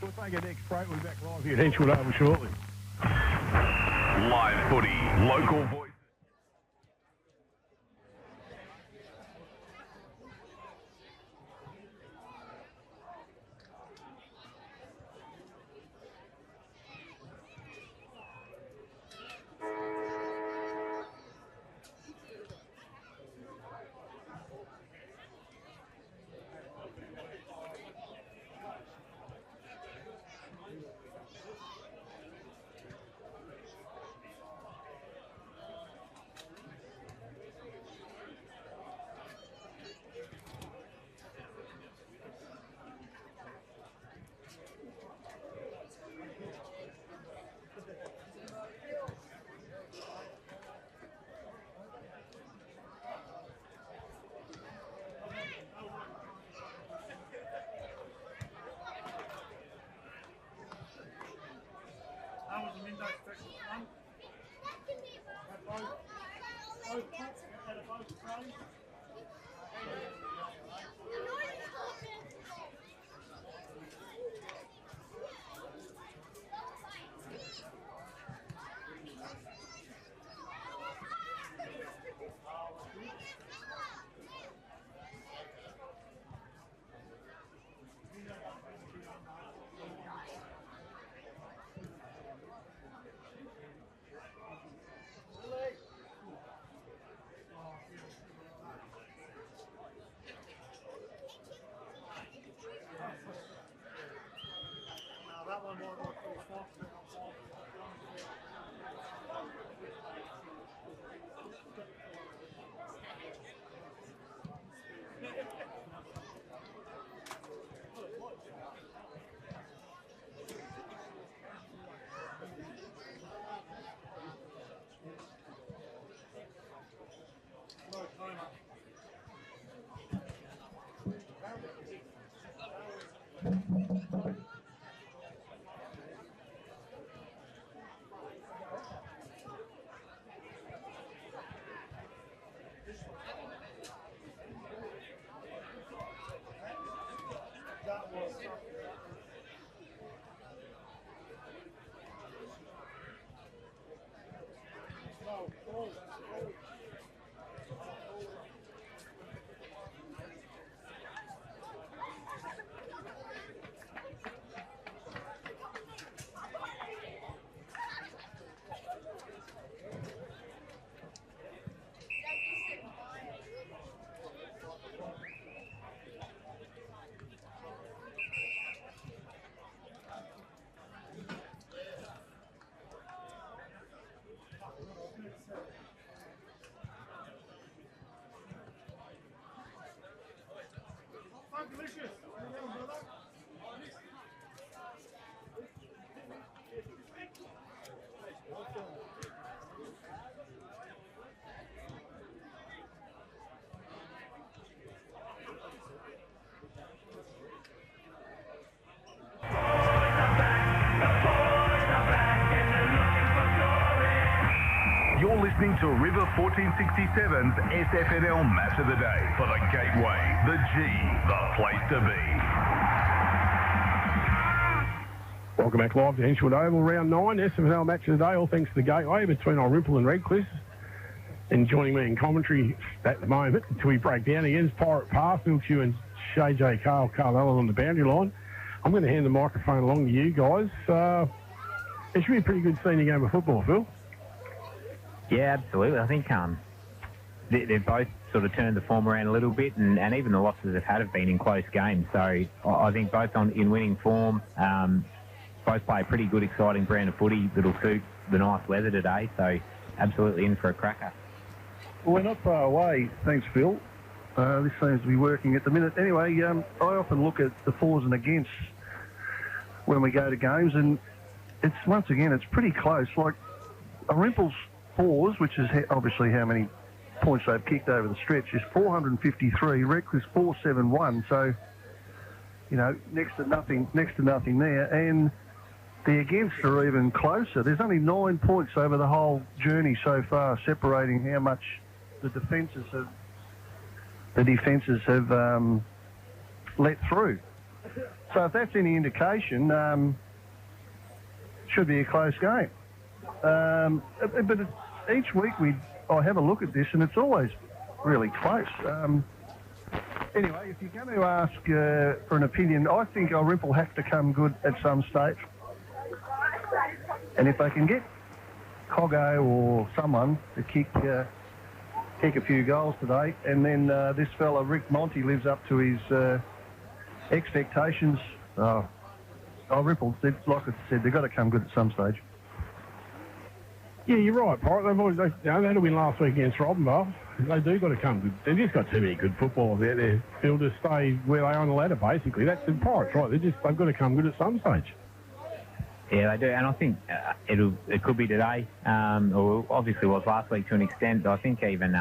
We'll take our next break. We'll be back live here at Henshwood Oval shortly. Live footy, local voice. You're listening to River 1467's SFNL Match of the Day for the Gateway, the G, the place to be. Welcome back live to Henshwood Oval, round 9, SFNL Match of the Day, all thanks to the Gateway between Irymple and Redcliffe. And joining me in commentary at the moment, until we break down against Pirate Pass, Milchew and Shay J. Carl Allen on the boundary line. I'm going to hand the microphone along to you guys. It should be a pretty good senior game of football, Phil. Yeah, absolutely. I think they've both sort of turned the form around a little bit, and even the losses they've had have been in close games. So I think both in winning form, both play a pretty good, exciting brand of footy that'll suit the nice weather today. So absolutely in for a cracker. Well, we're not far away, thanks, Phil. This seems to be working at the minute. Anyway, I often look at the fors and against when we go to games, and once again, it's pretty close. Like Irymple's fors, which is obviously how many points they've kicked over the stretch, is 453. Redcliffe's 471. So, you know, next to nothing there. And the against are even closer. There's only 9 points over the whole journey so far, separating how much the defences have let through. So if that's any indication, should be a close game. But each week I have a look at this, and it's always really close. Anyway, if you're going to ask for an opinion, I think Irymple have to come good at some stage. And if they can get Coggo or someone to kick a few goals today, and then this fella Rick Monty lives up to his expectations, Irymple, like I said, they've got to come good at some stage. Yeah, you're right, Pirate. They had a win last week against Robinvale. They do got to come good. They've just got too many good footballers out there, Phil, to stay where they are on the ladder, basically. That's the Pirates, right? They've got to come good at some stage. Yeah, they do, and I think it could be today, or obviously was last week to an extent. I think even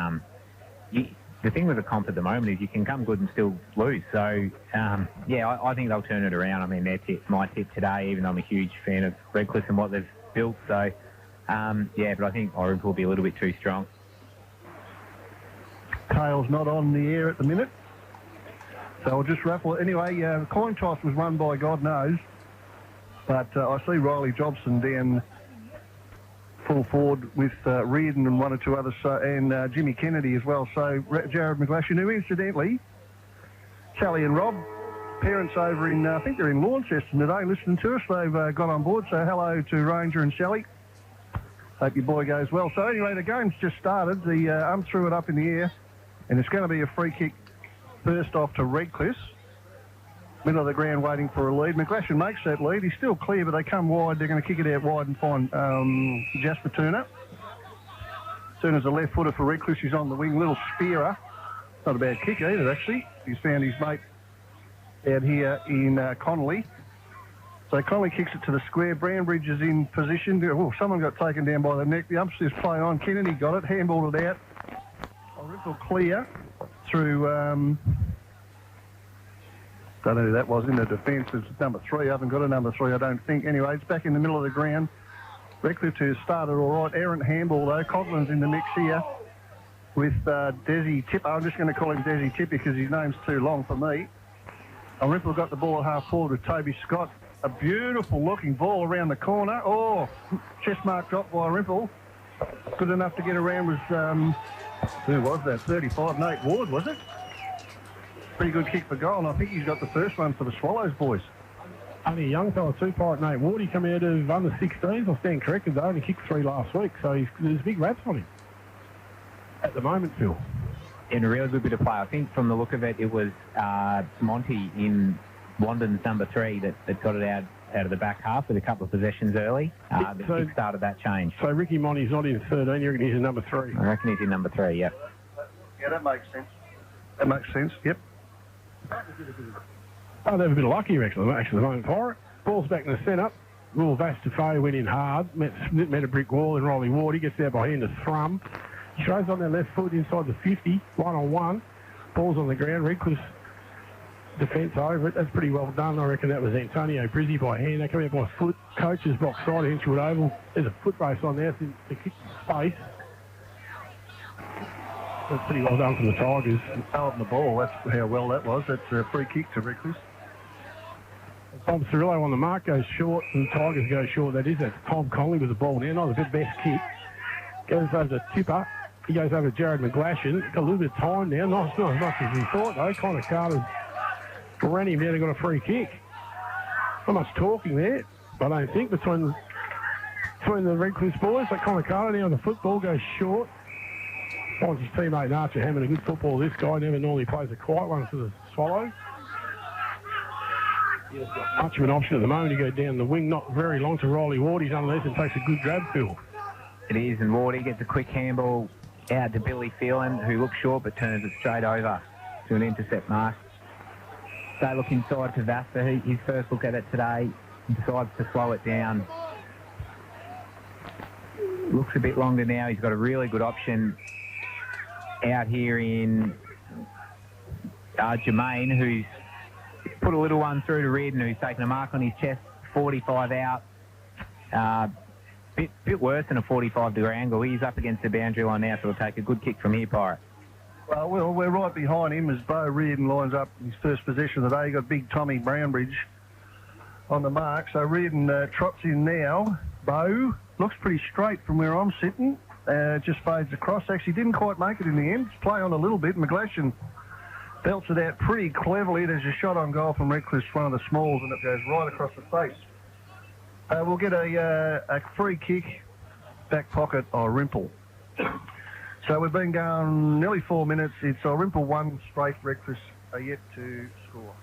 the thing with the comp at the moment is you can come good and still lose. So, I think they'll turn it around. I mean, my tip today, even though I'm a huge fan of Redcliffe and what they've built. So, but I think Irymple will be a little bit too strong. Tail's not on the air at the minute, so I'll just raffle it. Anyway, the coin toss was won by God knows, but I see Riley Jobson down full forward with Reardon and one or two others, and Jimmy Kennedy as well. So Jared McGlashan, who incidentally, Sally and Rob, parents over in, I think they're in Launceston today, listening to us. They've got on board, so hello to Ranger and Sally. Hope your boy goes well. So anyway, the game's just started. The threw it up in the air, and it's going to be a free kick first off to Redcliffe. Middle of the ground waiting for a lead. McGlashan makes that lead. He's still clear, but they come wide. They're going to kick it out wide and find Jasper Turner. Turner's a left footer for Redcliffe. He's on the wing. Little spearer. Not a bad kick either, actually. He's found his mate out here in Connolly. So Connolly kicks it to the square. Brownbridge is in position. Oh, someone got taken down by the neck. The upstairs play on. Kennedy got it. Handballed it out. Irymple clear through... don't know who that was in the defence. It's number 3. I haven't got a number 3, I don't think. Anyway, it's back in the middle of the ground. Redcliffe has started all right. Errant handball, though. Coughlin's in the mix here with Desi Tipper. I'm just going to call him Desi Tipper because his name's too long for me. Irymple got the ball at half forward with Toby Scott. A beautiful looking ball around the corner. Oh, chest mark drop by Irymple. Good enough to get around was, who was that? 35, Nate Ward, was it? Pretty good kick for goal, and I think he's got the first one for the Swallows boys. Only a young fella too, Pirate Nate Ward. He come out of under 16s. I'll stand corrected, though. Only kicked 3 last week, so there's big raps on him at the moment, Phil. In a really good bit of play. I think from the look of it, it was Monty in Wandon's number 3 that got it out of the back half with a couple of possessions early. That started that change. So Ricky Monty's not in 13. You reckon he's in number 3? I reckon he's in number 3, yep. Yeah, that makes sense. That makes sense, yep. Oh, they have a bit of luck here, actually, at the moment, Pirate. Ball's back in the centre. Will Vastafay went in hard, met a brick wall, and Riley Ward, he gets there by hand to Thrum. He throws on their left foot inside the 50, 1-on-1. Ball's on the ground. Redcliffe's defence over it. That's pretty well done. I reckon that was Antonio Brizzy by hand. They come out by foot. Coach's box side, Henchwood Oval. There's a foot race on there to kick space. That's pretty well done from the Tigers. Holding the ball, that's how well that was. That's a free kick to Redcliffe. Tom Cirillo on the mark goes short, and the Tigers go short. That's Tom Conley with the ball now. Not the best kick. Goes over to Tipper. He goes over to Jared McGlashan. Got a little bit of time now. Not as much as he thought, though. Connor Carter's ran him down and got a free kick. Not much talking there, I don't think, between the Redcliffe boys. So Connor Carter now on the football goes short. Finds his teammate Archer having a good football. This guy never normally plays a quiet one for the Swallows. He hasn't got much of an option at the moment. He goes down the wing, not very long to Riley Ward. He's underneath and takes a good grab, Phil. It is, and Wardy gets a quick handball out to Billy Phelan, who looks short but turns it straight over to an intercept mark. They look inside to Vasta. His first look at it today. He decides to slow it down. Looks a bit longer now. He's got a really good option out here in Jermaine, who's put a little one through to Reardon, who's taken a mark on his chest. 45 out. Bit worse than a 45-degree angle. He's up against the boundary line now, so he'll take a good kick from here, Pirate. Well, we're right behind him as Bo Reardon lines up his first possession of the day. You've got big Tommy Brownbridge on the mark. So Reardon trots in now. Bo looks pretty straight from where I'm sitting. Just fades across. Actually didn't quite make it in the end. Play on a little bit. McGlashan belts it out pretty cleverly. There's a shot on goal from Redcliffe, one of the smalls, and it goes right across the face. We'll get a free kick, back pocket, Irymple. So we've been going nearly 4 minutes. It's Irymple 1 straight. Redcliffe are yet to score.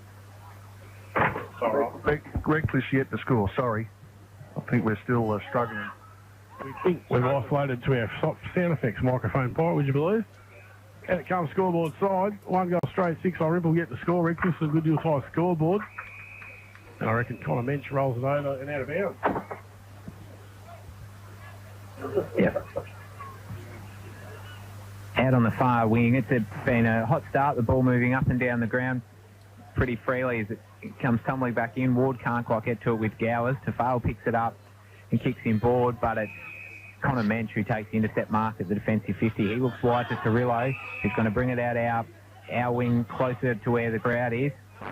Sorry. Redcliffe yet to score, sorry. I think we're still struggling. We think we've isolated to our sound effects microphone part, would you believe? And it comes scoreboard side. 1 goal straight, 6 Irymple get the score. Redcliffe's a good deal high scoreboard. And I reckon Connor Mensch rolls it over and out of bounds. Yep. Out on the far wing. It's been a hot start, the ball moving up and down the ground pretty freely as it comes tumbling back in. Ward can't quite get to it with Gowers. Tafale picks it up and kicks him board, but it's Connor Mensch who takes the intercept mark at the defensive 50. He looks wide to Cirillo. He's going to bring it out our wing closer to where the crowd is. He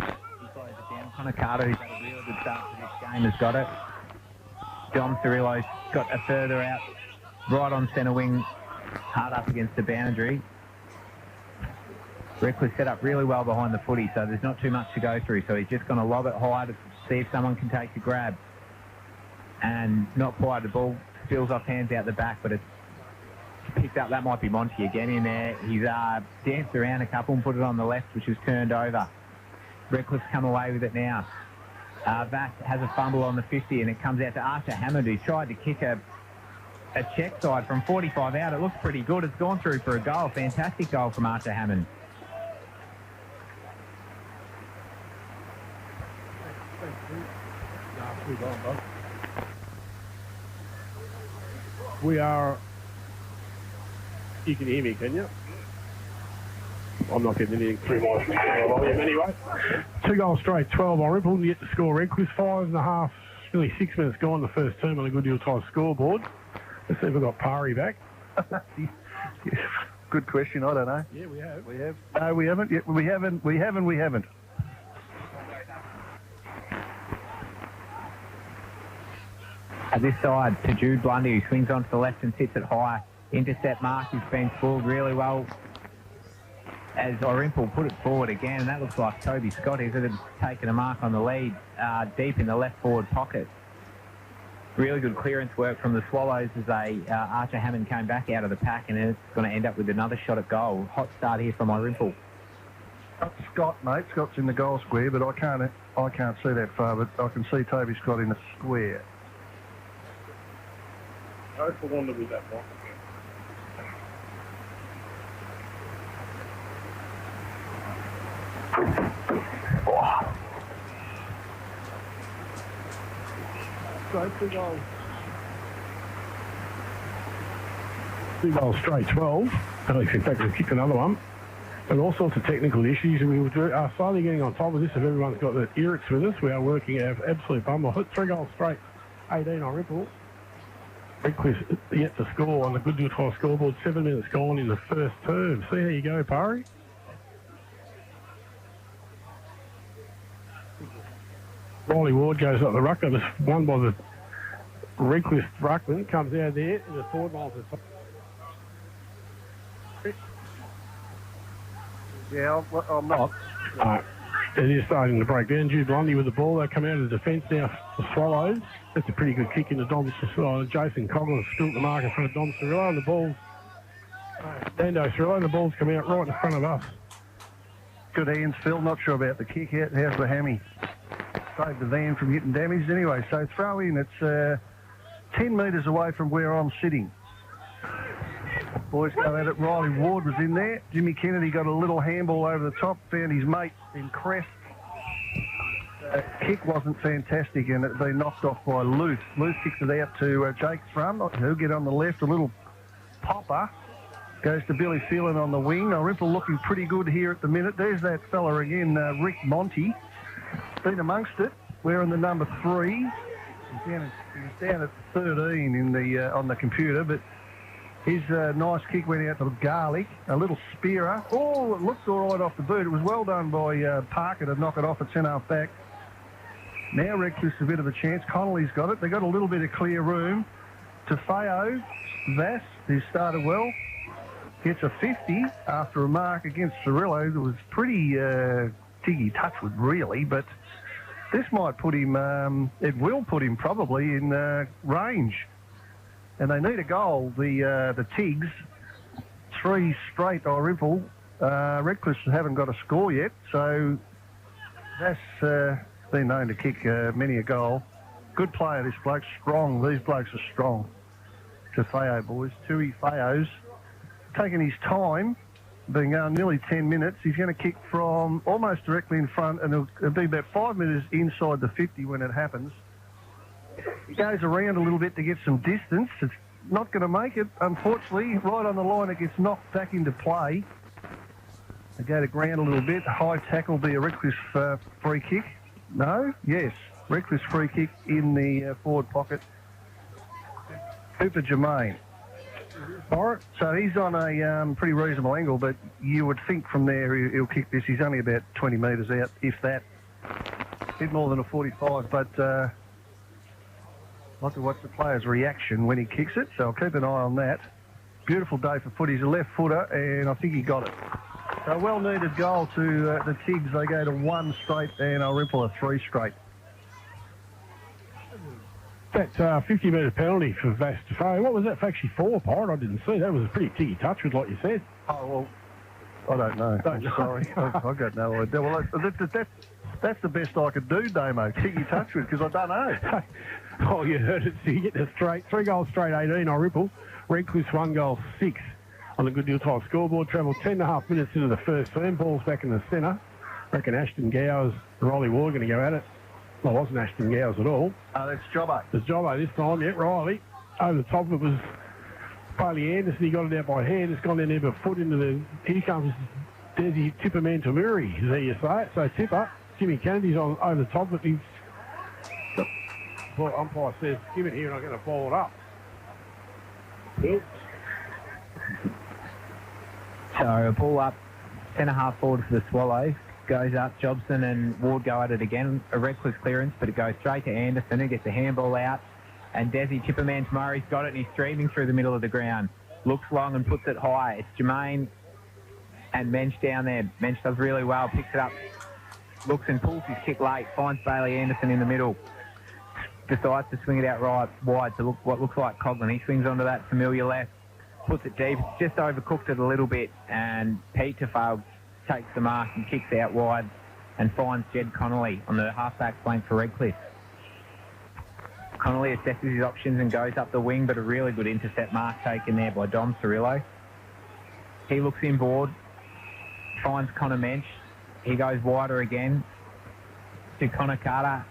throws it down. Connor Carter, who's had a really good start to this game, has got it. Dom Cirillo's got a further out right on centre wing, hard up against the boundary. Redcliffe set up really well behind the footy, so there's not too much to go through. So he's just going to lob it high to see if someone can take the grab. And not quite. The ball spills off hands out the back, but it's picked up. That might be Monty again in there. He's danced around a couple and put it on the left, which was turned over. Redcliffe's come away with it now. Vass has a fumble on the 50, and it comes out to Archer Hammond, who's tried to kick a check side from 45 out. It looks pretty good. It's gone through for a goal. Fantastic goal from Archer Hammond. We are... You can hear me, can you? I'm not getting anything through my volume anyway. 2 goals straight, 12 Irymple, yet to score Redcliffe. 5.5, nearly 6 minutes gone the first term on a good deal tight scoreboard. Let's see if we've got Pari back. Good question, I don't know. Yeah, we have. We have. No, we haven't. Yeah, we haven't. At this side to Jude Blundy, who swings onto the left and sits it high. Intercept mark has been spooled really well as Irymple put it forward again, and that looks like Toby Scott has taken a mark on the lead deep in the left forward pocket. Really good clearance work from the Swallows as Archer Hammond came back out of the pack, and it's going to end up with another shot at goal. Hot start here from Irymple. Scott, mate. Scott's in the goal square, but I can't see that far, but I can see Toby Scott in the square. Go for one with that one. So 2 goals. 2 goals straight, 12. Alex, in fact, we've kicked another one. And all sorts of technical issues, and we are slowly getting on top of this. If everyone's got the Irix with us, we are working our absolute bumble. 3 goals straight, 18 Irymple. Redcliffe yet to score on a good deal high scoreboard. 7 minutes gone in the first term. See how you go, Pari. Riley Ward goes up the rucker. This won by the Redcliffe ruckman. Comes out there in the 4 miles of top. Yeah, I'm not. It is starting to break down. Jude Blundy with the ball. They come out of the defence now for Swallows. That's a pretty good kick into Dom. Jason Coughlin has spilt the mark in front of Dom Cirillo, and the ball's Dando Cirillo, and the ball's come out right in front of us. Good hands, Phil. Not sure about the kick. How's the hammy? Saved the van from getting damaged anyway. So throw in. It's 10 metres away from where I'm sitting. Boys go at it. Riley Ward was in there. Jimmy Kennedy got a little handball over the top, found his mate in Crest. Kick wasn't fantastic, and it had been knocked off by Luth. Luth kicks it out to Jake Thrum, who'll get on the left. A little popper. Goes to Billy Phelan on the wing. Irymple looking pretty good here at the minute. There's that fella again, Rick Monty. Been amongst it. Wearing the number 3. He's down at 13 in the on the computer, but His nice kick went out to Garlic, a little spearer. Oh, it looked all right off the boot. It was well done by Parker to knock it off at centre-half back. Now Redcliffe's a bit of a chance. Connolly's got it. They've got a little bit of clear room. Tafeo Vass, who started well, gets a 50 after a mark against Cirillo that was pretty tiggy touch with, really, but this might put him, it will put him probably in range. And they need a goal, the Tigs. 3 straight Irymple. Redcliffe haven't got a score yet, so that's been known to kick many a goal. Good player, this bloke. Strong. These blokes are strong. Tafeo, boys. Tui Feo's taking his time. Been going nearly 10 minutes. He's going to kick from almost directly in front, and it'll be about 5 metres inside the 50 when it happens. He goes around a little bit to get some distance. It's not going to make it, unfortunately. Right on the line, it gets knocked back into play. They go to ground a little bit. High tackle be a Redcliffe free kick. No? Yes. Redcliffe free kick in the forward pocket. Cooper Germain. All right. So he's on a pretty reasonable angle, but you would think from there he'll kick this. He's only about 20 metres out, if that. A bit more than a 45, but... like to watch the player's reaction when he kicks it, so I'll keep an eye on that. Beautiful day for footy. He's a left footer, and I think he got it. So a well-needed goal to the Tigs. They go to 1 straight, and Irymple a 3 straight. That 50-metre penalty for Vass Tafeo. What was that actually for, Pirate? I didn't see. That was a pretty tiggy touch with, like you said. Oh, well, I don't know. I'm sorry. I've got no idea. Well, that's the best I could do, Damo. Tiggy touch with, because I don't know. Oh, you heard it. So you get the 3 goals straight, 18 Irymple. Redcliffe's 1 goal, 6 on the Good Deal Type scoreboard. Travelled 10.5 minutes into the first term. Ball's back in the centre. Reckon Ashton Gowers and Riley Ward going to go at it. Well, it wasn't Ashton Gowers at all. That's Jobbo. It's Jobbo this time, yeah, Riley. Over the top of it was Bailey Anderson. He got it out by hand. It's gone down there, but foot into the... Here comes Desi Tipperman Tamuri, is how you say it. So Tipper, Jimmy Kennedy's on over the top of it. Well, umpire says, give it here and I'm going to ball it up. Yep. So a ball up, 10.5 forward for the Swallows. Goes up, Jobson and Ward go at it again. A Redcliffe clearance, but it goes straight to Anderson, who gets a handball out. And Desi Chipperman Murray's got it and he's streaming through the middle of the ground. Looks long and puts it high. It's Jermaine and Mensch down there. Mensch does really well, picks it up, looks and pulls his kick late, finds Bailey Anderson in the middle. Decides to swing it out right wide to look what looks like Coughlin. He swings onto that familiar left, puts it deep, just overcooked it a little bit, and Pete Tafel takes the mark and kicks out wide and finds Jed Connolly on the half-back flank for Redcliffe. Connolly assesses his options and goes up the wing, but a really good intercept mark taken there by Dom Cirillo. He looks inboard, finds Connor Mensch. He goes wider again to Connor Carter,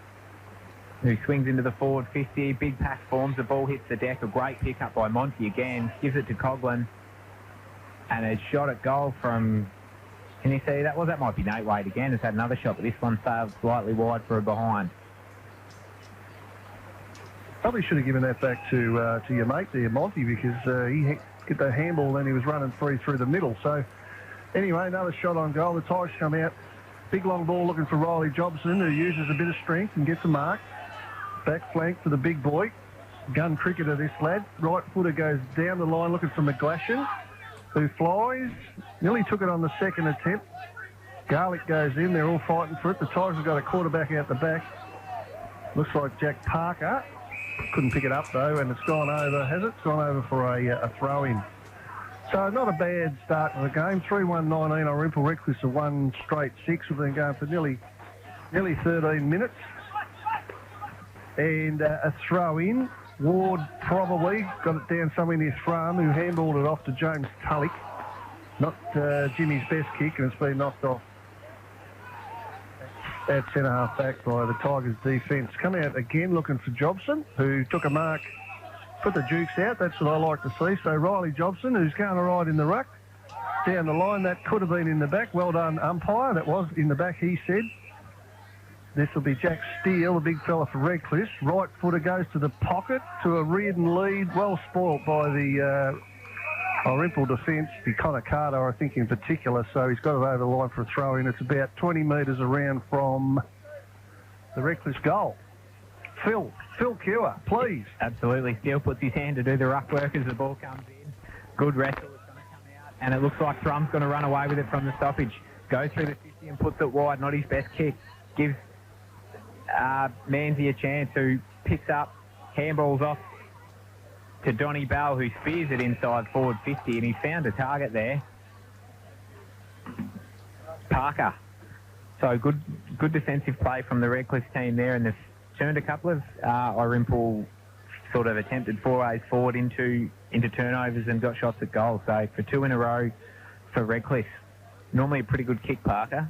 who swings into the forward 50. Big pass forms, the ball hits the deck. A great pick up by Monty again. Gives it to Coughlin. And a shot at goal from... Can you see that? Well, that might be Nate Wade again. Has had another shot, but this one sailed slightly wide for a behind. Probably should have given that back to your mate there, Monty, because he get the handball and he was running free through the middle. So, anyway, another shot on goal. The Tigers come out. Big long ball looking for Riley Jobson, who uses a bit of strength and gets a mark. Back flank for the big boy. Gun cricketer, this lad. Right footer goes down the line looking for McGlashan, who flies. Nearly took it on the second attempt. Garlic goes in. They're all fighting for it. The Tigers have got a quarterback out the back. Looks like Jack Parker. Couldn't pick it up, though, and it's gone over. Has it? It's gone over for a throw-in. So not a bad start to the game. 3-1-19 Irymple. Redcliffe's a 1 straight 6. We've been going for nearly 13 minutes. And a throw-in. Ward probably got it down somewhere near Thrum, who handballed it off to James Tulloch. Not Jimmy's best kick, and it's been knocked off at centre-half back by the Tigers' defence. Come out again looking for Jobson, who took a mark, put the Dukes out. That's what I like to see. So Riley Jobson, who's going to ride in the ruck. Down the line, that could have been in the back. Well done, umpire. That was in the back, he said. This will be Jack Steele, a big fella for Redcliffe. Right footer goes to the pocket to a Reardon lead. Well spoilt by the Irymple defence, the Conacado, I think in particular, so he's got it over the line for a throw-in. It's about 20 metres around from the Reckless goal. Phil Cure, please. Absolutely. Steele puts his hand to do the ruck work as the ball comes in. Good wrestle. It's going to come out. And it looks like Thrum's going to run away with it from the stoppage. Goes through the 50 and puts it wide. Not his best kick. Gives Manzi a chance, who picks up, handballs off to Donny Bell, who spears it inside forward 50, and he found a target there. Parker. So good defensive play from the Redcliffe team there, and they've turned a couple of Irymple sort of attempted forays forward into turnovers and got shots at goal. So for 2 in a row for Redcliffe. Normally a pretty good kick, Parker.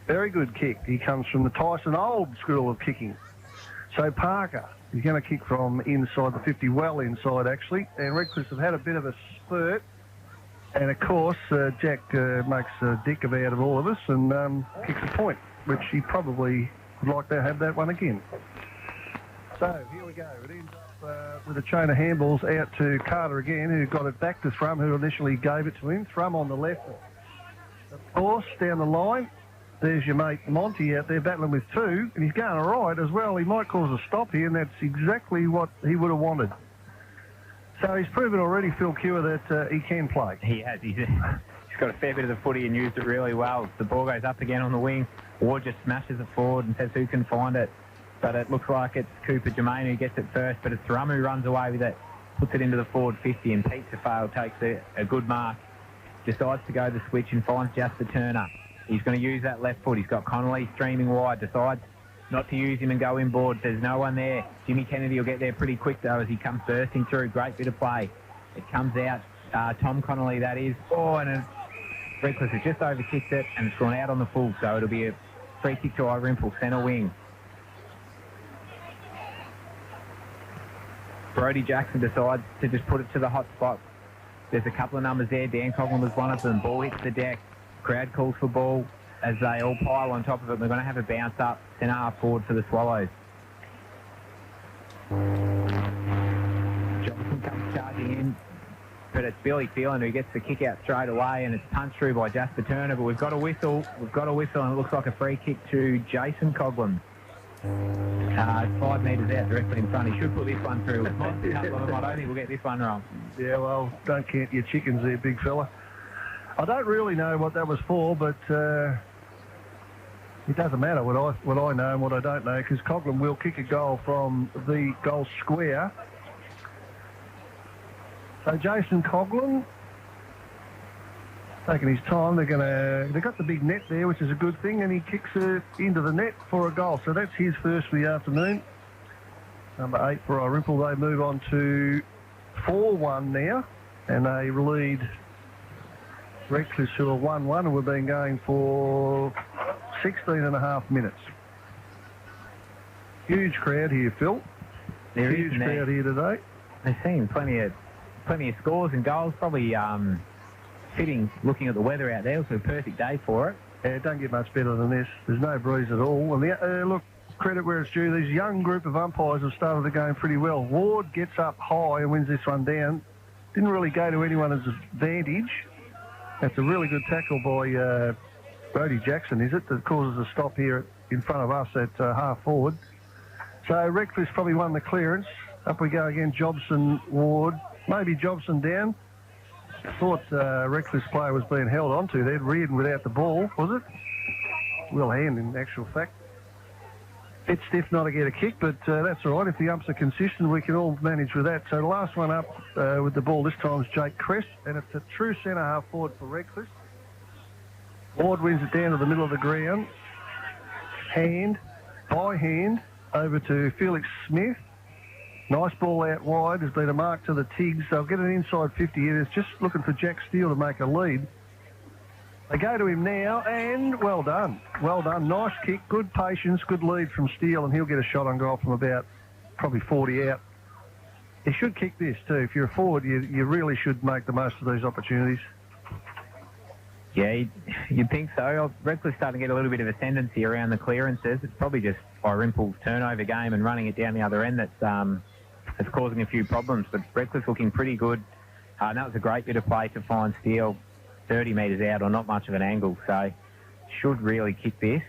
Very good kick. He comes from the Tyson old school of kicking. So Parker, he's going to kick from inside the 50, well inside actually. And Redcliffe have had a bit of a spurt. And of course, Jack makes a dick out of all of us and kicks a point, which he probably would like to have that one again. So here we go. It ends up with a chain of handballs out to Carter again, who got it back to Thrum, who initially gave it to him. Thrum on the left. Of course, down the line, there's your mate Monty out there battling with 2, and he's going all right as well. He might cause a stop here, and that's exactly what he would have wanted. So he's proven already, Phil Cure, that he can play. He has. He's got a fair bit of the footy and used it really well. The ball goes up again on the wing. Ward just smashes it forward and says who can find it. But it looks like it's Cooper Germain who gets it first, but it's Thrum who runs away with it, puts it into the forward 50, and Pete Tafale takes a good mark, decides to go the switch and finds Jasper Turner. He's going to use that left foot. He's got Connolly streaming wide, decides not to use him and go inboard. There's no one there. Jimmy Kennedy will get there pretty quick, though, as he comes bursting through. Great bit of play. It comes out. Tom Connolly, that is. Oh, and Redcliffe has just overkicked it, and it's gone out on the full, so it'll be a free kick to Irymple, centre wing. Brody Jackson decides to just put it to the hot spot. There's a couple of numbers there. Dan Coughlin was one of them. Ball hits the deck. Crowd calls for ball as they all pile on top of it. They're going to have a bounce up, centre half forward for the Swallows. Johnson comes charging in, but it's Billy Phelan who gets the kick out straight away, and it's punched through by Jasper Turner, but we've got a whistle, and it looks like a free kick to Jason Coughlin. 5 metres out directly in front. He should put this one through. I don't think we'll get this one wrong. Yeah, well, don't count your chickens there, big fella. I don't really know what that was for, but it doesn't matter what I know and what I don't know, because Coughlin will kick a goal from the goal square. So Jason Coughlin taking his time. They've got the big net there, which is a good thing, and he kicks it into the net for a goal. So that's his first for the afternoon. Number 8 for Irymple. They move on to 4-1 now, and they lead Redcliffe, who are 1-1, and we've been going for 16 and a half minutes. Huge crowd here, Phil. Huge crowd here today. They've seen plenty of scores and goals. Probably fitting, looking at the weather out there. It's a perfect day for it. Yeah, it don't get much better than this. There's no breeze at all. And look, credit where it's due. These young group of umpires have started the game pretty well. Ward gets up high and wins this one down. Didn't really go to anyone's advantage. That's a really good tackle by Brody Jackson, is it, that causes a stop here in front of us at half forward. So Redcliffe's probably won the clearance. Up we go again, Jobson, Ward. Maybe Jobson down. I thought Redcliffe's player was being held onto there. Reardon without the ball, was it? Will Hand, in actual fact. Bit stiff not to get a kick, but that's all right. If the umps are consistent, we can all manage with that. So the last one up with the ball this time is Jake Crest, and it's a true centre half forward for Redcliffe. Ward wins it down to the middle of the ground. By hand, over to Felix Smith. Nice ball out wide. There's been a mark to the Tigs. They'll get an inside 50 here. It's just looking for Jack Steele to make a lead. They go to him now, and well done. Well done. Nice kick, good patience, good lead from Steele, and he'll get a shot on goal from about probably 40 out. He should kick this too. If you're a forward, you really should make the most of these opportunities. Yeah, you'd think so. Redcliffe's starting to get a little bit of ascendancy around the clearances. It's probably just Irymple's turnover game and running it down the other end that's it's causing a few problems. But Redcliffe looking pretty good. And that was a great bit of play to find Steele 30 metres out or not much of an angle. So should really kick this.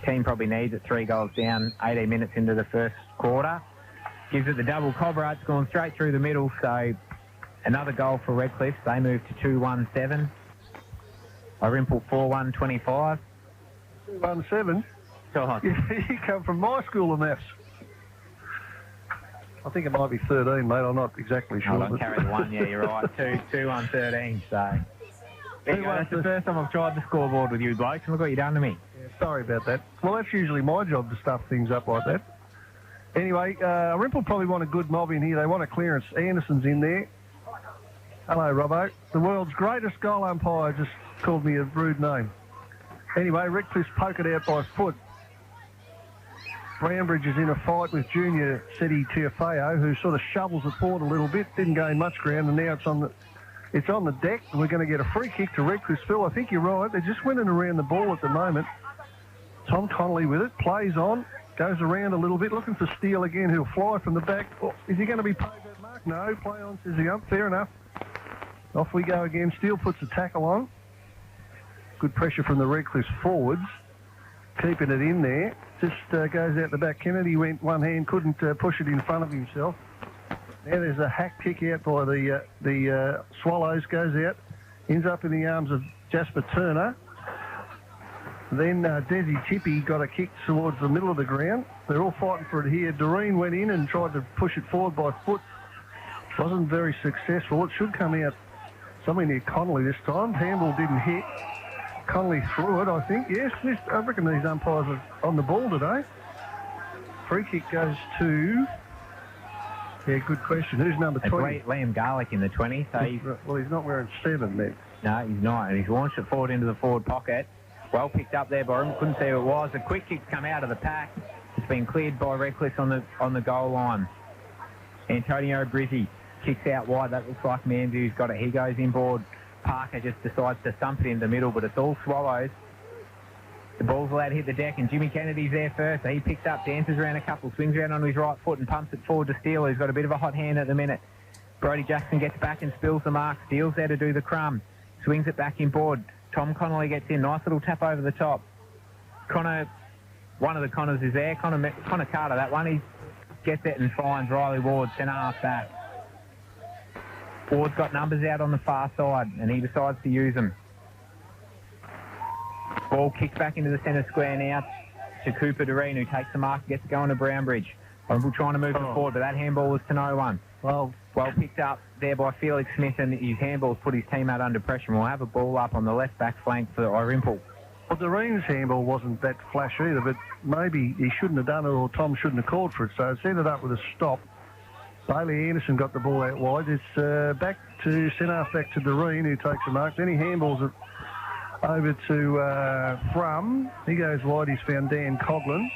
Team probably needs it. 3 goals down, 18 minutes into the first quarter. Gives it the double cobra. It's gone straight through the middle. So another goal for Redcliffe. They move to 2-1-7. Irymple 4-1-25. 2-1-7? Oh, You come from my school of maths. I think it might be 13, mate. I'm not exactly sure. I'll carry the 1. Yeah, you're right. 2-1-13. So there you go. That's the first time I've tried the scoreboard with you, blokes, and look what you've done to me. Yeah, sorry about that. Well, that's usually my job to stuff things up like that. Anyway, Irymple probably want a good mob in here. They want a clearance. Anderson's in there. Hello, Robbo. The world's greatest goal umpire just called me a rude name. Anyway, Redcliffe's poke it out by foot. Brownbridge is in a fight with Junior Seti Tiafeo, who sort of shovels it forward a little bit, didn't gain much ground, and now it's on the deck, and we're going to get a free kick to Redcliffe. Phil, I think you're right. They're just winning around the ball at the moment. Tom Connolly with it, plays on, goes around a little bit, looking for Steele again, who'll fly from the back. Oh, is he going to be paid that mark? No, play on, says the ump. Fair enough. Off we go again. Steele puts a tackle on. Good pressure from the Redcliffe forwards. Keeping it in there. Just goes out the back. Kennedy went one hand, couldn't push it in front of himself. Now there's a hack kick out by the Swallows, goes out. Ends up in the arms of Jasper Turner. Then Desi Tippy got a kick towards the middle of the ground. They're all fighting for it here. Doreen went in and tried to push it forward by foot. Wasn't very successful. It should come out somewhere near Connolly this time. Handball didn't hit. Connolly threw it, I think. Yes, I reckon these umpires are on the ball today. Free kick goes to... Yeah, good question. Who's number 20? Liam Garlick in the 20. So well, he's not wearing 7 then. No, he's not. And he's launched it forward into the forward pocket. Well picked up there by him. Couldn't see who it was. A quick kick's come out of the pack. It's been cleared by Redcliffe on the goal line. Antonio Brizzi kicks out wide. That looks like Mandu's got it. He goes inboard. Parker just decides to thump it in the middle, but it's all Swallows. The ball's allowed to hit the deck, and Jimmy Kennedy's there first. So he picks up, dances around a couple, swings around on his right foot and pumps it forward to Steele, who's got a bit of a hot hand at the minute. Brodie Jackson gets back and spills the mark. Steele's there to do the crumb. Swings it back inboard. Tom Connolly gets in. Nice little tap over the top. One of the Connors is there. Connor Carter, that one. He gets it and finds Riley Ward, centre half back. Ward's got numbers out on the far side, and he decides to use them. Ball kicks back into the centre square now to Cooper Doreen, who takes the mark and gets it going to Brownbridge. Irymple trying to move it forward, but that handball was to no one. Well picked up there by Felix Smith, and his handball's put his team out under pressure. And we'll have a ball up on the left back flank for Irymple. Well, Doreen's handball wasn't that flash either, but maybe he shouldn't have done it, or Tom shouldn't have called for it. So it's ended up with a stop. Bailey Anderson got the ball out wide. It's back to centre-half, back to Doreen, who takes the mark. Then he handballs it over to Frum. He goes wide. He's found Dan Coughlin.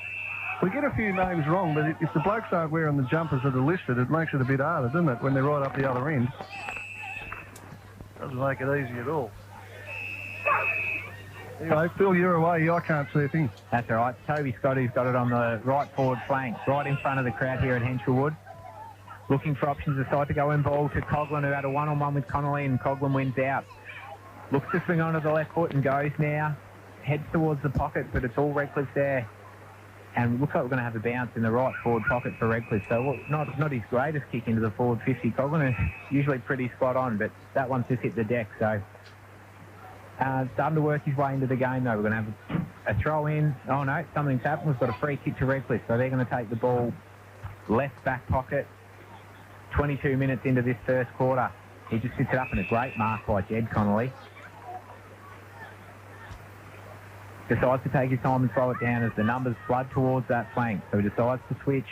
We get a few names wrong, but if the blokes aren't wearing the jumpers that are listed, it makes it a bit harder, doesn't it, when they're right up the other end? Doesn't make it easy at all. Anyway, Phil, you're away. I can't see a thing. That's all right. Toby Scotty's got it on the right forward flank, right in front of the crowd here at Henshawwood. Looking for options, decide to go in ball to Coughlin, who had a one-on-one with Connolly, and Coughlin wins out. Looks to swing onto the left foot and goes now. Heads towards the pocket, but it's all Redcliffe there. And looks like we're going to have a bounce in the right forward pocket for Redcliffe. So not his greatest kick into the forward 50. Coughlin is usually pretty spot on, but that one's just hit the deck. So starting to work his way into the game, though. We're going to have a throw in. Oh, no, something's happened. We've got a free kick to Redcliffe. So they're going to take the ball left back pocket. 22 minutes into this first quarter. He just sits it up in a great mark by Jed Connolly. Decides to take his time and throw it down as the numbers flood towards that flank. So he decides to switch.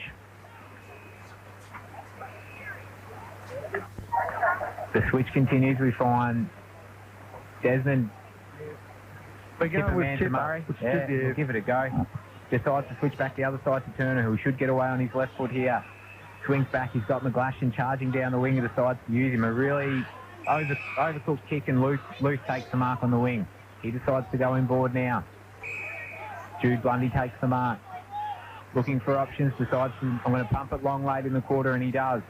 The switch continues. We find Desmond Tipperman to Murray. We'll give it a go. Decides to switch back the other side to Turner, who should get away on his left foot here. Swings back. He's got McGlashan charging down the wing. He decides to use him. A really overcooked kick, and Luke takes the mark on the wing. He decides to go inboard now. Jude Blundy takes the mark. looking for options, decides I'm going to pump it long late in the quarter, and he does.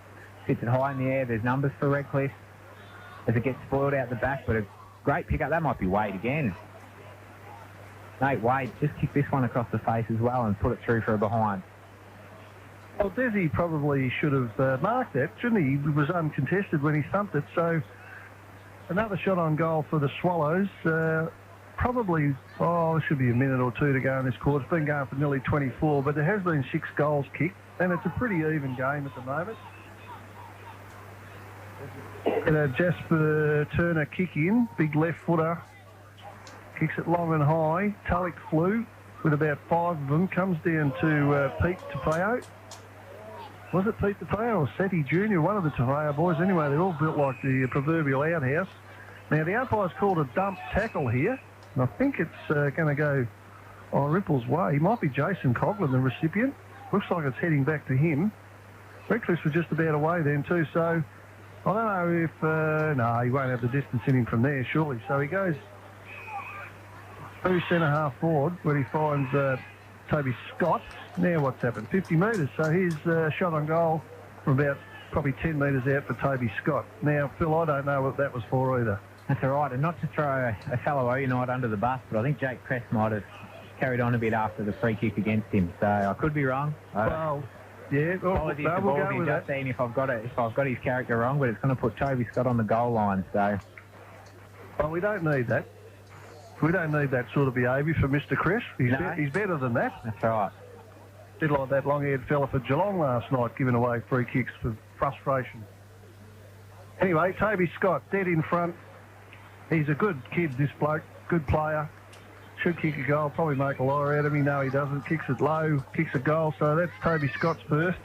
Sits it high in the air. There's numbers for Redcliffe as it gets spoiled out the back, but a great pickup. That might be Wade again. Nate Wade just kicked this one across the face as well and put it through for a behind. Well, Desi probably should have marked that, shouldn't he? He was uncontested when he thumped it, so another shot on goal for the Swallows. Probably, there should be a minute or two to go in this quarter. It's been going for nearly 24, but there has been 6 goals kicked, and it's a pretty even game at the moment. And Jasper Turner kick in, big left footer, kicks it long and high. Tulloch flew with about 5 of them, comes down to Pete Tafeo. Was it Pete Tafeo or Seti Jr., one of the Tafeo boys? Anyway, they're all built like the proverbial outhouse. Now, the umpire's called a dump tackle here, and I think it's going to go Irymple's way. He might be Jason Coughlin, the recipient. Looks like it's heading back to him. Redcliffe was just about away then too, so I don't know if... no, he won't have the distance in him from there, surely. So he goes through centre-half forward, where he finds Toby Scott. Now what's happened? 50 metres. So here's shot on goal from about probably 10 metres out for Toby Scott. Now, Phil, I don't know what that was for either. That's all right, and not to throw a fellow Unite under the bus, but I think Jake Cress might have carried on a bit after the free kick against him, so I could be wrong. Well, yeah, apologies to we'll go Baldy, with that. Justine, if I've got his character wrong, but it's going to put Toby Scott on the goal line, so... Well, we don't need that. We don't need that sort of behaviour for Mr. Cress. He's better than that. That's right. Did like that long-haired fella for Geelong last night, giving away free kicks for frustration. Anyway, Toby Scott, dead in front. He's a good kid, this bloke. Good player. Should kick a goal, probably make a liar out of him. No, he doesn't. Kicks it low, kicks a goal. So that's Toby Scott's first.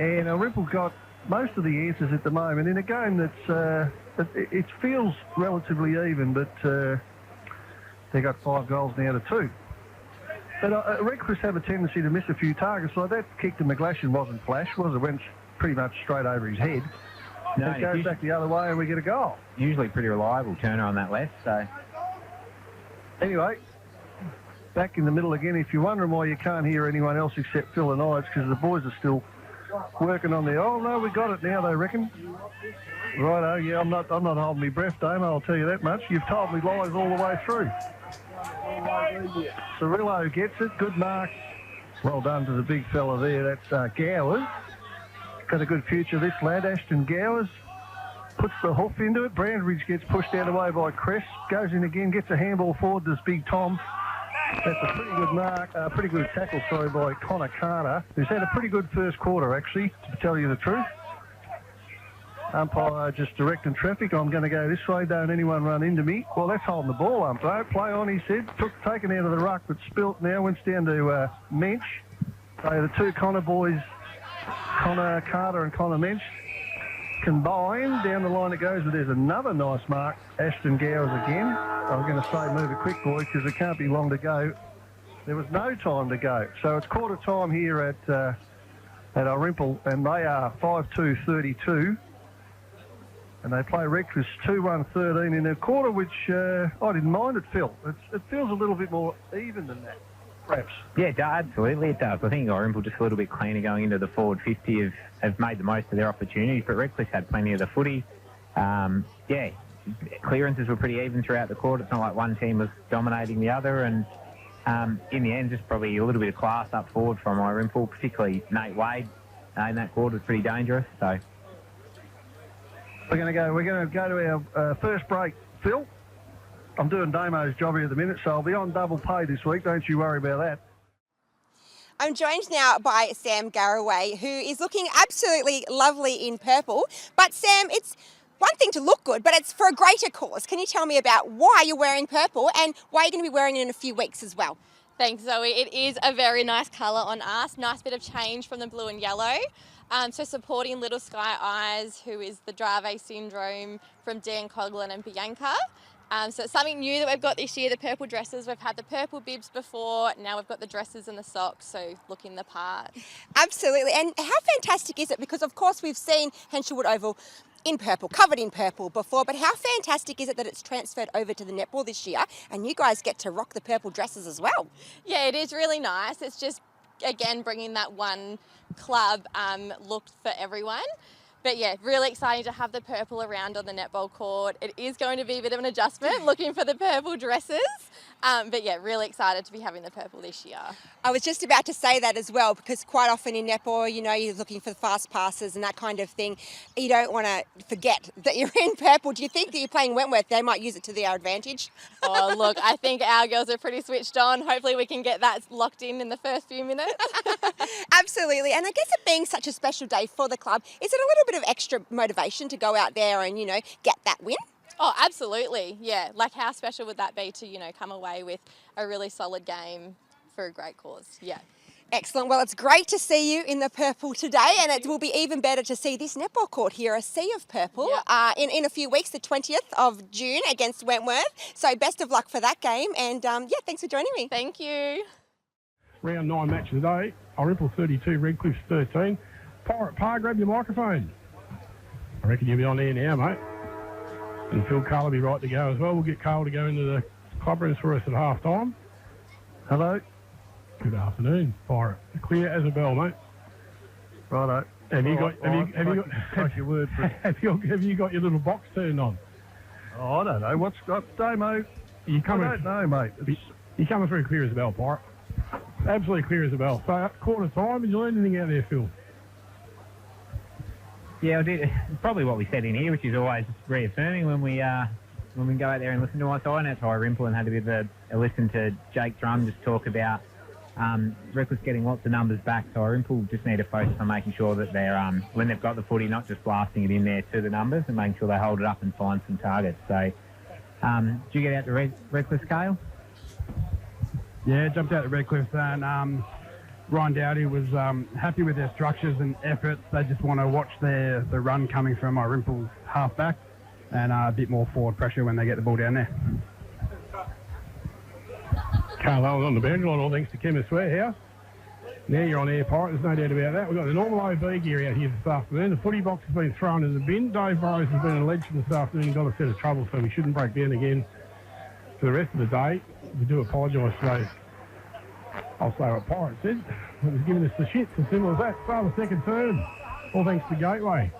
And Irymple got most of the answers at the moment in a game that's... it feels relatively even, but they got 5 goals now to 2. But Redcliffe have a tendency to miss a few targets. Like that kick to McGlashan wasn't flash, was it? Went pretty much straight over his head. No, it goes back the other way and we get a goal. Usually pretty reliable Turner on that left, so... Anyway, back in the middle again. If you're wondering why you can't hear anyone else except Phil and I, it's because the boys are still working on their... Oh, no, we got it now, they reckon. Righto, yeah, I'm not holding my breath, Damo, I'll tell you that much. You've told me lies all the way through. Cirillo gets it, good mark. Well done to the big fella there, that's Gowers. Got a good future, this lad, Ashton Gowers. Puts the hoof into it. Brandridge gets pushed out of the way by Cress. Goes in again, gets a handball forward to Big Tom. That's a pretty good mark, pretty good tackle, by Connor Carter, who's had a pretty good first quarter, actually, to tell you the truth. Umpire just directing traffic. I'm going to go this way. Don't anyone run into me. Well, that's holding the ball, umpire. Play on, he said. Taken out of the ruck, but spilt now. Went down to Mensch. So the two Connor boys, Connor Carter and Connor Mensch, combined. Down the line it goes, but there's another nice mark. Ashton Gowers again. I was going to say move it quick, boys, because it can't be long to go. There was no time to go. So it's quarter time here at Irymple, and they are 5-2-32. And they play Redcliffe 2-1-13 in a quarter, which I didn't mind it, Phil. It feels a little bit more even than that, perhaps. Yeah, absolutely it does. I think Irymple just a little bit cleaner going into the forward 50 have made the most of their opportunities, but Redcliffe had plenty of the footy. Clearances were pretty even throughout the quarter. It's not like one team was dominating the other, and in the end, just probably a little bit of class up forward from Irymple, particularly Nate Wade in that quarter was pretty dangerous, so... We're going to go to our first break. Phil, I'm doing Damo's job here at the minute, so I'll be on double pay this week. Don't you worry about that. I'm joined now by Sam Garraway, who is looking absolutely lovely in purple. But Sam, it's one thing to look good, but it's for a greater cause. Can you tell me about why you're wearing purple and why you're going to be wearing it in a few weeks as well? Thanks, Zoe. It is a very nice colour on us. Nice bit of change from the blue and yellow. So supporting Little Sky Eyes, who is the Drave syndrome from Dan Coughlin and Bianca. So it's something new that we've got this year, the purple dresses. We've had the purple bibs before, now we've got the dresses and the socks, so looking the part. Absolutely. And how fantastic is it? Because, of course, we've seen Henshelwood Oval in purple, covered in purple before, but how fantastic is it that it's transferred over to the netball this year and you guys get to rock the purple dresses as well? Yeah, it is really nice. It's just again, bringing that one club look for everyone. But yeah, really exciting to have the purple around on the netball court. It is going to be a bit of an adjustment looking for the purple dresses. But yeah, really excited to be having the purple this year. I was just about to say that as well, because quite often in netball, you know, you're looking for the fast passes and that kind of thing. You don't want to forget that you're in purple. Do you think that you're playing Wentworth, they might use it to their advantage? Oh, look, I think our girls are pretty switched on. Hopefully we can get that locked in the first few minutes. Absolutely. And I guess it being such a special day for the club, is it a little bit of extra motivation to go out there and, you know, get that win? Oh, absolutely. Yeah. Like, how special would that be to, you know, come away with a really solid game for a great cause? Yeah. Excellent. Well, it's great to see you in the purple today, and it will be even better to see this netball court here, a sea of purple, in a few weeks, the 20th of June against Wentworth. So best of luck for that game, and yeah, thanks for joining me. Thank you. Round 9 match of the day. Irymple 32, Redcliffe 13. Pirate Pa, grab your microphone. I reckon you'll be on air now, mate. And Phil Carl will be right to go as well. We'll get Carl to go into the club rooms for us at half time. Hello. Good afternoon, Pirate. Clear as a bell, mate. Righto. Have you got your word for it. have you got your little box turned on? Oh, I don't know. What's got Damo? You coming? I don't know, mate. You're coming through clear as a bell, Pirate. Absolutely clear as a bell. So, quarter time, did you learn anything out there, Phil? Yeah, I did. Probably what we said in here, which is always reaffirming when we go out there and listen to us. I went out to Irymple and had a bit of a listen to Jake Drum just talk about Reckless getting lots of numbers back. So Irymple just need to focus on making sure that they're, when they've got the footy, not just blasting it in there to the numbers and making sure they hold it up and find some targets. So, did you get out to Reckless, Kale? Yeah, jumped out to Redcliffe, and Ryan Dowdy was happy with their structures and efforts. They just want to watch the run coming from Irymple's half-back and a bit more forward pressure when they get the ball down there. Carl Allen on the boundary line, all thanks to Chemist Warehouse. Now you're on air, Pirate, there's no doubt about that. We've got the normal OB gear out here this afternoon. The footy box has been thrown in the bin. Dave Burrows has been alleged this afternoon and got a set of trouble, so we shouldn't break down again for the rest of the day. We do apologise for those. I'll say what Pirate said. It was giving us the shits, as simple as that. Start the second term. All thanks to Gateway.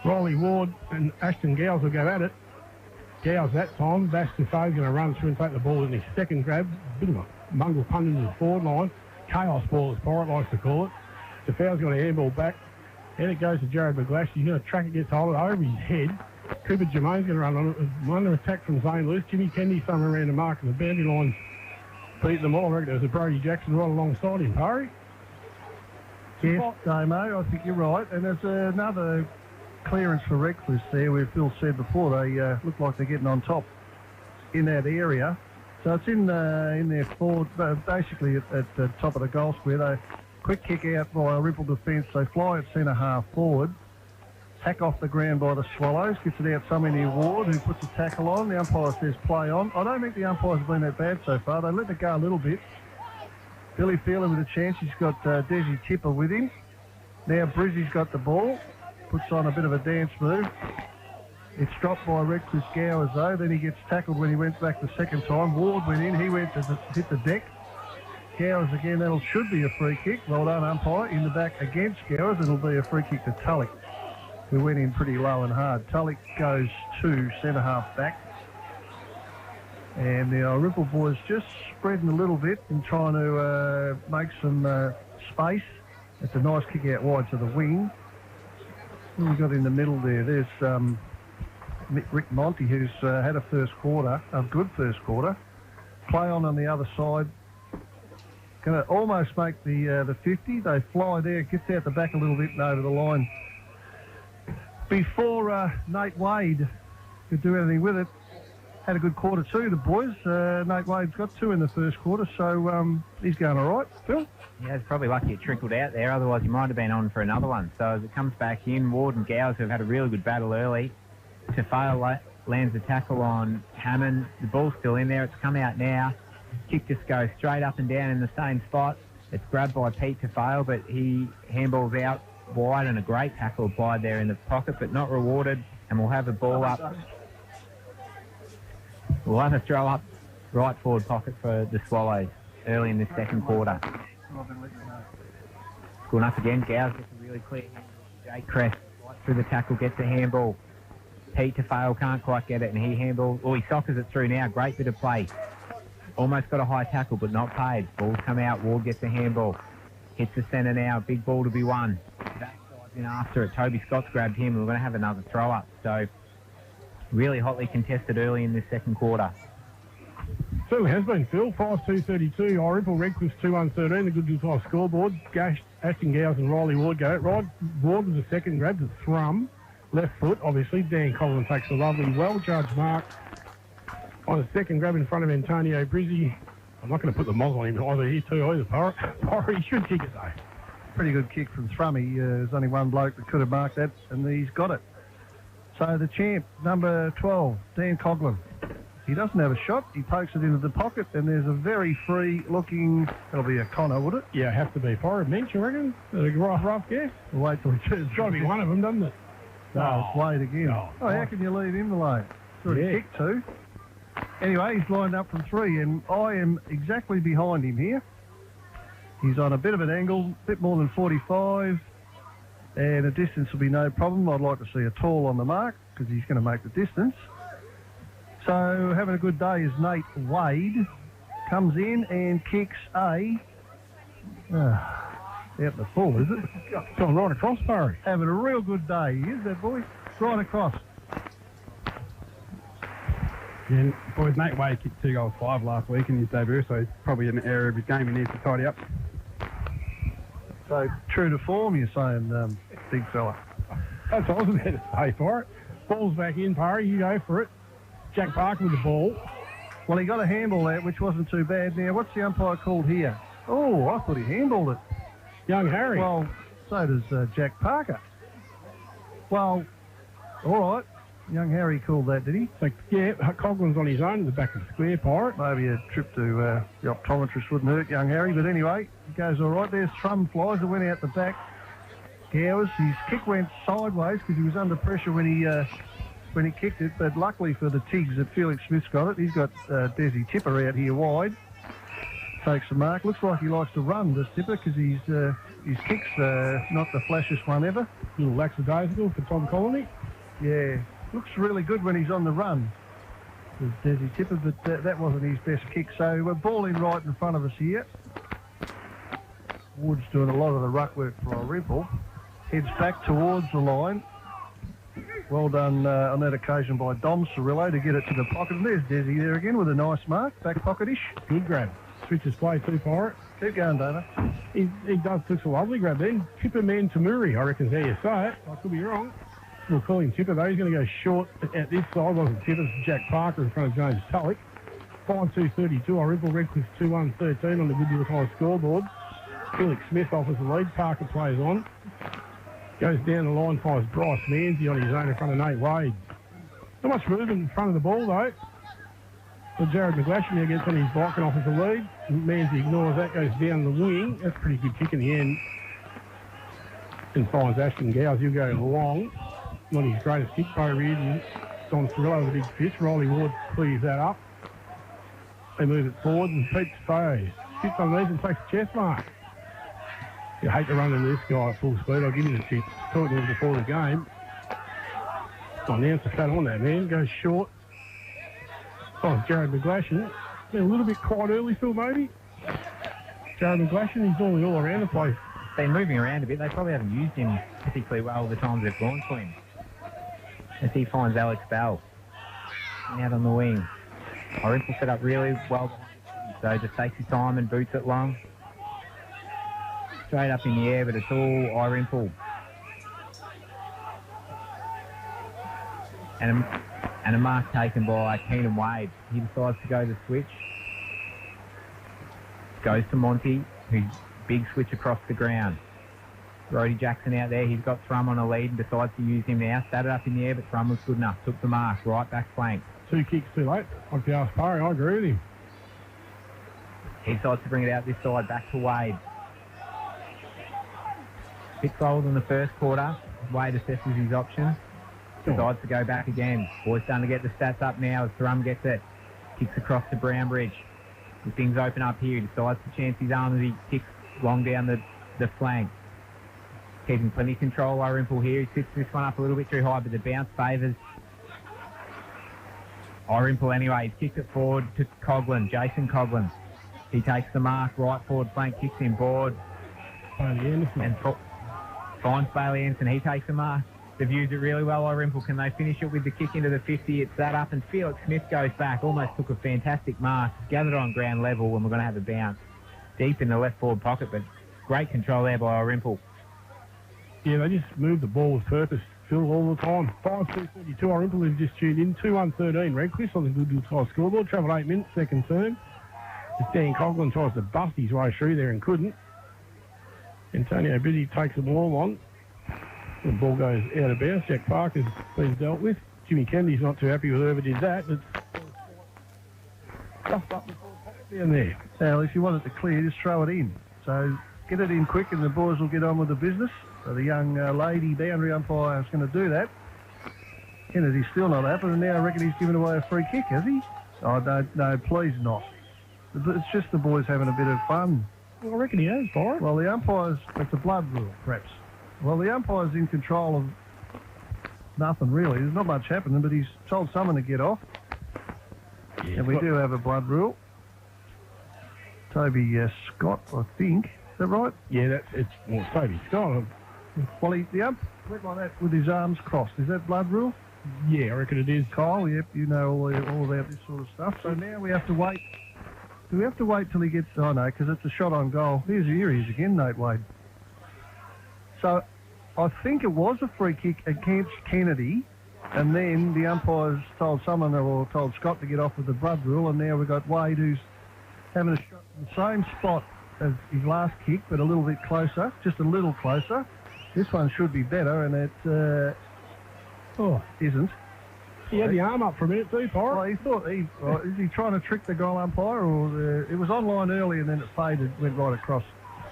Riley Ward and Ashton Gowes will go at it. Gowes that time. Bass Defoe's going to run through and take the ball in his second grab. Bit of a mongrel punt into the forward line. Chaos ball, as Pirate likes to call it. Defoe's got a handball back. And it goes to Jared McGlash. He's going to track it, gets hold of it over his head. Cooper Germain's going to run on it. Under attack from Zane Lewis. Jimmy Kennedy somewhere around the mark, and the boundary lines beat them all. I reckon there was a Brody Jackson right alongside him, Parry. Yes, Damo, I think you're right. And there's another clearance for Reckless there where Phil said before they look like they're getting on top in that area. So it's in their forward, basically at the top of the goal square. They quick kick out by a Ripple defence. They fly at centre half forward. Tack off the ground by the Swallows. Gets it out somewhere near Ward, who puts a tackle on. The umpire says play on. I don't think the umpires have been that bad so far. They let it go a little bit. Billy Phelan with a chance. He's got Desi Tipper with him. Now Brizzy's got the ball. Puts on a bit of a dance move. It's dropped by Reckless Gowers though. Then he gets tackled when he went back the second time. Ward went in. He went to hit the deck. Gowers again. That should be a free kick. Well done, umpire. In the back against Gowers. It'll be a free kick to Tulloch, who went in pretty low and hard. Tulloch goes to centre half back. And the Irymple boys just spreading a little bit and trying to make some space. It's a nice kick out wide to the wing. Who we got in the middle there? There's Rick Monty, who's had a first quarter, a good first quarter. Play on the other side. Going to almost make the 50. They fly there, gets out the back a little bit and over the line. Before Nate Wade could do anything with it, had a good quarter too, the boys. Nate Wade's got 2 in the first quarter, so he's going all right. Phil? Yeah, it's probably lucky it trickled out there, otherwise he might have been on for another one. So as it comes back in, Ward and Gowes have had a really good battle early. Tafao lands the tackle on Hammond. The ball's still in there. It's come out now. Kick just goes straight up and down in the same spot. It's grabbed by Pete Tafao, but he handballs out wide and a great tackle applied there in the pocket, but not rewarded. And we'll have a ball up. We'll have a throw up right forward pocket for the Swallows early in the second quarter. Good enough again. Gowes gets a really clear handball. Jake Crest right through the tackle, gets the handball. Pete to fail, can't quite get it, and he handballs. Oh, he soccers it through now. Great bit of play. Almost got a high tackle, but not paid. Ball's come out. Ward gets the handball. Hits the centre now. Big ball to be won. That side's in after it. Toby Scott's grabbed him. We're going to have another throw up. So really hotly contested early in this second quarter. So has been, Phil. 5-2-32. Irymple, Redcliffe 2-1-13. The good news off scoreboard. Ashton Gowes and Riley Ward go. Ward was the second grab to thrum. Left foot, obviously. Dan Collins takes a lovely, well-judged mark on a second grab in front of Antonio Brizzi. I'm not going to put the moz on him either here too, either. Porry, he should kick it though. Pretty good kick from Thrummy. There's only one bloke that could have marked that, and he's got it. So the champ, number 12, Dan Coughlin. He doesn't have a shot. He pokes it into the pocket, and there's a very free-looking... That'll be a Connor, would it? Yeah, have to be. Porry, mensch, you reckon? A rough guess. We'll wait till he turns. It's got to be one of them, doesn't it? No, it's Wade again. How can you leave him alone? Sort of kick too. Anyway, he's lined up from 3, and I am exactly behind him here. He's on a bit of an angle, a bit more than 45, and a distance will be no problem. I'd like to see a tall on the mark, because he's going to make the distance. So, having a good day is Nate Wade. Comes in and kicks a... out the full, is it? It's on right across, Porry. Having a real good day, he is, that boy. Right across. Yeah, boys, Nate Wade kicked 2 goals 5 last week in his debut, so it's probably an area of his game he needs to tidy up. So, true to form, you're saying, big fella. That's what I was about to say for it. Ball's back in, Porry. You go for it. Jack Parker with the ball. Well, he got a handball there, which wasn't too bad. Now, what's the umpire called here? Oh, I thought he handballed it. Young Harry. Well, so does Jack Parker. Well, all right. Young Harry called that, did he? So, yeah, Coughlin's on his own in the back of the square, Pirate. Maybe a trip to the optometrist wouldn't hurt young Harry, but anyway, it goes all right. There's Thrum flies that went out the back. Gowes, his kick went sideways because he was under pressure when he kicked it, but luckily for the Tigs that Felix Smith's got it. He's got Desi Tipper out here wide. Takes the mark. Looks like he likes to run, this Tipper, because his kick's not the flashiest one ever. A little lackadaisical for Tom Colony. Yeah. Looks really good when he's on the run. There's Desi Tipper, but that wasn't his best kick. So we're ball in right in front of us here. Wood's doing a lot of the ruck work for Irymple. Heads back towards the line. Well done on that occasion by Dom Cirillo to get it to the pocket. And there's Desi there again with a nice mark, back pocketish. Good grab. Switches play too, Pirate. Keep going, Dana. He does took a lovely grab then. Tipper Man Tamuri, I reckon is how you say it. I could be wrong. We'll call him Tipper though. He's going to go short at this side. Wasn't Tipper, it's Jack Parker in front of James Tulloch. 5-2-32. Irymple, Redcliffe 2-1-13 on the Goodyear High scoreboard. Felix Smith offers the lead. Parker plays on. Goes down the line, finds Bryce Manzi on his own in front of Nate Wade. Not much movement in front of the ball though. So Jared McGlashan now gets on his bike and offers the lead. Manzi ignores that, goes down the wing. That's a pretty good kick in the end. And finds Ashton Gowes. He'll go long. Not his greatest kick, Bo Reed and Don Cirillo with a big fist. Riley Ward clears that up. They move it forward and Pete Faye sits underneath and takes a chest mark. You hate to run into this guy at full speed. I'll give you the tip. Talking to him before the game. Oh, now it's a fat on that man. Goes short. Oh, Jared McGlashan. Been a little bit quiet early, Phil, maybe. Jared McGlashan, he's normally all around the place. Been moving around a bit. They probably haven't used him particularly well the times they've gone for him. As he finds Alex Bell out on the wing. Irymple set up really well, so just takes his time and boots it long. Straight up in the air, but it's all Irymple. And a mark taken by Keenan Wade. He decides to go to switch. Goes to Monty, who's big switch across the ground. Brody Jackson out there, he's got Thrum on a lead and decides to use him now. Started up in the air, but Thrum was good enough. Took the mark, right back flank. 2 kicks too late. Like the ask Parry, I agree with him. He decides to bring it out this side, back to Wade. Bit slower than the first quarter. Wade assesses his options. Decides to go back again. Boys starting to get the stats up now as Thrum gets it. Kicks across to Brownbridge. If things open up here, he decides to chance his arm as he kicks long down the flank. Keeping plenty of control, Irymple here. He sits this one up a little bit too high, but the bounce favours Irymple anyway. He's kicked it forward to Coughlin, Jason Coughlin. He takes the mark, right forward flank, kicks him board. And finds Bailey Anderson. He takes the mark. They've used it really well, Irymple. Can they finish it with the kick into the 50? It's that up, and Felix Smith goes back. Almost took a fantastic mark. Gathered on ground level, and we're going to have a bounce deep in the left forward pocket, but great control there by Irymple. Yeah, they just moved the ball with purpose, Phil, all the time. 5-2-32, Irymple have just tuned in. 2-1-13, Redcliffe on the good side scoreboard. Travelled 8 minutes, second term. As Dan Coughlin tries to bust his way through there and couldn't. Antonio Busy takes the ball on. The ball goes out of bounds. Jack Parker's been dealt with. Jimmy Kennedy's not too happy with whoever did that. But stuffed up the ball down there. Well, if you want it to clear, just throw it in. So get it in quick and the boys will get on with the business. So the young lady boundary umpire is going to do that. Kennedy's still not happy, and now I reckon he's given away a free kick, has he? Oh, no, please not. It's just the boys having a bit of fun. Well, I reckon he has, Byron. Well, the umpire's, it's a blood rule, perhaps. Well, the umpire's in control of nothing, really. There's not much happening, but he's told someone to get off. Yeah, and we do have a blood rule. Toby Scott, I think. Is that right? Yeah, it's Toby Scott. Well, the ump went like that with his arms crossed. Is that blood rule? Yeah, I reckon it is. Kyle, yep, you know all about this sort of stuff. So now we have to wait. Do we have to wait till he gets... Oh, no, because it's a shot on goal. Here he is again, Nate Wade. So I think it was a free kick against Kennedy, and then the umpires told someone or told Scott to get off with the blood rule, and now we've got Wade who's having a shot in the same spot as his last kick, but a little bit closer, just a little closer. This one should be better, and it isn't. He had the arm up for a minute too, Byron. Well, he thought is he trying to trick the goal umpire, or it was online early and then it faded, went right across.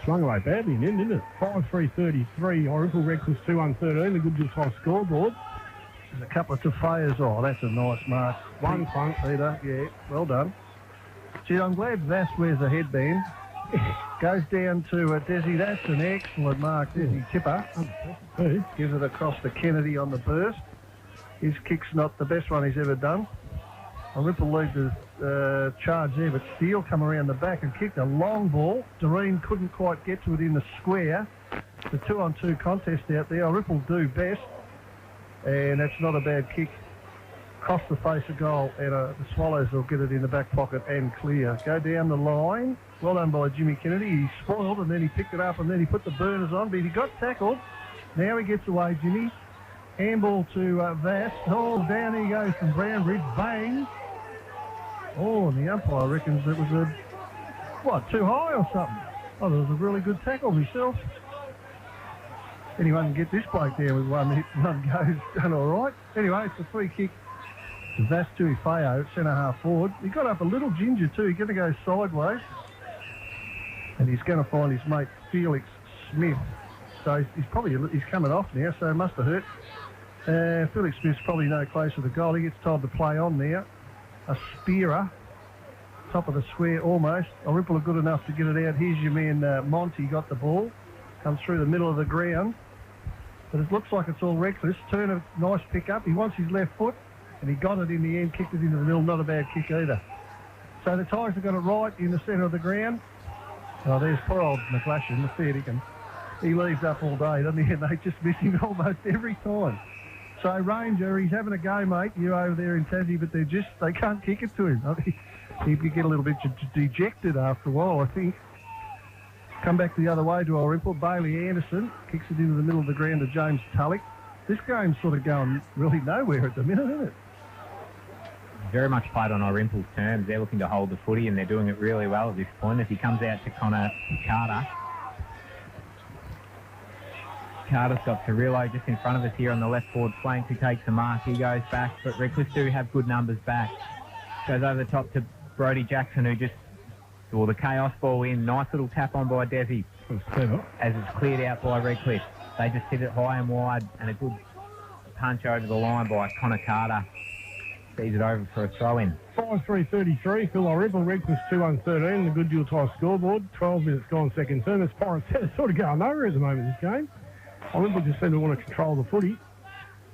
Swung away badly in the end, didn't it? 5-3-33, Irymple, Redcliffe 2-1-13, the good just high scoreboard. There's a couple of Tafayas. Oh, that's a nice mark. One clunk. Peter, yeah, well done. Gee, I'm glad Vass wears a headband. Goes down to Desi. That's an excellent mark, Desi Tipper. Gives it across to Kennedy on the burst. His kick's not the best one he's ever done. Irymple lead the charge there, but Steele come around the back and kicked a long ball. Doreen couldn't quite get to it in the square. The 2-on-2 contest out there. Irymple do best, and that's not a bad kick. Cross the face of goal, and the Swallows will get it in the back pocket and clear. Go down the line. Well done by Jimmy Kennedy. He spoiled, and then he picked it up, and then he put the burners on, but he got tackled. Now he gets away, Jimmy. Handball to Vass. Oh, down he goes from Brownbridge. Bang. Oh, and the umpire reckons it was too high or something. Oh, there was a really good tackle myself. Anyone can get this bloke there with one hit, one goes, done all right. Anyway, it's a free kick to Vass Tuifeo, centre-half forward. He got up a little ginger too. He's going to go sideways. And he's going to find his mate Felix Smith. So he's coming off now, so it must have hurt. Felix Smith's probably no closer to goal. He gets told to play on there. A spearer, top of the square almost. Irymple are good enough to get it out. Here's your man Monty, got the ball. Comes through the middle of the ground. But it looks like it's all reckless. Turner, nice pick up. He wants his left foot, and he got it in the end, kicked it into the middle. Not a bad kick either. So the Tigers have got it right in the centre of the ground. Oh, there's poor old McGlashan, the fair dinkum. He leaves up all day, doesn't he? And they just miss him almost every time. So Ranger, he's having a go, mate. You over there in Tassie, but they can't kick it to him. He get a little bit dejected after a while, I think. Come back the other way to Irymple. Bailey Anderson kicks it into the middle of the ground to James Tulloch. This game's sort of going really nowhere at the minute, isn't it? Very much played on Irymple's terms. They're looking to hold the footy, and they're doing it really well at this point. As he comes out to Connor Carter. Carter's got Cirillo just in front of us here on the left forward flank, who takes the mark. He goes back, but Redcliffe do have good numbers back. Goes over the top to Brodie Jackson, who just saw the chaos ball in. Nice little tap on by Desi. As it's cleared out by Redcliffe. They just hit it high and wide, and a good punch over the line by Connor Carter. sees it over for a throw-in. 5-3-33, Phil Irymple, Redcliffe 2-1-13, the good deal tie scoreboard. 12 minutes gone second term. It's Pirates sort of going nowhere at the moment, this game. Irymple just seemed to want to control the footy.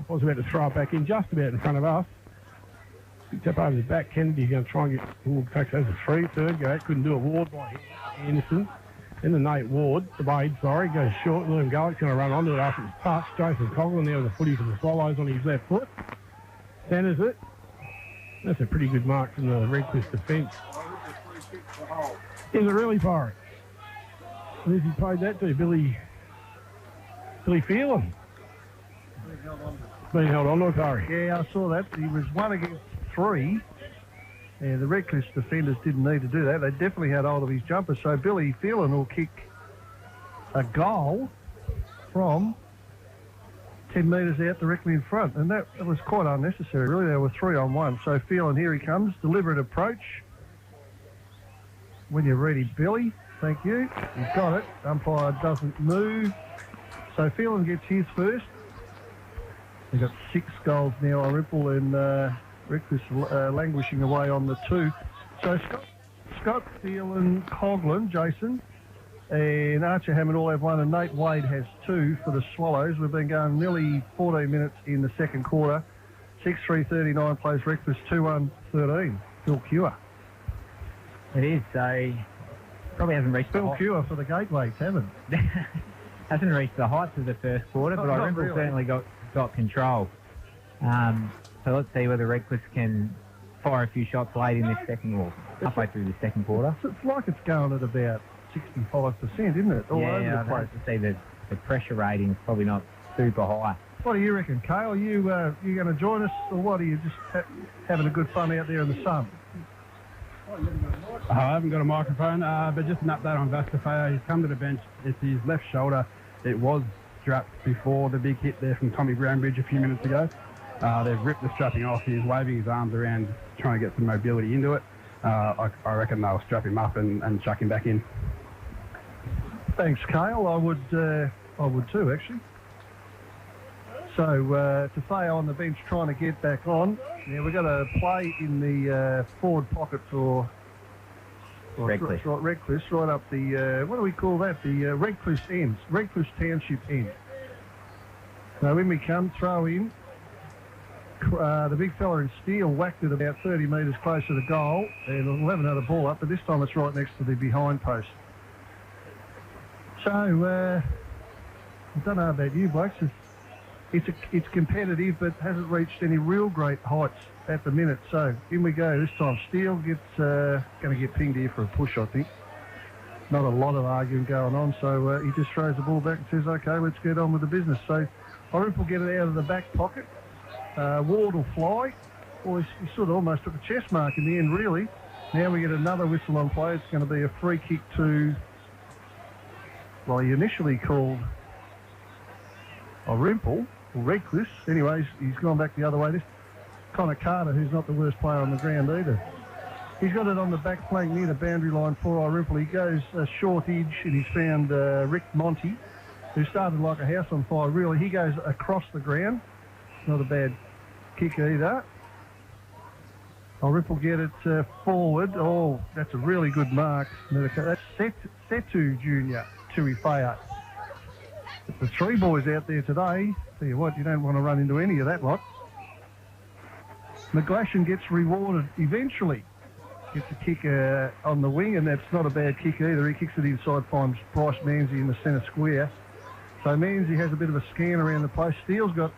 I was about to throw it back in, just about in front of us. Picked up over the back. Kennedy's going to try and get, takes over free. Third go, couldn't do it. Ward by Anderson. Then the Nate Ward, the Wade, sorry, goes short. William Garlick's going to run onto it after it's touched. Jason Coughlin there with the footy for the Swallows on his left foot. Centres it. That's a pretty good mark from the Redcliffe defence. Is it really, Pirates? Who's he played that to? Billy Phelan. Been held on to it, Curry. Yeah, I saw that. He was 1 against 3. And the Redcliffe defenders didn't need to do that. They definitely had hold of his jumper. So Billy Phelan will kick a goal from 10 metres out directly in front. And that was quite unnecessary, really. They were 3-on-1. So Phelan, here he comes. Deliberate approach. When you're ready, Billy. Thank you. He's got it. Umpire doesn't move. So Phelan gets his first. They've got 6 goals now on Ripple, and Redcliffe languishing away on the 2. So Scott, Phelan, Coughlin, Jason, and Archer Hammond all have 1, and Nate Wade has 2 for the Swallows. We've been going nearly 14 minutes in the second quarter. 6-3-39 plays Redcliffe 2-1-13. Phil Cure. It is, so probably hasn't reached Phil Cure for the Gateway, Hammond. Hasn't reached the heights of the first quarter, but Irymple really certainly got control. So let's see whether Redcliffe can fire a few shots late in this second, or halfway through the second quarter. It's like it's going at about 65%, isn't it? All over the place. To see the pressure rating's probably not super high. What do you reckon, Kale? Are you going to join us, or what? Are you just having a good fun out there in the sun? I haven't got a microphone, but just an update on Vastafeo. He's come to the bench. It's his left shoulder. It was strapped before the big hit there from Tommy Brownbridge a few minutes ago. They've ripped the strapping off. He's waving his arms around, trying to get some mobility into it. I reckon they'll strap him up and chuck him back in. Thanks, Kale. I would too, actually. So Tafeo on the bench trying to get back on. Now we've got a play in the forward pocket for Redcliffe. Redcliffe, right up the, what do we call that? The Redcliffe ends, Redcliffe Township end. So when we come, throw in. The big fella in steel whacked it about 30 metres closer to goal, and we'll have another ball up, but this time it's right next to the behind post. So, I don't know about you blokes, it's competitive, but hasn't reached any real great heights at the minute. So, in we go. This time Steele gets going to get pinged here for a push, I think. Not a lot of arguing going on, so he just throws the ball back and says, OK, let's get on with the business. So, Irymple will get it out of the back pocket. Ward will fly. Well, he sort of almost took a chest mark in the end, really. Now we get another whistle on play. It's going to be a free kick to, well, he initially called Irymple, or Redcliffe. Anyways, he's gone back the other way. This Connor Carter, who's not the worst player on the ground either. He's got it on the back flank near the boundary line for Irymple. He goes a short edge, and he's found Rick Monty, who started like a house on fire, really. He goes across the ground. Not a bad kick either. Irymple get it forward. Oh, that's a really good mark. That's Setu Junior, Tuifea. The 3 boys out there today, tell you what, you don't want to run into any of that lot. McGlashan gets rewarded eventually. Gets a kick on the wing, and that's not a bad kick either. He kicks it inside, finds Bryce Manzi in the centre square. So Manzi has a bit of a scan around the place. Steele's got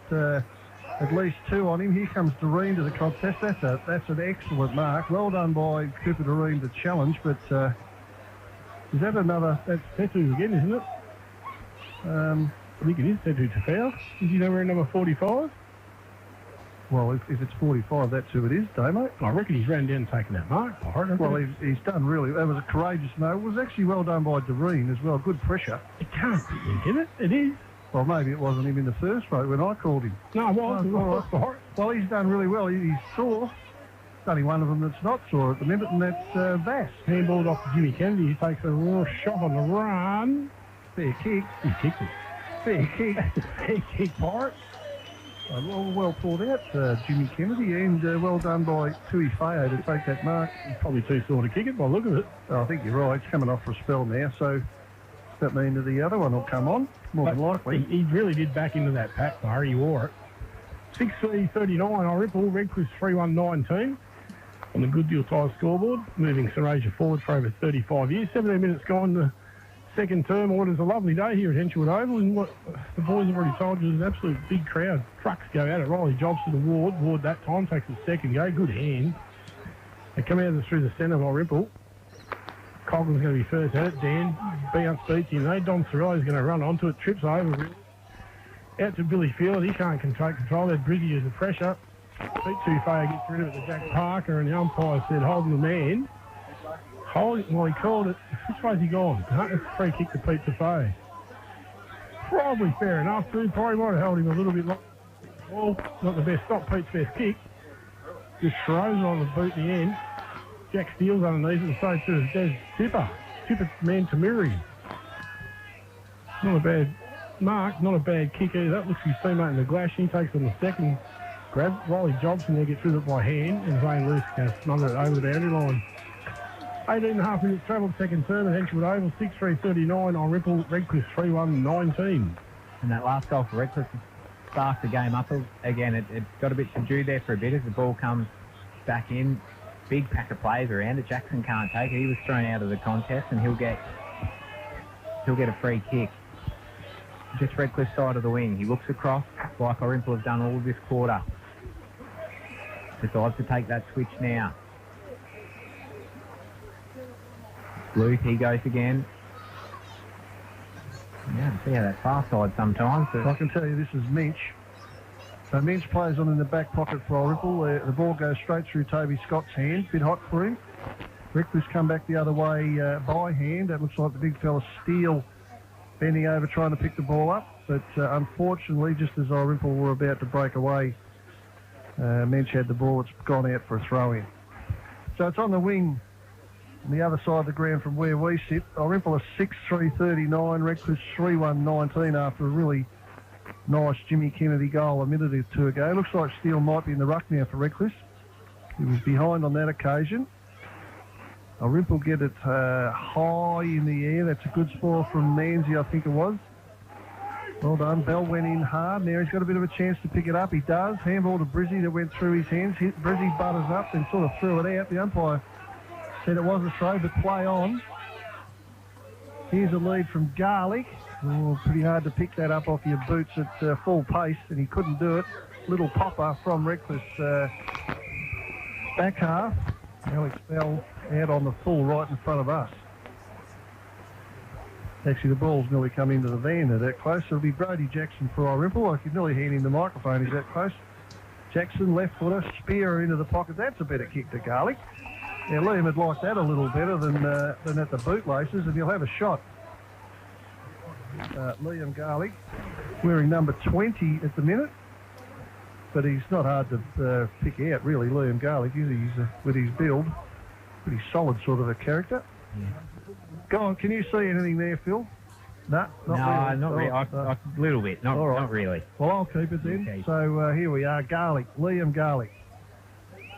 at least 2 on him. Here comes Doreen to the contest. That's an excellent mark. Well done by Cooper Doreen to challenge, but is that another? That's Setu again, isn't it? I think it is Setu Tafeo. Is he wearing number 45? Well, if it's 45, that's who it is, Damo. I reckon he's ran down and taken that mark. Well, he's done really. That was a courageous move. It was actually well done by Doreen as well. Good pressure. It can't be, can it? It is. Well, maybe it wasn't him in the first vote when I called him. No, it was. Well, he's done really well. He's sore. There's only one of them that's not sore at the minute, and that's Vass. Handballed off to Jimmy Kennedy. He takes a real shot on the run. Fair kick. He kicked it. Fair kick. Fair kick, Pirates. Well pulled out, Jimmy Kennedy, and well done by Tui Feo to take that mark. He's probably too sore to kick it by the look of it. I think you're right. It's coming off for a spell now, so does that mean that the other one will come on? More than likely. He really did back into that pack, though. He wore it. 6-3-39, Irymple, Redcliffe 3-1-19 on the Good Deal Tyre scoreboard. Moving Sarasia forward for over 35 years. 17 minutes gone the second term. Well, it's a lovely day here at Henchwood Oval, and what the boys have already told you is an absolute big crowd. Trucks go out at Riley Jobson and Ward that time takes the second go. Good hand. They come out through the centre of Irymple. Coglin's going to be first at it. Dan bounce beats him. Don Sorelli's going to run onto it, trips over. Out to Billy Field. He can't take control. That Brizzy uses the pressure. Beat Tufaya gets rid of it to Jack Parker, and the umpire said holding the man. Well, he called it. Which way's he gone? It's a free kick to Pete Tufaya. Probably fair enough, too. Probably might have held him a little bit long. Well, not the best. Not Pete's best kick. Just throws on the boot in the end. Jack steals underneath it, and so too is Des Tipper. Tipper man to Miri. Not a bad mark, not a bad kick either. That looks his teammate in the glash. He takes on the second grab. Riley Jobson there gets rid of it by hand, and Zane Luce can smother it over the boundary line. 18.5 minutes travelled second term at Henchwood Oval. 6-3-39 on Ripple. Redcliffe 3-1-19. And that last goal for Redcliffe sparked the game up again. It got a bit subdued there for a bit as the ball comes back in. Big pack of players around it. Jackson can't take it. He was thrown out of the contest, and he'll get a free kick. Just Redcliffe side of the wing. He looks across like Irymple have done all this quarter. Decides to take that switch now. Luke, he goes again. Yeah, see how that far side sometimes. I can tell you this is Minch. So Minch plays on in the back pocket for Irymple. The ball goes straight through Toby Scott's hand. Bit hot for him. Redcliffe's come back the other way by hand. That looks like the big fella Steele bending over trying to pick the ball up. But unfortunately, just as Irymple were about to break away, Minch had the ball. It's gone out for a throw-in. So it's on the wing on the other side of the ground from where we sit. Irymple are 6-3-39, Redcliffe 3-1-19 after a really nice Jimmy Kennedy goal a minute or two ago. Looks like Steele might be in the ruck now for Redcliffe. He was behind on that occasion. Irymple get it high in the air. That's a good spoil from Manzi, I think it was. Well done. Bell went in hard. Now he's got a bit of a chance to pick it up. He does. Handball to Brizzy that went through his hands. Brizzy butters up and sort of threw it out. The umpire said it was a throw, but play on. Here's a lead from Garlick. Oh, pretty hard to pick that up off your boots at full pace, and he couldn't do it. Little popper from Redcliffe's back half. Alex Bell out on the full right in front of us. Actually, the ball's nearly come into the van. They're that close. It'll be Brody Jackson for Irymple. I could nearly hand him the microphone. He's that close. Jackson, left footer, spear into the pocket. That's a better kick to Garlick. Yeah, Liam would like that a little better than at the bootlaces, and he'll have a shot. Liam Garlick, wearing number 20 at the minute, but he's not hard to pick out, really, Liam Garlick, is he? He's with his build, pretty solid sort of a character. Yeah. Go on, can you see anything there, Phil? No, not really. A little bit, not really. Well, I'll keep it then. Okay. So here we are, Garlick, Liam Garlick,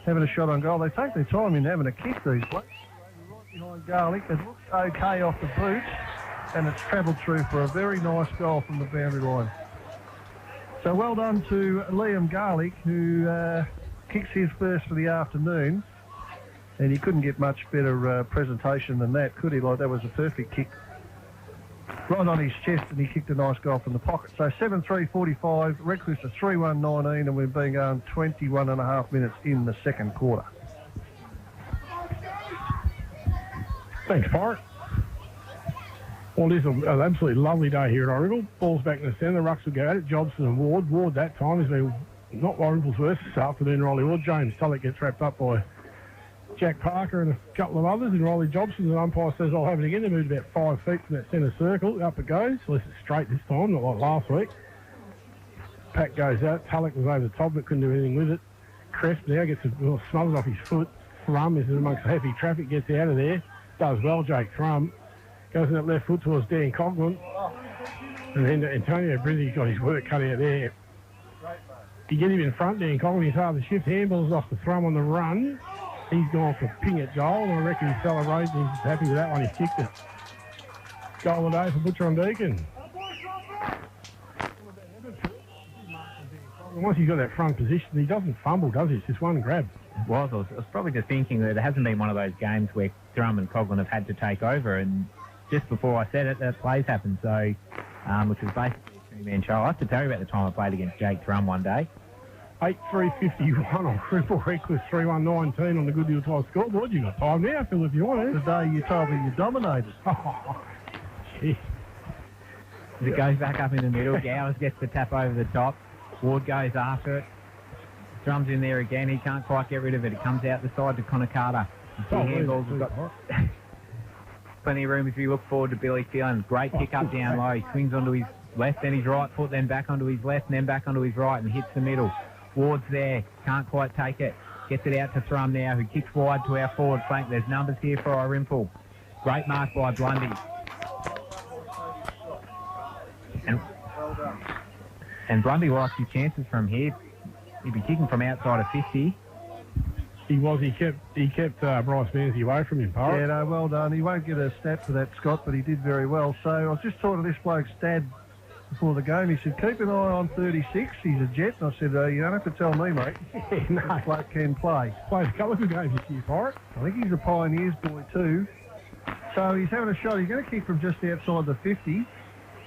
having a shot on goal. They take their time in having a kick, these blokes. Right behind Garlick. It looks okay off the boot, and it's travelled through for a very nice goal from the boundary line. So well done to Liam Garlick, who kicks his first for the afternoon. And he couldn't get much better presentation than that, could he? Like, that was a perfect kick right on his chest, and he kicked a nice goal from the pocket. So 7-3-45, Redcliffe are 3-1-19, and we've been going 21.5 minutes in the second quarter. Thanks, Park. Well, it is an absolutely lovely day here at Irymple. Ball's back in the centre. Rucks will go at it. Jobson and Ward. Ward that time has been not Irymple's worst this afternoon, Riley Ward. James Tulloch gets wrapped up by Jack Parker and a couple of others, and Riley Jobson, the umpire says, I'll have it again. They moved about 5 feet from that centre circle. Up it goes. Unless it's straight this time, not like last week. Pack goes out. Tulloch was over the top, but couldn't do anything with it. Cresp now gets smothered off his foot. Thrum is amongst the heavy traffic, gets out of there. Does well, Jake Thrum. Goes in that left foot towards Dan Conklin. And then Antonio Brizzy got his work cut out there. You get him in front there, and Collingwood's hard to shift. Handball's off the thrum on the run. He's gone for ping at goal, and I reckon he's celebrating. He's happy with that one. He's kicked it. Goal of the day for Butcher on Deacon. Once he's got that front position, he doesn't fumble, does he? It's just one grab. I was probably just thinking that it hasn't been one of those games where Drum and Coghlan have had to take over, and just before I said it, that plays happened. So, which was basically a two-man show. I have to tell you about the time I played against Jake Drum one day. 8-3-51 on Irymple Reckless 3-1-19 on the Good Deal Tile scoreboard. You got time now, Phil, if you want to. The day you told me you dominated. Oh, gee. It goes back up in the middle. Gowers gets the tap over the top. Ward goes after it. Drum's in there again. He can't quite get rid of it. It comes out the side to Connor Carter. Handballs have got plenty of room if you look forward to Billy Phelan. Great kick up down low. He swings onto his left, then his right foot, then back onto his left, and then back onto his right, and hits the middle. Ward's there. Can't quite take it. Gets it out to Thrum now, who kicks wide to our forward flank. There's numbers here for Irymple. Great mark by Blundy. And Blundy likes his chances from here. He'd be kicking from outside of 50. He was. He kept Bryce Mansley away from him, Parrot. Yeah, no, well done. He won't get a stat for that, Scott, but he did very well. So I was just talking to this bloke's dad before the game. He said, keep an eye on 36. He's a jet. And I said, you don't have to tell me, mate. Yeah, no. This bloke can play. Played a couple of good games this year, Parrot. I think he's a Pioneers boy too. So he's having a shot. He's going to kick from just outside the 50.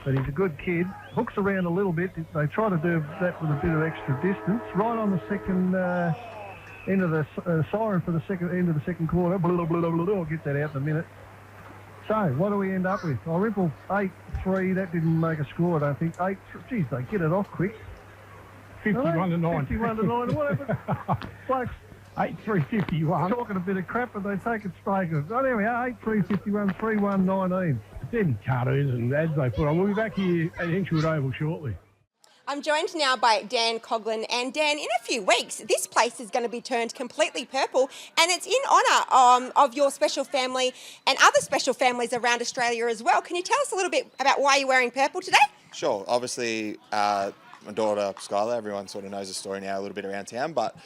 But he's a good kid. Hooks around a little bit. They try to do that with a bit of extra distance. Right on the second end of the siren for the second end of the second quarter. Blah, blah, blah, blah. I'll get that out in a minute. So, what do we end up with? Irymple 8-3. That didn't make a score, I don't think. 8. Geez, they get it off quick. 51-9. 51-9. What happened? Blokes 8-3-51. talking a bit of crap, but they take it straight. Oh, there we are. 8-3-51, 3-1-19. Them cartoons and ads they put on. We'll be back here at Henchwood Oval shortly. I'm joined now by Dan Coghlan, and Dan, in a few weeks, this place is going to be turned completely purple, and it's in honour of your special family and other special families around Australia as well. Can you tell us a little bit about why you're wearing purple today? Sure. Obviously, my daughter Skylar, everyone sort of knows the story now a little bit around town, but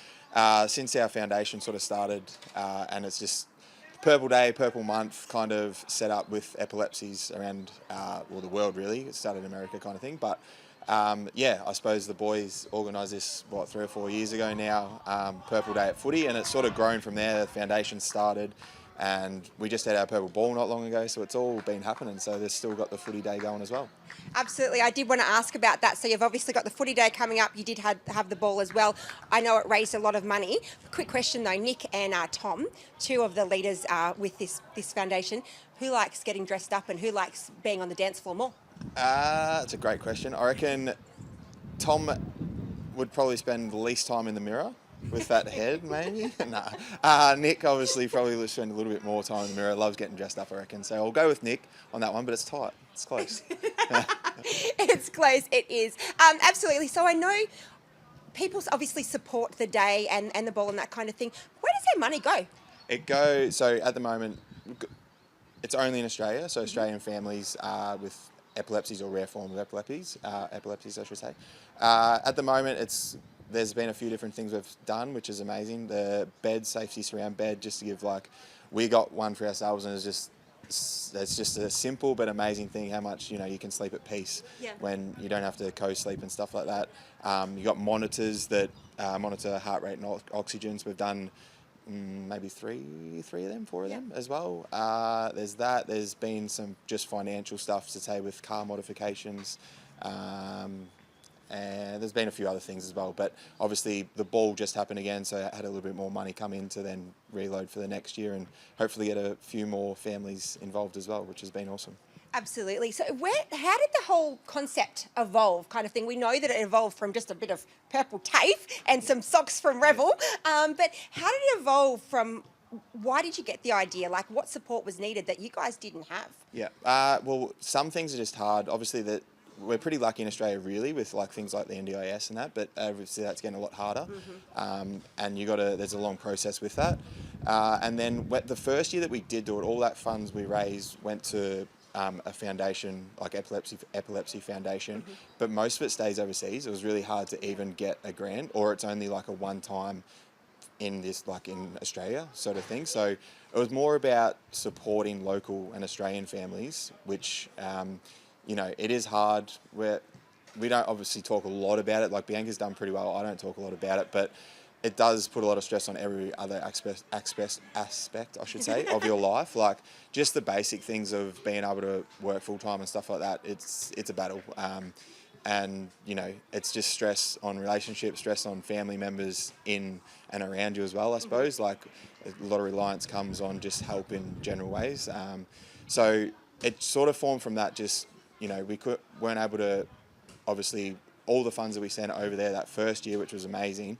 since our foundation sort of started, and it's just Purple Day, Purple Month kind of set up with epilepsies around the world really. It started in America kind of thing, but yeah, I suppose the boys organised this, 3 or 4 years ago now, Purple Day at footy, and it's sort of grown from there. The foundation started, and we just had our Purple Ball not long ago, so it's all been happening. So there's still got the footy day going as well. Absolutely. I did want to ask about that. So you've obviously got the footy day coming up. You did have the ball as well. I know it raised a lot of money. Quick question though, Nick and Tom, two of the leaders with this foundation, who likes getting dressed up and who likes being on the dance floor more? It's a great question. I reckon Tom would probably spend the least time in the mirror with that head, maybe. Nah. Nick obviously probably will spend a little bit more time in the mirror. Loves getting dressed up, I reckon. So I'll go with Nick on that one, but it's tight. It's close. It's close. It is. Absolutely. So I know people obviously support the day and the ball and that kind of thing. Where does their money go? It goes, so at the moment, it's only in Australia, so Australian families with epilepsies or rare form of epilepsies, I should say. At the moment, there's been a few different things we've done, which is amazing. The bed, safety surround bed, just to give we got one for ourselves, and it's just a simple but amazing thing how much you can sleep at peace when you don't have to co-sleep and stuff like that. You got monitors that monitor heart rate and oxygen. So we've done maybe three of them, four of them as well. There's that. There's been some just financial stuff to say with car modifications. And there's been a few other things as well, but obviously the ball just happened again, so I had a little bit more money come in to then reload for the next year and hopefully get a few more families involved as well, which has been awesome. Absolutely. So how did the whole concept evolve kind of thing? We know that it evolved from just a bit of purple tape and some socks from Revel, but how did it evolve from, why did you get the idea? Like, what support was needed that you guys didn't have? Yeah, well, some things are just hard. Obviously, we're pretty lucky in Australia, really, with things like the NDIS and that. But obviously, that's getting a lot harder, and there's a long process with that. And then the first year that we did do it, all that funds we raised went to a foundation like Epilepsy Foundation, but most of it stays overseas. It was really hard to even get a grant, or it's only like a one-time in this, like in Australia sort of thing. So it was more about supporting local and Australian families, which, you know, it is hard. We don't obviously talk a lot about it. Like Bianca's done pretty well. I don't talk a lot about it, but it does put a lot of stress on every other aspect, I should say, of your life. Like just the basic things of being able to work full time and stuff like that. It's a battle. And, you know, it's just stress on relationships, stress on family members in and around you as well, I suppose. Like a lot of reliance comes on just help in general ways. So it sort of formed from that. Just, you know, weren't able to, obviously, all the funds that we sent over there that first year, which was amazing,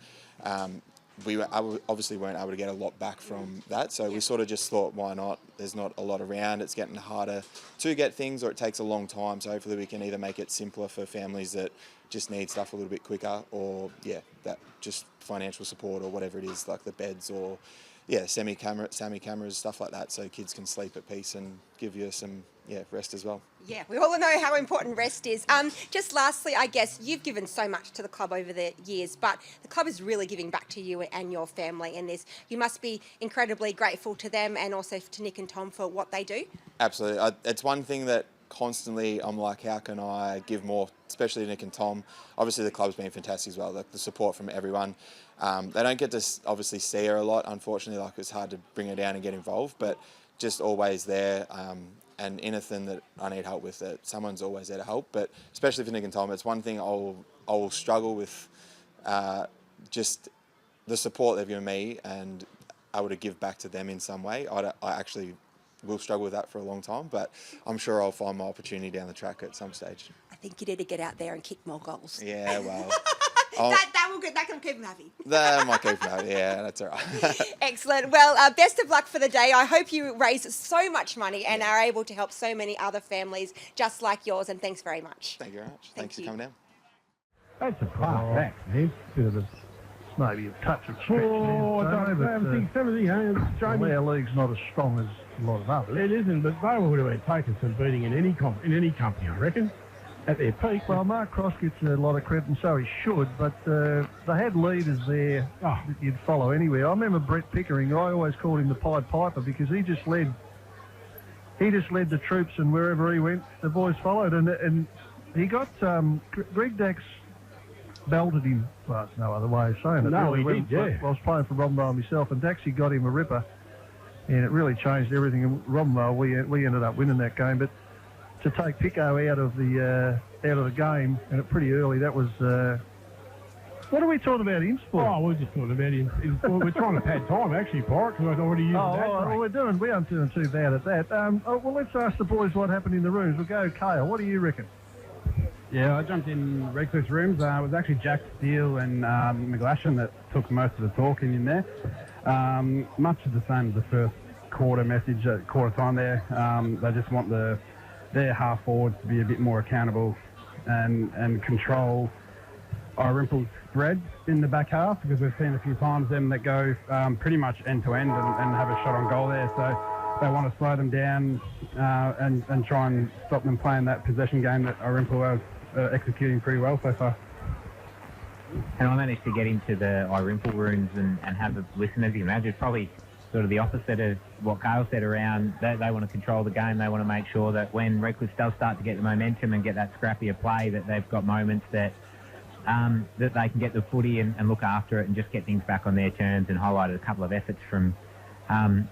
we obviously weren't able to get a lot back from that. So we sort of just thought, why not? There's not a lot around. It's getting harder to get things, or it takes a long time. So hopefully we can either make it simpler for families that just need stuff a little bit quicker, or that just financial support or whatever it is, like the beds or SAMI cameras, stuff like that, so kids can sleep at peace and give you some rest as well. Yeah, we all know how important rest is. Just lastly, I guess you've given so much to the club over the years, but the club is really giving back to you and your family in this. You must be incredibly grateful to them and also to Nick and Tom for what they do. Absolutely. It's one thing that constantly I'm like, how can I give more, especially Nick and Tom. Obviously the club's been fantastic as well, like the support from everyone. They don't get to obviously see her a lot, unfortunately, like it's hard to bring her down and get involved, but just always there. And anything that I need help with, that someone's always there to help. But especially for Nick and Tom, it's one thing I'll struggle with, just the support they've given me and able to give back to them in some way. I actually will struggle with that for a long time, but I'm sure I'll find my opportunity down the track at some stage. I think you need to get out there and kick more goals. Yeah, well. That can keep him happy. That might keep him happy, yeah, that's all right. Excellent. Well, best of luck for the day. I hope you raise so much money and are able to help so many other families just like yours, and thanks very much. Thank you very much. Thanks for coming down. That's a far back, man. Maybe a touch of stretch there. Our league's not as strong as a lot of others. It isn't, but they would have been taking some beating in any company, I reckon, at their peak. Well, Mark Cross gets a lot of credit, and so he should, but they had leaders there that you'd follow anywhere. I remember Brett Pickering. I always called him the Pied Piper because he just led the troops, and wherever he went, the boys followed. And he got Greg Dax belted him. Well, there's no other way of saying it. No, really. he did, yeah. I was playing for Romvale myself, and Daxie got him a ripper, and it really changed everything. In Romvale, we ended up winning that game, but to take Pico out of the game, and it pretty early, that was. What are we talking about in sport? Oh, we're just talking about in sport. We're trying to pad time, actually, Park, because I'd already used that. We aren't doing too bad at that. Well, let's ask the boys what happened in the rooms. We'll go, Kale. What do you reckon? Yeah, I jumped in Redcliffe's rooms. It was actually Jack Steele and McGlashan that took most of the talking in there. Much of the same as the first quarter message at quarter time there. They just want their half forwards to be a bit more accountable and control Irymple's spread in the back half, because we've seen a few times them that go pretty much end to end and have a shot on goal there. So they want to slow them down and try and stop them playing that possession game that Irymple are executing pretty well so far. And I managed to get into the Irymple rooms and have a listen. As you imagine, it's probably sort of the opposite of what Kale said around they want to control the game. They want to make sure that when Redcliffe does start to get the momentum and get that scrappier play, that they've got moments that they can get the footy and look after it and just get things back on their terms. And highlighted a couple of efforts from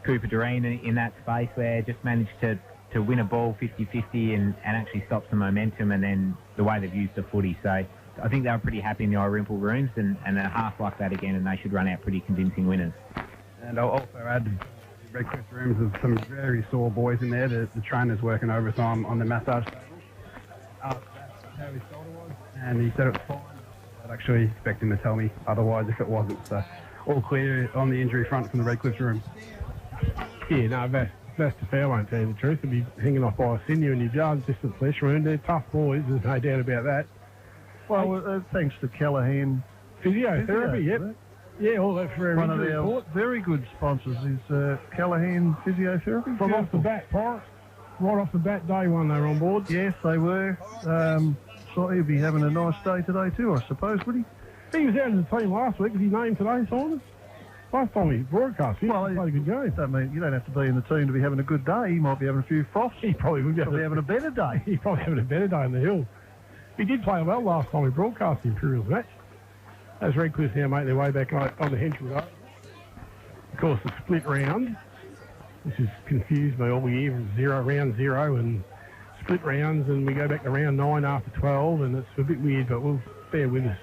Cooper Doreen in that space where just managed to win a ball 50-50 and actually stop some momentum, and then the way they've used the footy. So I think they were pretty happy in the Irymple rooms, and a half like that again, and they should run out pretty convincing winners. And I'll also add Redcliffe rooms with some very sore boys in there. The trainer's working overtime on the massage table. Asked how his shoulder was, and he said it was fine. I'd actually expect him to tell me otherwise if it wasn't. So all clear on the injury front from the Redcliffe room. Yeah, no, that's the fair one, to tell you the truth. He'll be hanging off by a sinew in his yard, just a flesh wound. They're tough boys, there's no doubt about that. Well, thanks to Callahan. Physiotherapy, yep. Yeah, all that for one of our very good sponsors is Callahan Physiotherapy. From off the bat, Park. right off the bat, day one they were on board. Yes, they were. So he'll be having a nice day today too, I suppose, would he? He was out in the team last week. Was he named today, Simon? Last time he broadcast, he played a good game. I mean, you don't have to be in the team to be having a good day. He might be having a few froths. He probably would be having a better day. He's probably having a better day in the hill. He did play well last time we broadcast the Imperials match. As Redcliffe now make their way back on the Henschel Road. Of course, the split round, which has confused me all year, from round 0 and split rounds, and we go back to round 9 after 12, and it's a bit weird, but we'll bear with us.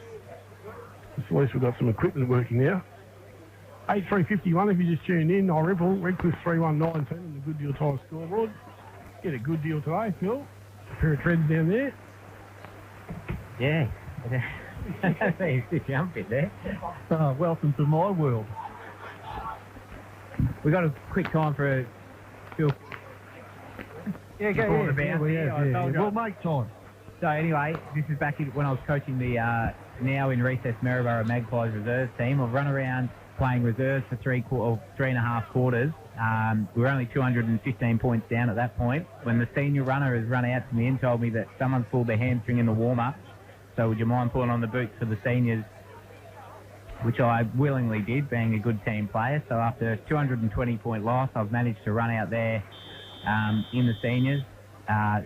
At least we've got some equipment working now. 8-3-51 if you just tuned in. Irymple, Redcliffe 3-1-19 on the Good Deal Tyre scoreboard. Get a good deal today, Phil. A pair of treads down there. Yeah. It's a jump bit there. Oh, welcome to my world. We got a quick time for a Phil. Yeah, go ahead. We'll make time. So anyway, this is back when I was coaching the now in recess Maryborough Magpies reserves team. I've run around playing reserves for 3.5 quarters. We were only 215 points down at that point when the senior runner has run out to me and told me that someone's pulled their hamstring in the warm-up. So would you mind pulling on the boots for the seniors? Which I willingly did, being a good team player. So after a 220-point loss, I've managed to run out there in the seniors,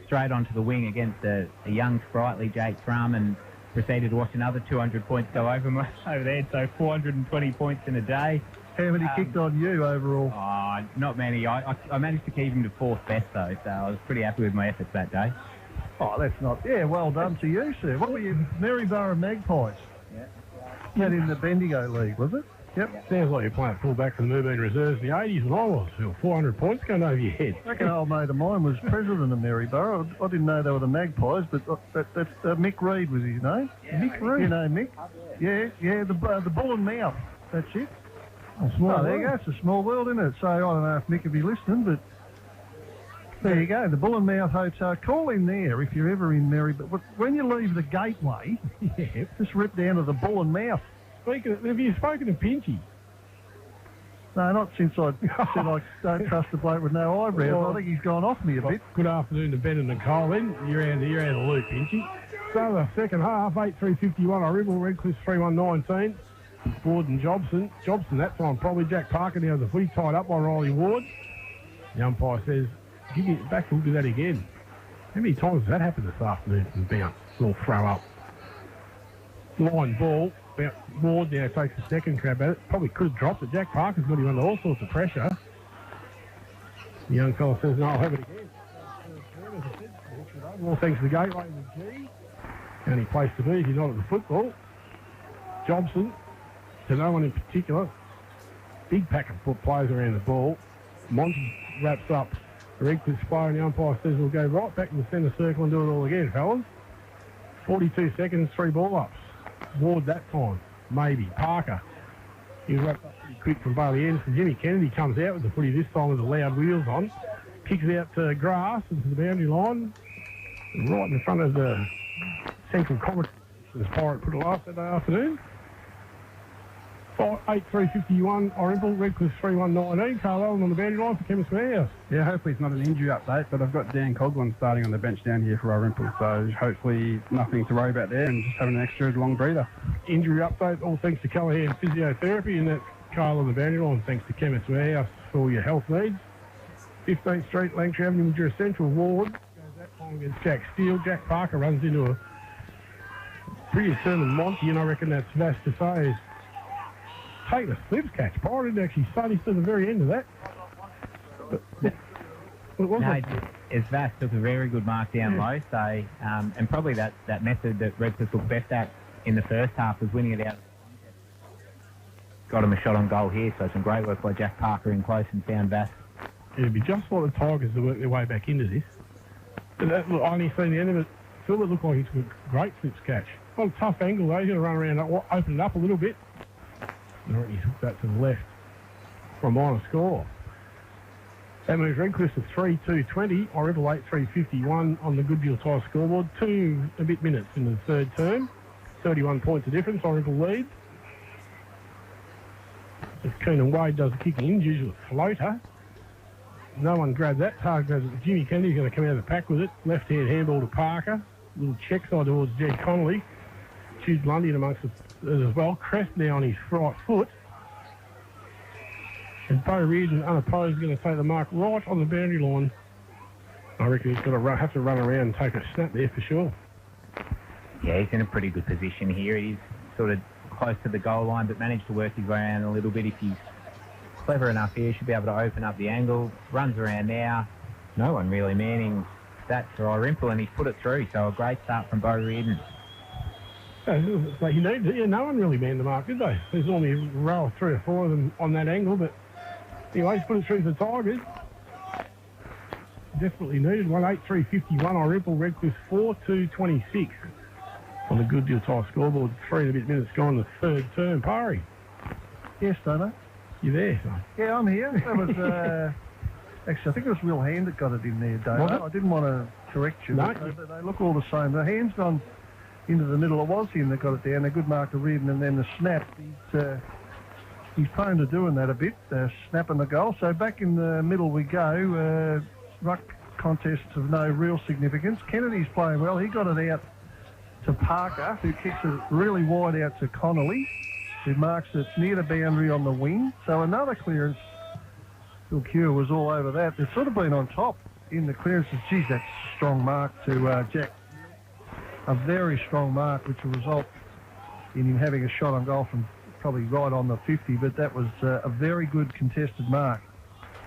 straight onto the wing against a young, sprightly Jake Thrum, and proceeded to watch another 200 points go over there. So 420 points in a day. How many kicked on you overall? Oh, not many. I managed to keep him to 4th best, though, so I was pretty happy with my efforts that day. Oh, that's not... Yeah, well done to you, sir. What were you? Maryborough Magpies? Yeah. That in the Bendigo League, was it? Yep. Sounds like you're playing full-back for the Moobine Reserves in the 80s when I was, Phil. 400 points going over your head. I reckon an old mate of mine was president of Maryborough. I didn't know they were the Magpies, but that's Mick Reed was his name. Yeah, Mick Reed. You know Mick? Yeah, the Bull and Mouth. That's it. Small there you go. It's a small world, isn't it? So I don't know if Mick will be listening, but there you go. The Bull and Mouth Hotel. Call in there if you're ever in Maryborough. When you leave the gateway, just rip down to the Bull and Mouth. Have you spoken to Pinchy? No, not since I said I don't trust a bloke with no eyebrows. Well, I think he's gone off me a bit. Good afternoon to Ben and Nicole then. You're out of the loop, Pinchy. So the second half, 8-3-51, Irymple, Redcliffe 3-1-19. Ward and Jobson. Jobson that time probably. Jack Parker now the footy tied up by Riley Ward. The umpire says, give me back and look at that again. How many times has that happened this afternoon from bounce? Little throw up. Line ball. Ward now takes a second crab at it. Probably could have dropped it. Jack Parker's got him under all sorts of pressure. The young fella says, no, I'll have it again. All thanks to the gateway with G. Only place to be if you're not at the football. Jobson, to no one in particular. Big pack of foot players around the ball. Monty wraps up the Redcliffe spy, and the umpire says we'll go right back to the centre circle and do it all again, fellas. 42 seconds, 3 ball ups. Ward that time, maybe. Parker, he was wrapped up pretty quick from Bailey Anderson. Jimmy Kennedy comes out with the footy this time with the loud wheels on. Kicks it out to grass into the boundary line. Right in front of the central commentary as Pirate put it last that afternoon. 8-3-51, Irymple, Redcliffe 3-1-19. Carl Allen on the boundary line for Chemist Warehouse. Yeah, hopefully it's not an injury update, but I've got Dan Coughlin starting on the bench down here for Irymple, so hopefully nothing to worry about there and just having an extra long breather. Injury update, all thanks to Callahan Physiotherapy, and that's Carl on the boundary line, thanks to Chemist Warehouse for all your health needs. 15th Street, Lancashire Avenue, Madura Central, Ward. Goes that time against Jack Steele. Jack Parker runs into a pretty determined Monty, and I reckon that's Vass to say is taking a slips catch. Pirate didn't actually study to the very end of that. As Vass took a very good mark down low, so and probably that method that Redcliffe looked best at in the first half was winning it out. Got him a shot on goal here, so some great work by Jack Parker in close and found Vass. It'd be just like the Tigers to work their way back into this. But I only seen the end of it. Phil, it looked like he took a great slips catch. On a tough angle though, he's going to run around, open it up a little bit. I reckon he took that to the left for a minor score. That moves Redcliffe to 3-2-20. Irymple 8-3-51 on the Good Deal Tyre scoreboard. 2 a bit minutes in the third term. 31 points of difference. Irymple leads. As Keenan Wade does the kicking in, usually a floater. No one grabbed that. Target goes, Jimmy Kennedy's going to come out of the pack with it. Left-hand handball to Parker. Little check side towards Jed Connolly. Choose Lundy in amongst it as well. Crest now on his right foot. And Bo Reardon, unopposed, going to take the mark right on the boundary line. I reckon he's got to have to run around and take a snap there for sure. Yeah, he's in a pretty good position here. He's sort of close to the goal line, but managed to work his way around a little bit. If he's clever enough here, should be able to open up the angle. Runs around now. No one really manning that for Irymple, and he's put it through. So a great start from Bo Reardon. So he needs it. Yeah, no one really manned the mark, did they? There's normally a row of 3 or 4 of them on that angle, but anyway, he's put it through for the Tigers. Desperately needed. 1-8-3-51. Irymple, Redcliffe 4-2-26 on the Good Deal Tie scoreboard. 3 and a bit minutes gone, the third term. Parry. Yes, Dana. You there, son? Yeah, I'm here. That was, actually, I think it was Will Hand that got it in there, Dana. I didn't want to correct you. No. But they look all the same. The hand's gone into the middle. It was him that got it down. A good mark to Reardon, and then the snap. He's prone to doing that a bit, snapping the goal. So back in the middle we go. Ruck contests of no real significance. Kennedy's playing well. He got it out to Parker, who kicks it really wide out to Connolly, who marks it near the boundary on the wing. So another clearance. Phil Cure was all over that. They've sort of been on top in the clearances. Geez, that's a strong mark to Jack. A very strong mark, which will result in him having a shot on goal from probably right on the 50, but that was a very good contested mark.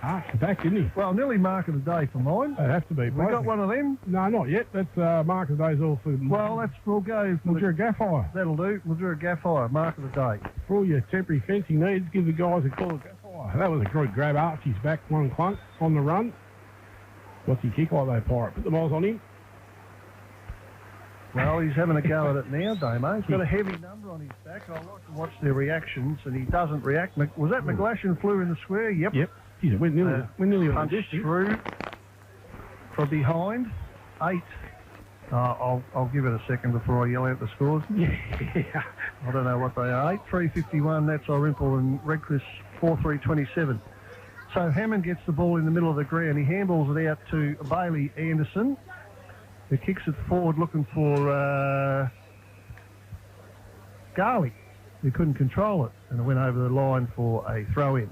Back, didn't he? Well, nearly mark of the day for mine. They have to be. We got one of them? No, not yet. That's mark of the day's all for... Well, we'll go... We'll do a gaff hire. That'll do. We'll do a gaff hire, mark of the day. For all your temporary fencing needs, give the guys a call at gaff hire. That was a great grab. Archie's back, one clunk on the run. What's he kick like, though, Pirate? Put the miles on him. Well, he's having a go at it now, Damo. He's got a heavy number on his back. I like to watch their reactions, and he doesn't react. Was that McGlashan flew in the square? Yep. Geez, it went nearly on the punch through from behind. 8. I'll give it a second before I yell out the scores. Yeah. I don't know what they are. 8-3-51. That's Irymple and Redcliffe 4-3-27. So Hammond gets the ball in the middle of the ground. He handballs it out to Bailey Anderson, who kicks it forward looking for Garlick, who couldn't control it, and it went over the line for a throw-in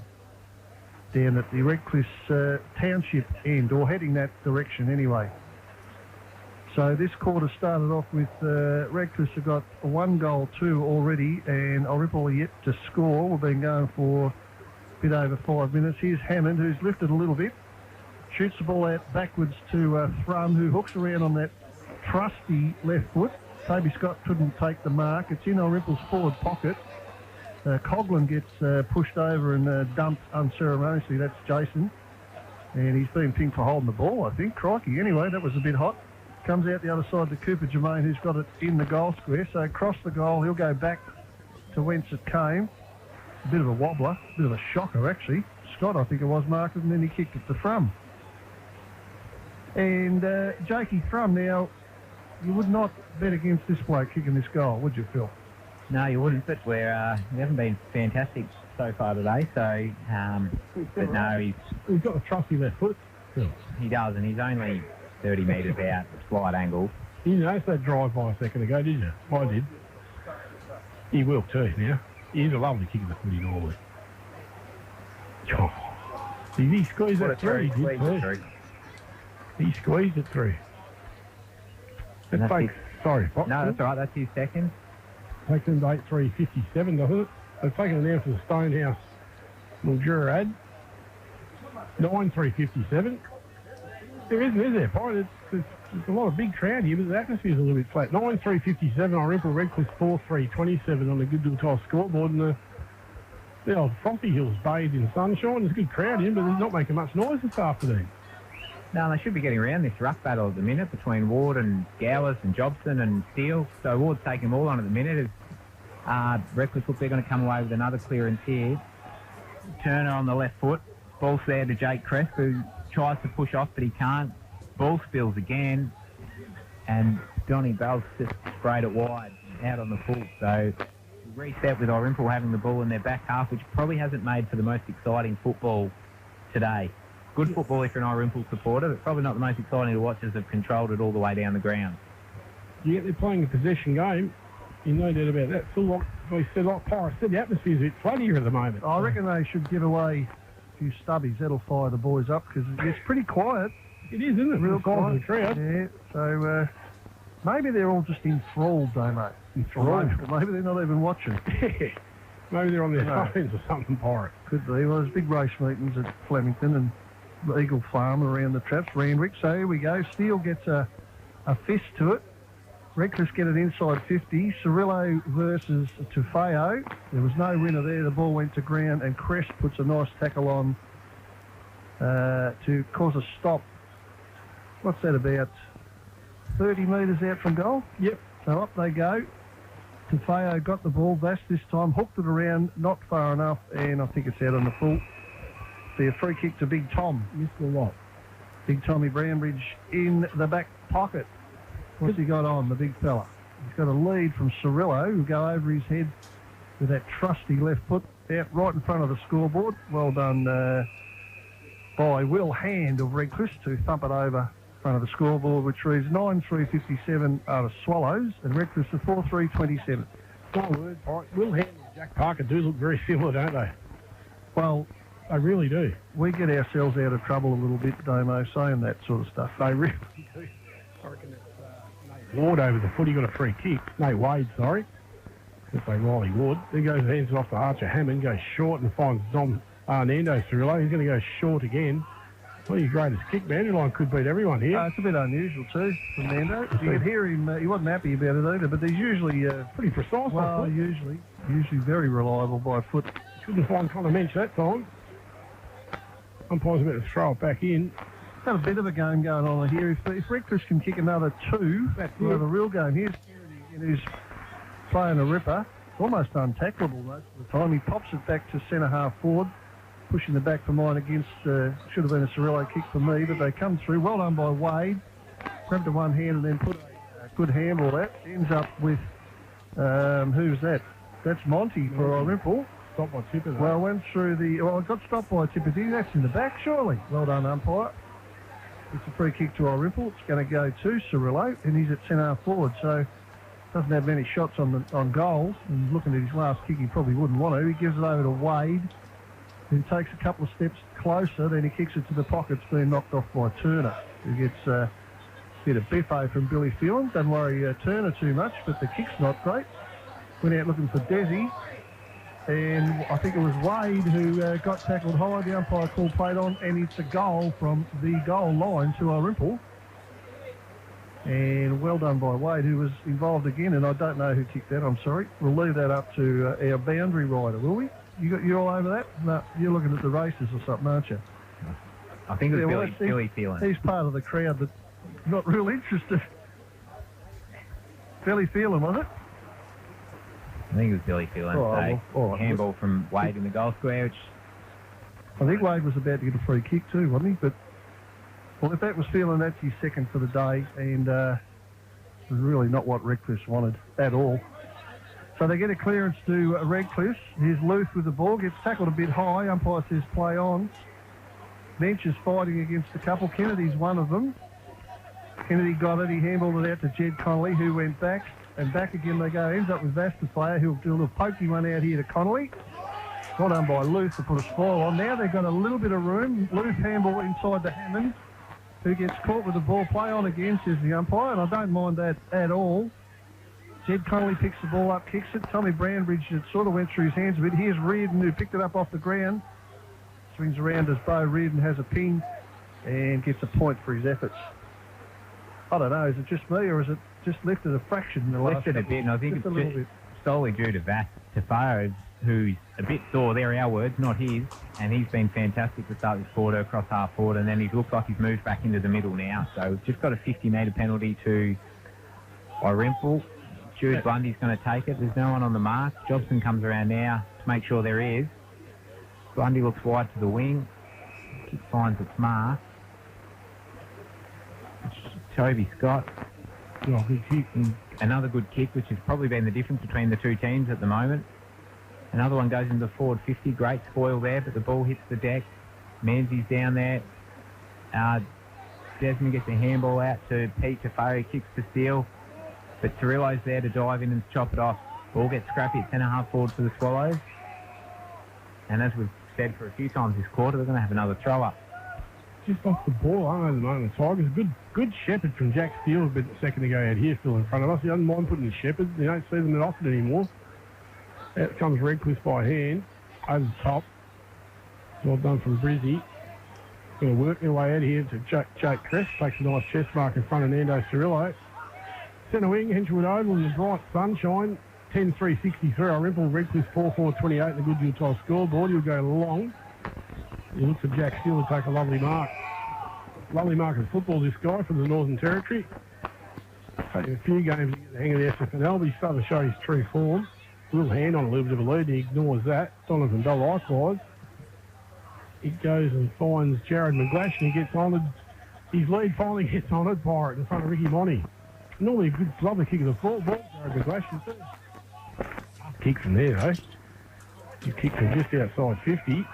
down at the Redcliffe Township end, or heading that direction anyway. So this quarter started off with Redcliffe have got 1 goal, 2 already, and Irymple yet to score. We've been going for a bit over 5 minutes. Here's Hammond, who's lifted a little bit. Shoots the ball out backwards to Thrum, who hooks around on that trusty left foot. Toby Scott couldn't take the mark. It's in Irymple's forward pocket. Coughlin gets pushed over and dumped unceremoniously. That's Jason. And he's been pinged for holding the ball, I think. Crikey. Anyway, that was a bit hot. Comes out the other side to Cooper Germain, who's got it in the goal square. So across the goal, he'll go back to whence it came. A bit of a wobbler, a bit of a shocker, actually. Scott, I think it was, marked it, and then he kicked it to Thrum. And Jakey Thrum, now, you would not bet against this bloke kicking this goal, would you, Phil? No, you wouldn't, but we haven't been fantastic so far today, so, but no, he's got a trusty left foot, Phil. He does, and he's only 30 metres out, slight angle. You noticed that drive by a second ago, did you? I did. He will too now. He's a lovely kick of the footy normally. Oh. He squeezed that through, he did too. He squeezed it through. Let's take, sorry. No, that's all right, that's his second. Takes him to 8-3-57, doesn't it? They've taken it now for the Stonehouse Mildura ad. 9-3-57. There isn't, is there, Pine? There's a lot of big crowd here, but the atmosphere's a little bit flat. 9-3-57 Irymple, Redcliffe 4-3-27 on the Good Deal Tie scoreboard, and the old Frothy Hills bathed in sunshine. There's a good crowd in, but they're not making much noise this afternoon. No, they should be getting around this ruck battle at the minute between Ward and Gowers and Jobson and Steele. So Ward's taking them all on at the minute. Redcliffe look they're going to come away with another clearance here. Turner on the left foot. Ball's there to Jake Cresp, who tries to push off, but he can't. Ball spills again. And Donny Bell's just sprayed it wide out on the full. So reset with Irymple having the ball in their back half, which probably hasn't made for the most exciting football today. good football if you're an Irymple supporter, but probably not the most exciting to watch as they've controlled it all the way down the ground. Yeah, they're playing a possession game. You no doubt about that. Phil, like we said, like Pirate said, the atmosphere's a bit floodier at the moment. I reckon they should give away a few stubbies. That'll fire the boys up because it's pretty quiet. It is, isn't it? Real quiet. quiet. The crowd. Yeah, so maybe they're all just enthralled, Damo. Enthralled. Maybe they're not even watching. Yeah. Maybe they're on their No. phones or something, Pirate. Could be. Well, there's big race meetings at Flemington and the Eagle Farm around the traps, Randwick. So here we go. Steele gets a fist to it. Reckless get it inside 50. Cirillo versus Tufeo. There was no winner there. The ball went to ground and Crest puts a nice tackle on to cause a stop. What's that, about 30 metres out from goal? Yep. So up they go. Tufeo got the ball. Bass this time hooked it around, not far enough, and I think it's out on the full. Be a free kick to Big Tom. Missed a lot. Big Tommy Brownbridge in the back pocket. What's he got on, the big fella? He's got a lead from Cirillo, who go over his head with that trusty left foot out right in front of the scoreboard. Well done by Will Hand of Redcliffe to thump it over in front of the scoreboard, which reads 9-3-57 are the Swallows and Redcliffe are 4-3-27. My word, Pirate. Will Hand and Jack Parker do look very similar, don't they? Well, They really do. we get ourselves out of trouble a little bit, Damo, saying that sort of stuff. They really do. I reckon it's Nate Ward over the foot. He got a free kick. Nate Wade, sorry. Let's say Riley Ward. There goes hands off to Archer Hammond. Goes short and finds Dom Nando Cirillo. He's going to go short again. Well, your greatest kick, Vanderline could beat everyone here. It's a bit unusual too for Nando. You could hear him, he wasn't happy about it either, but he's usually Pretty precise. well, I thought. usually very reliable by foot. Couldn't find Connor Mensch that time. Umpire's about to throw it back in. Got a bit of a game going on here. If Redcliffe can kick another two, we'll have a real game. Here's Kennedy, who's playing a ripper, almost untackleable most of the time. He pops it back to centre half forward, pushing the back for mine against, should have been a Cirillo kick for me, but they come through. Well done by Wade. Grabbed to one hand and then put a good handball out. Ends up with, who's that? That's Monty for Irymple. Stop by Tipper. though. Well, went through the... Well, it got stopped by Tippity. That's in the back, surely. Well done, umpire. It's a free kick to Irymple. It's going to go to Cirillo, and he's at centre forward, so doesn't have many shots on goals. And looking at his last kick, he probably wouldn't want to. He gives it over to Wade, who takes a couple of steps closer. Then he kicks it to the pockets, being knocked off by Turner, who gets a bit of biffo from Billy Phelan. Don't worry Turner too much, but the kick's not great. Went out looking for Desi. And I think it was Wade who got tackled high. The umpire called played on, and it's a goal from the goal line to Irymple. And well done by Wade, who was involved again. And I don't know who kicked that. I'm sorry. We'll leave that up to our boundary rider, will we? You all over that? No, you're looking at the races or something, aren't you? I think it was well, Billy Phelan. He's part of the crowd that's not real interested. Billy Phelan, was it? I think it was Billy Phelan. Oh, well, all right. Handball from Wade in the goal square, which I think Wade was about to get a free kick too, wasn't he? But well, if that was Phelan, that's his second for the day, and it was really not what Redcliffe wanted at all. So they get a clearance to Redcliffe. Here's Luth with the ball, gets tackled a bit high. Umpire says play on. Bench is fighting against a couple. Kennedy's one of them. Kennedy got it. He handballed it out to Jed Connolly, who went back. And back again they go. Ends up with Vastaflair, who'll do a little pokey one out here to Connolly. Well done by Luth to put a spoil on. Now they've got a little bit of room. Luth handball inside the Hammond, who gets caught with the ball. Play on again, says the umpire, and I don't mind that at all. Jed Connolly picks the ball up, kicks it. Tommy Brownbridge, it sort of went through his hands a bit. Here's Reardon, who picked it up off the ground. Swings around as Bo Reardon has a ping and gets a point for his efforts. I don't know, is it just me or is it just lifted a fraction in the last lifted a bit, and I think just it's a little just bit. solely due to Tafaro, who's a bit sore. They're our words, not his. And he's been fantastic to start this quarter across half forward, and then he looks like he's moved back into the middle now. So we've just got a 50-metre penalty to Irymple. Jude Blundy's going to take it. There's no one on the mark. Jobson comes around now to make sure there is. Blundy looks wide to the wing. Kick finds its mark. Toby Scott. Oh, good kick. Another good kick, which has probably been the difference between the two teams at the moment. Another one goes into the forward 50. Great spoil there, but the ball hits the deck. Manzi's down there. Desmond gets a handball out to Pete Tafari, kicks to Steele. But Cirillo's there to dive in and chop it off. Ball gets scrappy at 10.5 forward for the Swallows. And as we've said for a few times this quarter, they're going to have another throw-up. Just off the ball, aren't they, at the moment, the Tigers? Good shepherd from Jack Steele a bit second ago out here, still in front of us. He doesn't mind putting the shepherds. You don't see them that often anymore. Out comes Redcliffe by hand. Over the top. Well done from Brizzy. Going to work their way out here to Jake Crest. Takes a nice chest mark in front of Nando Cirillo. Centre wing, Henchwood Oval in the bright sunshine. 10-3-63. Irymple, Redcliffe 4-4-28 in the Goodwill Tile scoreboard. He'll go long. He looks at Jack Steele to take a lovely mark. Lovely mark of football, this guy from the Northern Territory. Taking a few games to get the hang of the SFNL, but he's starting to show his true form. Will hand on a little bit of a lead. He ignores that. Donovan Bell likewise. He goes and finds Jared McGlash and he gets honoured. His lead finally gets honoured, Pirate, in front of Ricky Monty. Normally a good, lovely kick of the ball, Jared McGlash. Kick from there, though. He kicked from just outside 50.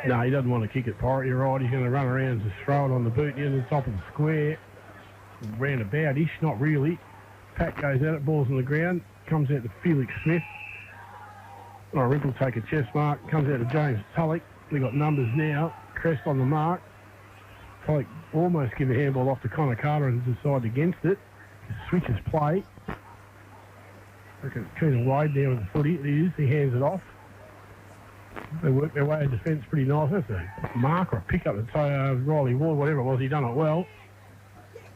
No, he doesn't want to kick it, Pirate. You're right. He's going to run around and just throw it on the boot near the top of the square. Roundabout-ish, not really. Pat goes at it, ball's on the ground. Comes out to Felix Smith. Irymple take a chest mark. Comes out to James Tulloch. They got numbers now. Crest on the mark. Tulloch almost give a handball off to Connor Carter and decided against it. Switches play. Keenan Wade there with the footy. It is. He hands it off. They work their way in defence pretty nice. That's a mark or a pick up to Riley Ward, whatever it was. He done it well.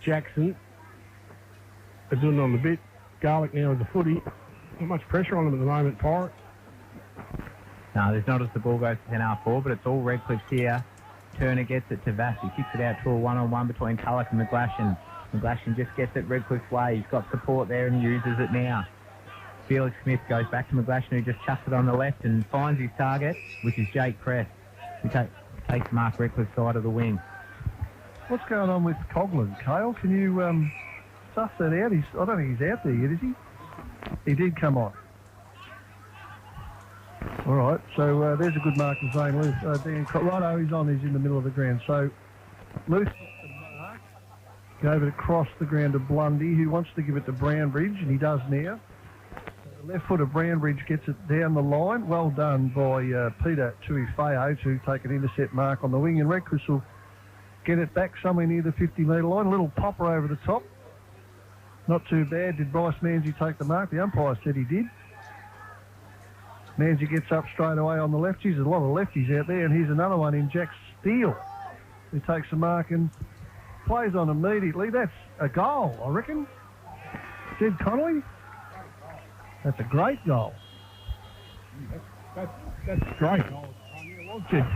Jackson. They're doing it on the bit. Garlic now with the footy. Not much pressure on them at the moment, Pirate. No, there's not as the ball goes to 10.5 forward, but it's all Redcliffe here. Turner gets it to Vassy. Kicks it out to a one-on-one between Tulloch and McGlashan. McGlashan just gets it Redcliffe's way. He's got support there and he uses it now. Felix Smith goes back to McGlashan, who just chucks it on the left and finds his target, which is Jake Crest, who takes Mark Redcliffe's side of the wing. What's going on with Coughlin, Cale? Can you suss that out? I don't think he's out there yet, is he? He did come on. All right, so there's a good mark from Zane Luth. Dan Righto, he's on. He's in the middle of the ground. So Luth gave it across the ground to Blundy, who wants to give it to Brownbridge, and he does now. The left foot of Brownbridge gets it down the line. Well done by Peter Tuifeo to take an intercept mark on the wing, and Redcliffe will get it back somewhere near the 50-metre line. A little popper over the top. Not too bad. Did Bryce Manzi take the mark? The umpire said he did. Manzi gets up straight away on the lefties. There's a lot of lefties out there, and here's another one in Jack Steele, who takes the mark and plays on immediately. That's a goal, I reckon. Jed Connolly? That's a great goal. That's a great goal.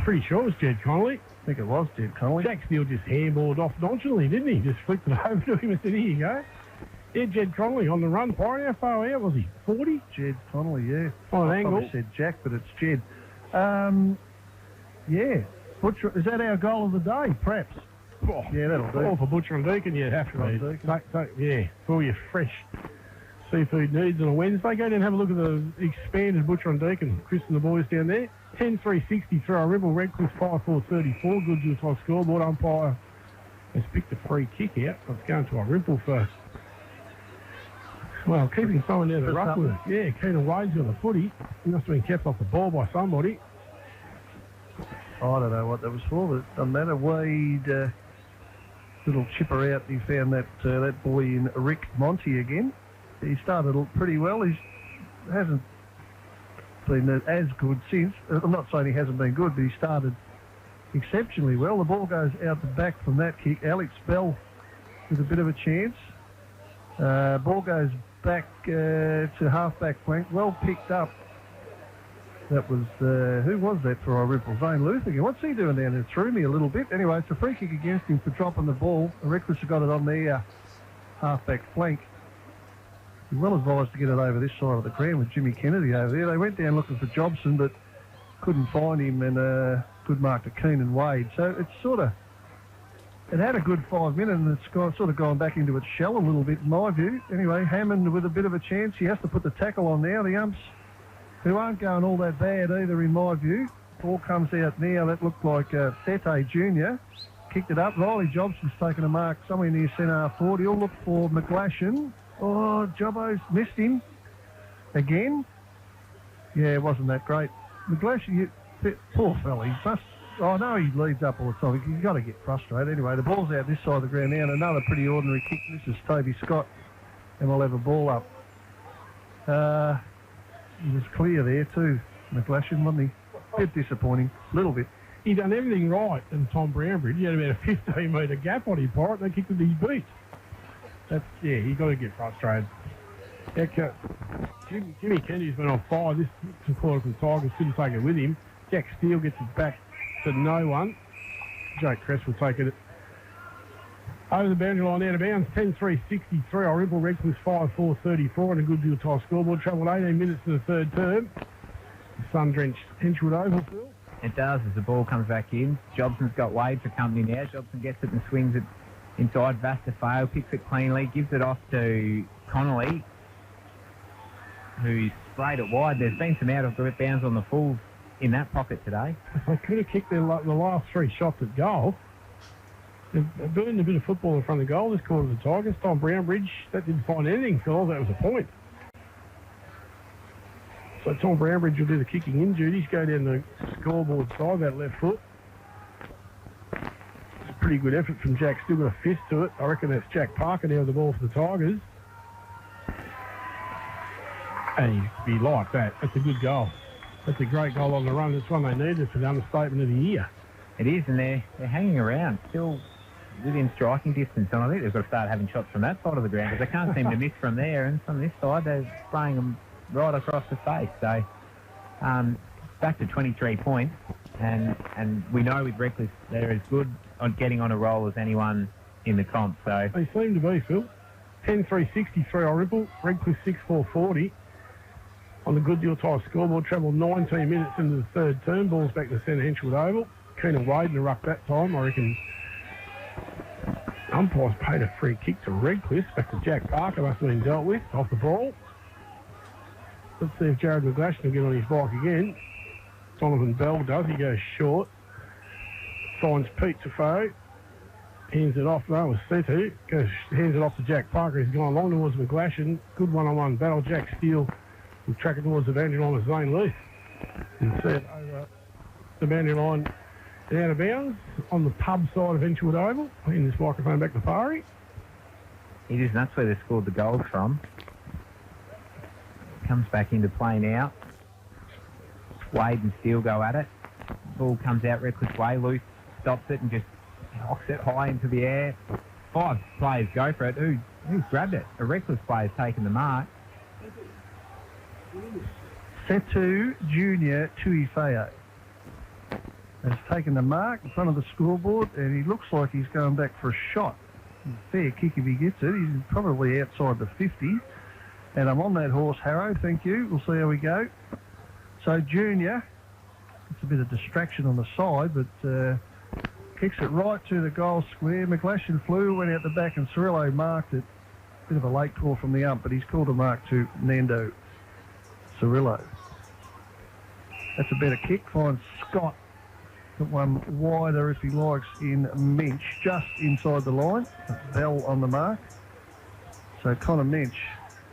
Pretty sure it was Jed Connolly. I think it was Jed Connolly. Jack Steele just handballed off nonchalantly, didn't he? Just flicked it over to him and said, here you go. Yeah, Jed Connolly on the run. Pirate, how far out was he? 40? Jed Connolly, yeah. On an I angle. probably said Jack, but it's Jed. Yeah. Butcher, is that our goal of the day, perhaps? Oh, yeah, that'll do. All for Butcher and Deacon, you have to. Yeah, for all your fresh seafood needs on a Wednesday. Go down and have a look at the expanded Butcher and Deacon. Chris and the boys down there. 10-3-63. Irymple, Redcliffe 5-4-34. Good to the top scoreboard. Umpire has picked a free kick out. It's going to Irymple for... Well, keeping someone near the ruck with, yeah, Keenan Wade's on the footy. He must have been kept off the ball by somebody. I don't know what that was for, but it doesn't matter. Wade, little chipper out. He found that boy in Rick Monty again. He started pretty well. He hasn't been as good since. I'm not saying he hasn't been good, but he started exceptionally well. The ball goes out the back from that kick. Alex Bell with a bit of a chance. Ball goes back to half-back flank. Well picked up. That was, who was that for Irymple? Zane Luth again. What's he doing down there? It threw me a little bit. Anyway, it's a free kick against him for dropping the ball. The Redcliffe have got it on their half-back flank. He's well advised to get it over this side of the ground with Jimmy Kennedy over there. They went down looking for Jobson, but couldn't find him, and good mark to Keenan Wade. So it's sort of, it had a good 5 minutes, and it's sort of gone back into its shell a little bit, in my view. Anyway, Hammond with a bit of a chance. He has to put the tackle on now. The umps, who aren't going all that bad either, in my view. Ball comes out now. That looked like Sete Jr. kicked it up. Riley Jobson's taken a mark somewhere near centre 40. He'll look for McGlashan. Oh, Jobbo's missed him again. Yeah, it wasn't that great. McGlashan, poor fella. He must. I know he leads up all the time. You've got to get frustrated. Anyway, the ball's out this side of the ground now, and another pretty ordinary kick. This is Toby Scott, and we'll have a ball up. He was clear there too, McGlashan, wasn't he? Bit disappointing, a little bit. He done everything right in Tom Brownbridge. He had about a 15-metre gap on his pirate, and they kicked it to his beat. You got to get frustrated. Jimmy Kennedy's been on fire. This supporter from Tigers couldn't take it with him. Jack Steele gets it back to no one. Jake Crest will take it over the boundary line out of bounds. 10-3-63. Irymple Redcliffe 5-4-34 on a good deal tie scoreboard. Travelled 18 minutes to the third term. The sun-drenched Henchwood Oval, Phil. It does as the ball comes back in. Jobson's got Wade for company now. Jobson gets it and swings it inside. Vasta fail, picks it cleanly, gives it off to Connolly, who's played it wide. There's been some out of bounds on the full in that pocket today. They could have kicked the last three shots at goal. They've burned a bit of football in front of the goal this quarter of the Tigers. Tom Brownbridge, that didn't find anything, Phil. That was a point. So Tom Brownbridge will do the kicking in duties, go down the scoreboard side, that left foot. It's a pretty good effort from Jack. Still got a fist to it. I reckon that's Jack Parker now with the ball for the Tigers. And he'd be like that. That's a good goal. That's a great goal on the run. That's one they needed for the understatement of the year. It is, and they're hanging around, still within striking distance. And I think they've got to start having shots from that side of the ground because they can't seem to miss from there. And from this side, they're spraying them right across the face. So back to 23 points. And we know with Redcliffe they're as good on getting on a roll as anyone in the comp. So they seem to be, Phil. 10-3-63 Irymple, Redcliffe 6-4-40. On the good deal tie scoreboard, travelled 19 minutes into the third term. Ball's back to centre Henchwood Oval. Keenan Wade in the ruck that time. I reckon umpires paid a free kick to Redcliffe. Back to Jack Parker, must have been dealt with off the ball. Let's see if Jared McGlashan will get on his bike again. Donovan Bell does. He goes short. Finds Pete Defoe. Hands it off. That was Setu. Hands it off to Jack Parker. He's gone long towards McGlashan. Good one-on-one battle. Jack Steele will track it towards the boundary line of Zane Leith. And set over the boundary line and out of bounds on the pub side of Henchwood Oval. In this microphone back to Fari. It is, and that's where they scored the goals from. Comes back into play now. Wade and Steele go at it. Ball comes out Redcliffe's way. Loose stops it and just knocks it high into the air. 5 players go for it. Who's grabbed it? A Redcliffe player's taken the mark. Setu Junior Tuifeo has taken the mark in front of the scoreboard, and he looks like he's going back for a shot. Fair kick if he gets it. He's probably outside the 50. And I'm on that horse, Harrow. Thank you. We'll see how we go. So Junior, it's a bit of distraction on the side, but kicks it right to the goal square. McGlashan flew, went out the back, and Cirillo marked it. Bit of a late call from the ump, but he's called a mark to Nando Cirillo. That's a better kick. Finds Scott. Got one wider, if he likes, in Mensch, just inside the line. That's Bell on the mark. So Connor Mensch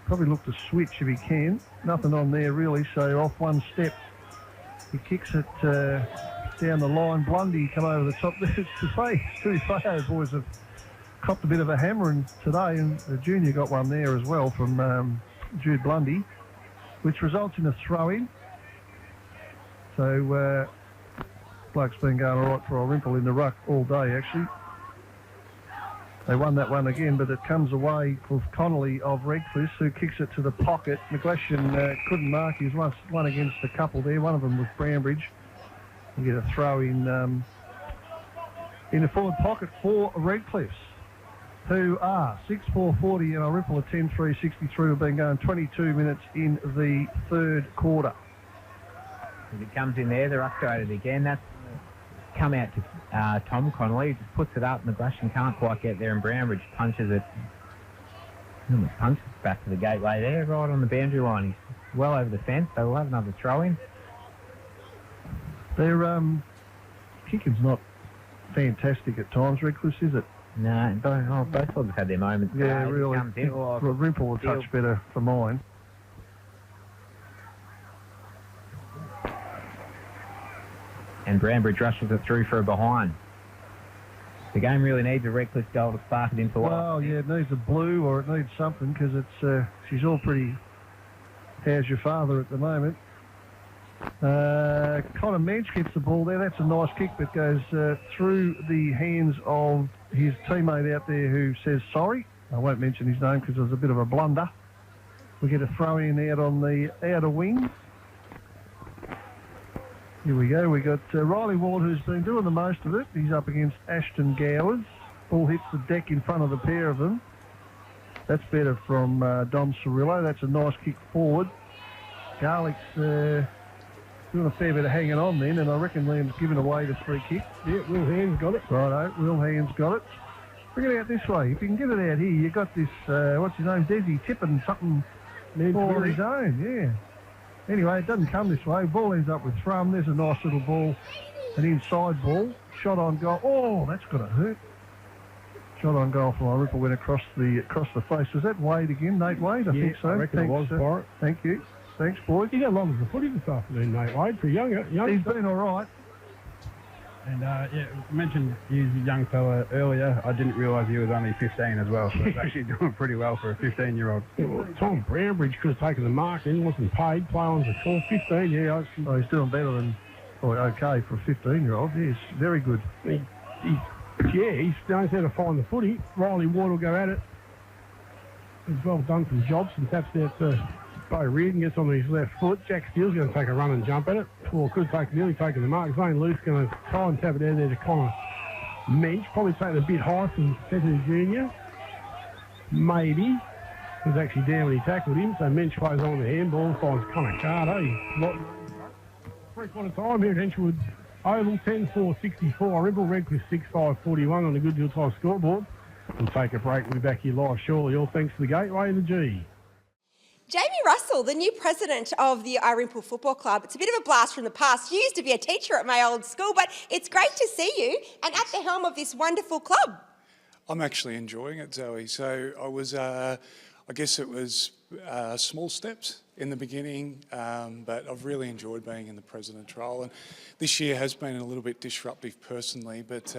probably look to switch if he can. Nothing on there really, so off one step. He kicks it down the line. Blundy come over the top. Two Feo boys have copped a bit of a hammering today, and the junior got one there as well from Jude Blundy, which results in a throw-in. So bloke's been going all right for Irymple in the ruck all day, actually. They won that one again, but it comes away with Connolly of Redcliffe, who kicks it to the pocket. McGlashan couldn't mark. He was one against a couple there. One of them was Brownbridge. You get a throw in the forward pocket for Redcliffe's, who are 6-4-40 and Irymple at 10-3-63. Have been going 22 minutes in the third quarter. As it comes in there, they're upgraded again. That's come out to Tom Connolly, just puts it up. McGlashan can't quite get there, and Brownbridge punches it. Punches back to the gateway there, right on the boundary line. He's well over the fence, so we'll have another throw-in. Their kicking's not fantastic at times, Redcliffe, is it? No, both sides have had their moments. Yeah, It really. comes in, Irymple a touch better for mine. And Brambridge rushes it through for a behind. The game really needs a Redcliffe goal to spark it into life. Well, yeah, it needs a blue or it needs something because it's she's all pretty how's your father at the moment. Connor Mensch gets the ball there. That's a nice kick that goes through the hands of his teammate out there who says sorry. I won't mention his name because it was a bit of a blunder. We get a throw in out on the outer wing. Here we go. We got Riley Ward, who's been doing the most of it. He's up against Ashton Gowers. Ball hits the deck in front of the pair of them. That's better from Dom Cirillo. That's a nice kick forward. Garlick's doing a fair bit of hanging on then, and I reckon Liam's given away the free kick. Yeah, Will Hand's got it. Righto, Will Hand's got it. Bring it out this way. If you can get it out here, you got this, what's his name, Desi tipping something for his own, yeah. Anyway, it doesn't come this way. Ball ends up with Thrum. There's a nice little ball, an inside ball. Shot on goal. Oh, that's going to hurt. Shot on goal from Irymple went across the face. Was that Wade again, Nate Wade? I think so. I reckon Thanks, it was, Pirate. Thank you. Thanks, boys. He's had long as the footy this afternoon, Nate Wade, for young. He's been all right. And yeah, mentioned he's a young fella earlier. I didn't realise he was only 15 as well, so he's actually doing pretty well for a 15-year-old. Yeah, well, Tom Brambridge could have taken the mark and he wasn't paid. Play on the 12, 15, yeah. Oh, he's doing better than, okay for a 15-year-old. Yes, very good. He knows how to find the footy. Riley Ward will go at it. He's well done from Jobson. Taps out to Bo Reardon, gets on his left foot. Jack Steele's going to take a run and jump at it. Well, could take nearly taken the mark. Zane Luce going to try and tap it out there to Connor Mensch. Probably taking a bit high from Setter Junior. Maybe. He was actually down when he tackled him, so Mensch plays on the handball, finds Connor Carter. Three-quarter time here at Henchwood Oval, 10-4-64. Irymple Redcliffe 6-5-41 on the Goodwill Time scoreboard. We'll take a break. We'll be back here live shortly, all thanks to the Gateway and the G. Jamie Russell, the new president of the Irymple Football Club. It's a bit of a blast from the past. You used to be a teacher at my old school, but it's great to see you and at the helm of this wonderful club. I'm actually enjoying it, Zoe. So I was, I guess it was small steps in the beginning, but I've really enjoyed being in the president's role. And this year has been a little bit disruptive personally, but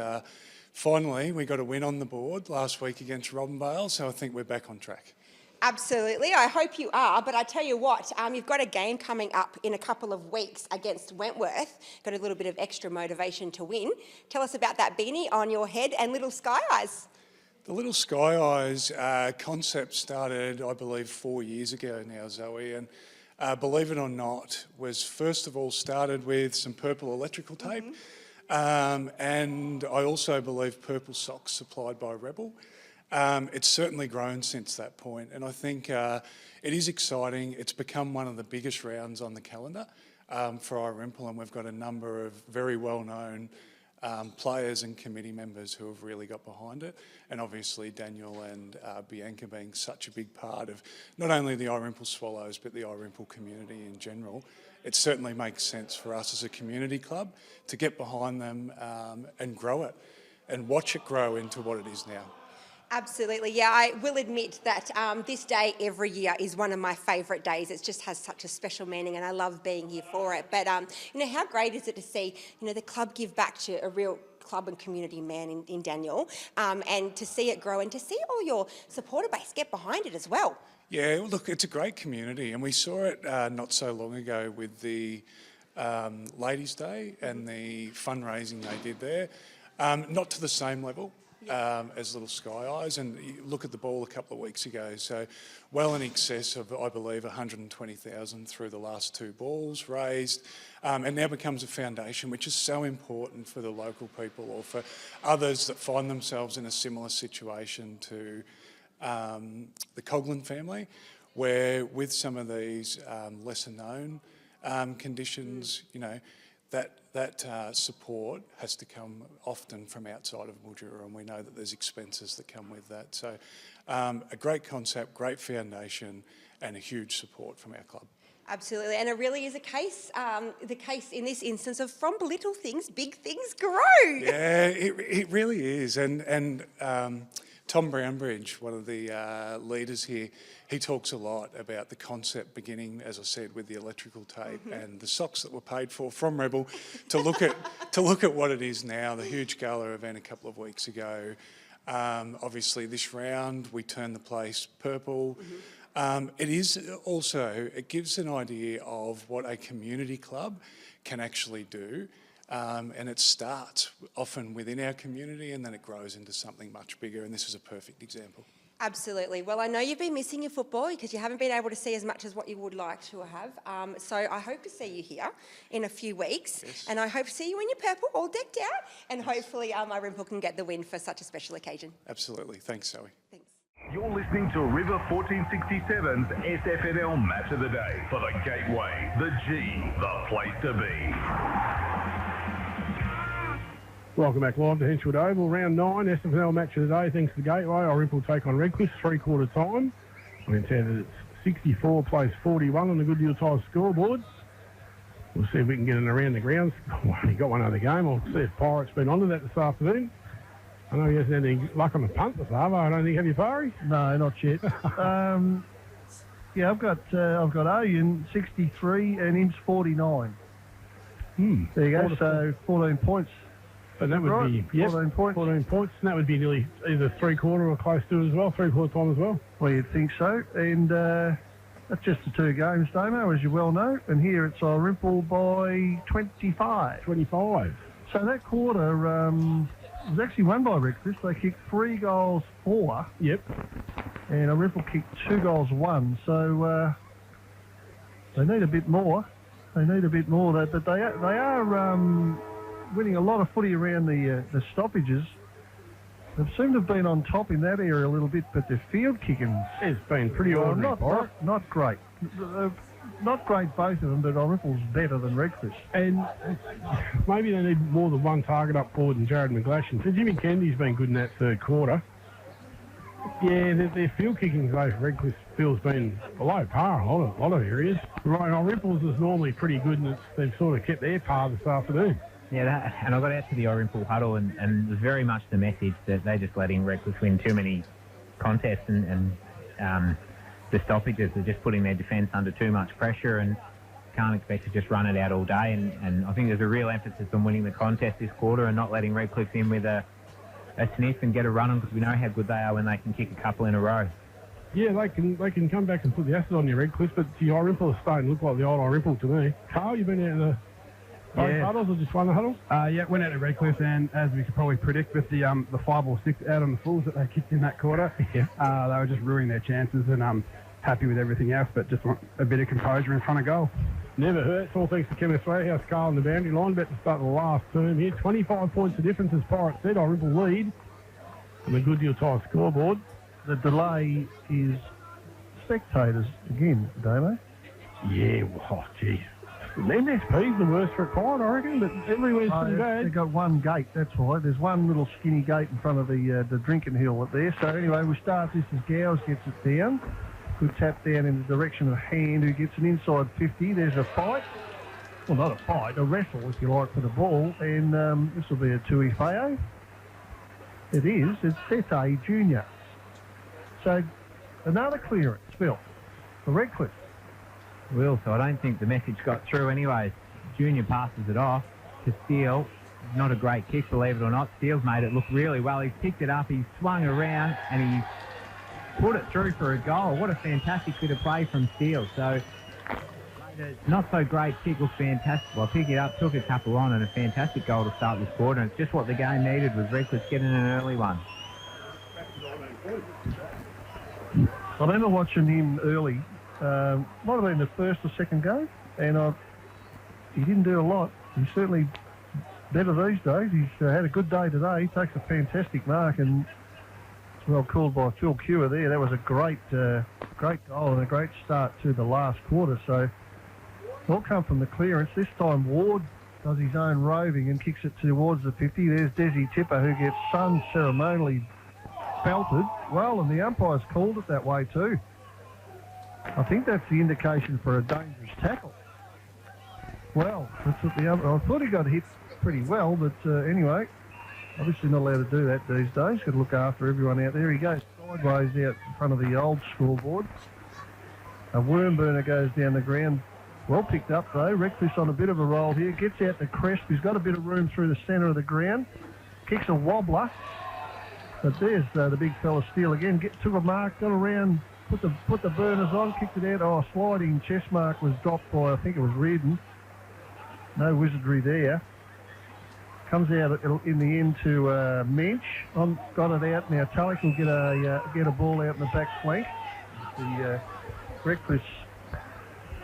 finally we got a win on the board last week against Robinvale, so I think we're back on track. Absolutely, I hope you are, but I tell you what, you've got a game coming up in a couple of weeks against Wentworth. Got a little bit of extra motivation to win. Tell us about that beanie on your head and Little Sky Eyes. The Little Sky Eyes concept started, I believe, 4 years ago now, Zoe, and believe it or not, was first of all started with some purple electrical tape, and I also believe purple socks supplied by Rebel. It's certainly grown since that point, and I think it is exciting. It's become one of the biggest rounds on the calendar for Irymple, and we've got a number of very well-known players and committee members who have really got behind it, and obviously Daniel and Bianca being such a big part of not only the Irymple Swallows but the Irymple community in general. It certainly makes sense for us as a community club to get behind them and grow it and watch it grow into what it is now. Absolutely, yeah, I will admit that this day every year is one of my favourite days. It just has such a special meaning and I love being here for it. But, you know, how great is it to see, you know, the club give back to a real club and community man in Daniel, and to see it grow and to see all your supporter base get behind it as well. Yeah, look, it's a great community and we saw it not so long ago with the Ladies' Day and the fundraising they did there. Not to the same level as Little Sky Eyes, and you look at the ball a couple of weeks ago, so well in excess of, I believe, 120,000 through the last two balls raised, and now becomes a foundation which is so important for the local people or for others that find themselves in a similar situation to the Coghlan family, where with some of these lesser known conditions, you know, that support has to come often from outside of Mildura, and we know that there's expenses that come with that. So a great concept, great foundation, and a huge support from our club. Absolutely, and it really is the case in this instance of from little things, big things grow. Yeah, it really is. And Tom Brownbridge, one of the leaders here, he talks a lot about the concept beginning, as I said, with the electrical tape and the socks that were paid for from Rebel to look at what it is now. The huge gala event a couple of weeks ago. Obviously, this round we turned the place purple. It gives an idea of what a community club can actually do. And it starts often within our community and then it grows into something much bigger, and this is a perfect example. Absolutely. Well, I know you've been missing your football because you haven't been able to see as much as what you would like to have. So I hope to see you here in a few weeks. Yes. And I hope to see you in your purple, all decked out. And hopefully Irymple can get the win for such a special occasion. Absolutely. Thanks, Zoe. Thanks. You're listening to River 1467's SFNL Match of the Day for the Gateway, the G, the place to be. Welcome back live to Henchwood Oval, round 9, SFNL Match of the Day. Thanks to the Gateway. Irymple take on Redcliffe, 3-quarter time. I can tell that it's 64 plays 41 on the Goodyear Tyres scoreboard. We'll see if we can get it around the grounds. We've only got one other game. I'll see if Pirate's been onto that this afternoon. I know he hasn't had any luck on the punt this half. I don't think, have you, Pari? No, not yet. Yeah, I've got Owen 63 and Imps 49. There you go. So 14 points. But that would be 14 points. 14 points, and that would be nearly either 3-quarter or close to it as well, 3-quarter time as well. Well, you'd think so. And that's just the 2 games, Damo, as you well know. And here it's Irymple by 25. 25. So that quarter was actually won by Redcliffe. They kicked 3 goals 4. Yep. And Irymple kicked 2 goals 1. So they need a bit more. But they are winning a lot of footy around the stoppages. They seem to have been on top in that area a little bit, but their field kicking has been pretty ordinary. Not great. Not great, both of them, but Irymple's better than Redcliffe. And maybe they need more than one target up forward than Jared McGlashan. So Jimmy Kennedy's been good in that 3rd quarter. Yeah, their field kicking though for Redcliffe field's been below par a lot of areas. Right, Irymple's is normally pretty good, and they've sort of kept their par this afternoon. Yeah, and I got out to the Irymple huddle, and it was very much the message that they're just letting Redcliffe win too many contests, and the stoppages are just putting their defence under too much pressure and can't expect to just run it out all day. And I think there's a real emphasis on winning the contest this quarter and not letting Redcliffe in with a sniff and get a run on, because we know how good they are when they can kick a couple in a row. Yeah, they can come back and put the acid on your Redcliffe, but the Irymple is starting to look like the old Irymple to me. Carl, you've been out in the both huddles or just one huddle? Yeah, went out to Redcliffe, and as we could probably predict with the 5 or 6 out on the fulls that they kicked in that quarter, they were just ruining their chances, and I'm happy with everything else, but just want a bit of composure in front of goal. Never hurts. All thanks to Kenneth Rayhouse, Carl on the boundary line. About to start the last term here. 25 points of difference, as Pirate said. Irymple lead on the Goodyear Tyre scoreboard. The delay is spectators again, Damo. Yeah, oh, geez. The MSP's the worst for a Pirate, I reckon, but everywhere's pretty bad. They've got one gate, that's why. There's one little skinny gate in front of the drinking hill up there. So anyway, we start this as Gowes gets it down. Good tap down in the direction of Hand, who gets an inside 50. There's a fight. Well, not a fight, a wrestle, if you like, for the ball. And this will be a Tui Feo. It is. It's Sete Junior. So another clearance, Phil, for Redcliffe. Well, so I don't think the message got through anyways. Junior passes it off to Steele. Not a great kick, believe it or not. Steele's made it look really well. He's picked it up, he's swung around, and he's put it through for a goal. What a fantastic bit of play from Steele. So, not so great kick, looks fantastic. Well, pick it up, took a couple on, and a fantastic goal to start this quarter. And it's just what the game needed, was Redcliffe getting an early one. I remember watching him early. Might have been the first or second game, and he didn't do a lot. He's certainly better these days. He's had a good day today. He takes a fantastic mark, and it's well called by Phil Cure there. That was a great goal and a great start to the last quarter. So all come from the clearance. This time Ward does his own roving and kicks it towards the 50. There's Desi Tipper, who gets unceremonially belted. Well, and the umpire's called it that way too. I think that's the indication for a dangerous tackle. Well, that's what the other... I thought he got hit pretty well, but anyway, obviously not allowed to do that these days. Got to look after everyone out there. He goes sideways out in front of the old scoreboard. A worm burner goes down the ground. Well picked up, though. Reckless on a bit of a roll here. Gets out the crest. He's got a bit of room through the centre of the ground. Kicks a wobbler. But there's the big fella Steele again. Took a mark, got around, put the burners on, kicked it out. Oh, sliding chest mark was dropped by, I think it was Reardon. No wizardry there. Comes out in the end to Mensch. Got it out. Now Tulloch will get a ball out in the back flank. The Reckless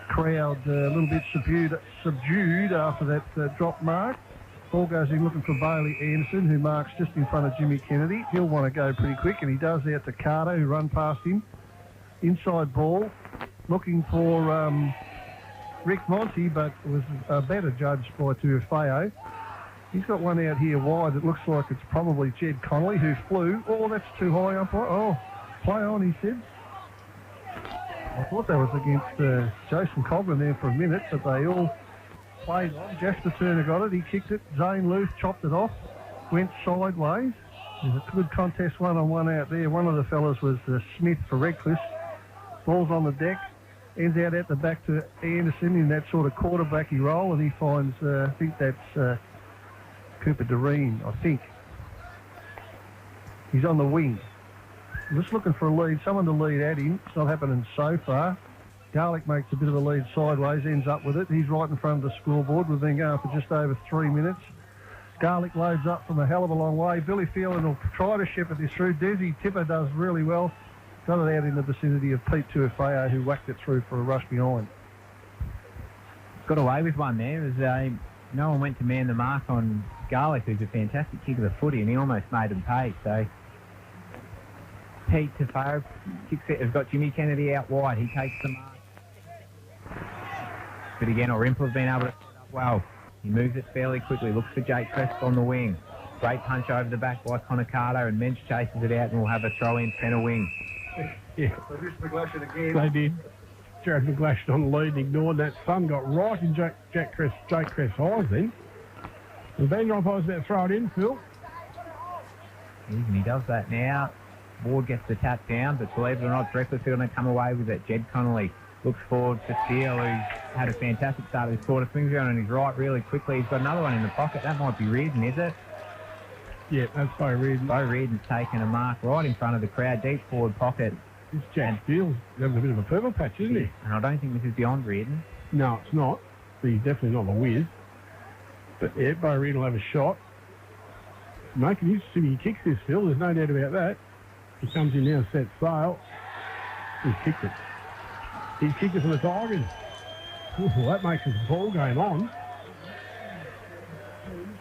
crowd a little bit subdued after that drop mark. Ball goes in looking for Bailey Anderson, who marks just in front of Jimmy Kennedy. He'll want to go pretty quick, and he does out to Carter, who run past him. Inside ball, looking for Rick Monty, but was better judged by Tuifeo. He's got one out here wide that looks like it's probably Jed Connolly, who flew. Oh, that's too high up. Oh, play on, he said. I thought that was against Jason Coghlan there for a minute, but they all played on. Jasper Turner got it. He kicked it. Zane Luth chopped it off. Went sideways. There's a good contest one-on-one out there. One of the fellas was Smith for Redcliffe. Ball's on the deck. Ends out at the back to Anderson in that sort of quarterbacky role, and he finds, I think that's Cooper Doreen, I think. He's on the wing. Just looking for a lead, someone to lead at him. It's not happening so far. Garlick makes a bit of a lead sideways, ends up with it. He's right in front of the scoreboard. We've been going for just over 3 minutes. Garlick loads up from a hell of a long way. Billy Phelan will try to shepherd this through. Desi Tipper does really well. Got it out in the vicinity of Pete Tuifeo, who whacked it through for a rush behind. Got away with one there as no one went to man the mark on Garlick, who's a fantastic kick of the footy, and he almost made them pay. So Pete Tuifeo has got Jimmy Kennedy out wide. He takes the mark. But again, Irymple has been able to set up well. He moves it fairly quickly, looks for Jake Crest on the wing. Great punch over the back by Connor Carter, and Mensch chases it out, and we'll have a throw-in centre wing. Yeah, they did. Jared McGlashan on the lead and ignored that. Sun got right in Jake Crest's eyes then. The bender umpires about to throw it in, Phil. And he does that now. Ward gets the tap down, but believe it or not, Reckless are going to come away with it. Jed Connolly looks forward to Steele, who's had a fantastic start of this quarter. Swings around on his right really quickly. He's got another one in the pocket. That might be Reardon, is it? Yeah, that's Bo Reardon. Bo Reardon's taken a mark right in front of the crowd, deep forward pocket. This Jack Steele's having a bit of a purple patch, isn't he? And I don't think this is beyond Reardon. No, it's not. But he's definitely not a whiz. But yeah, Bo Reardon will have a shot. Making his silly kicks this, Phil. There's no doubt about that. He comes in now, sets sail. He's kicked it. He's kicked it from the Tigers. Ooh, that makes his ball game on.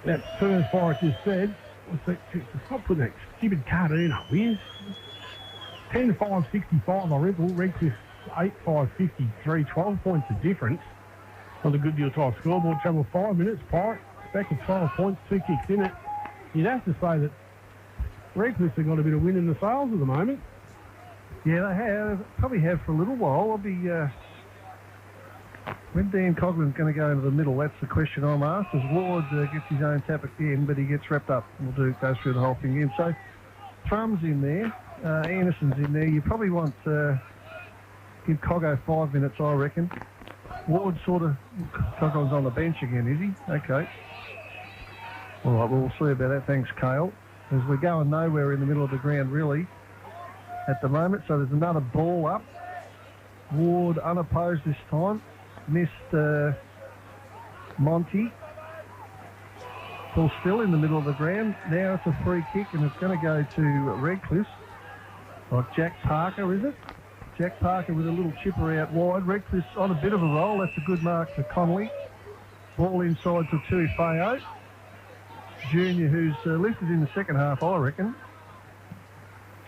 That first Forrest just said, stop putting that stupid cartoon up, Wiz. 10-5-65 Irymple, Redcliffe 8-5-53, 12 points of difference. On the Good Deal Type scoreboard, travel 5 minutes, Pirate back at 12 points, 2 kicks in it. You'd have to say that Redcliffe have got a bit of wind in the sails at the moment. Yeah, they have. Probably have for a little while. I'll be... when Dan Coglan's going to go into the middle, that's the question I'm asked. As Ward gets his own tap again, but he gets wrapped up. We'll go through the whole thing again. So, Thrum's in there. Anderson's in there. You probably want give Coggo 5 minutes, I reckon. Ward sort of... Coglan's on the bench again, is he? Okay. All right, well, we'll see about that. Thanks, Cale. As we're going nowhere in the middle of the ground, really, at the moment. So there's another ball up. Ward unopposed this time. Missed Monty. Ball still in the middle of the ground. Now it's a free kick, and it's going to go to Redcliffe. Like Jack Parker, is it? Jack Parker with a little chipper out wide. Redcliffe's on a bit of a roll. That's a good mark for Connolly. Ball inside to Tuifeo. Junior, who's lifted in the second half, I reckon.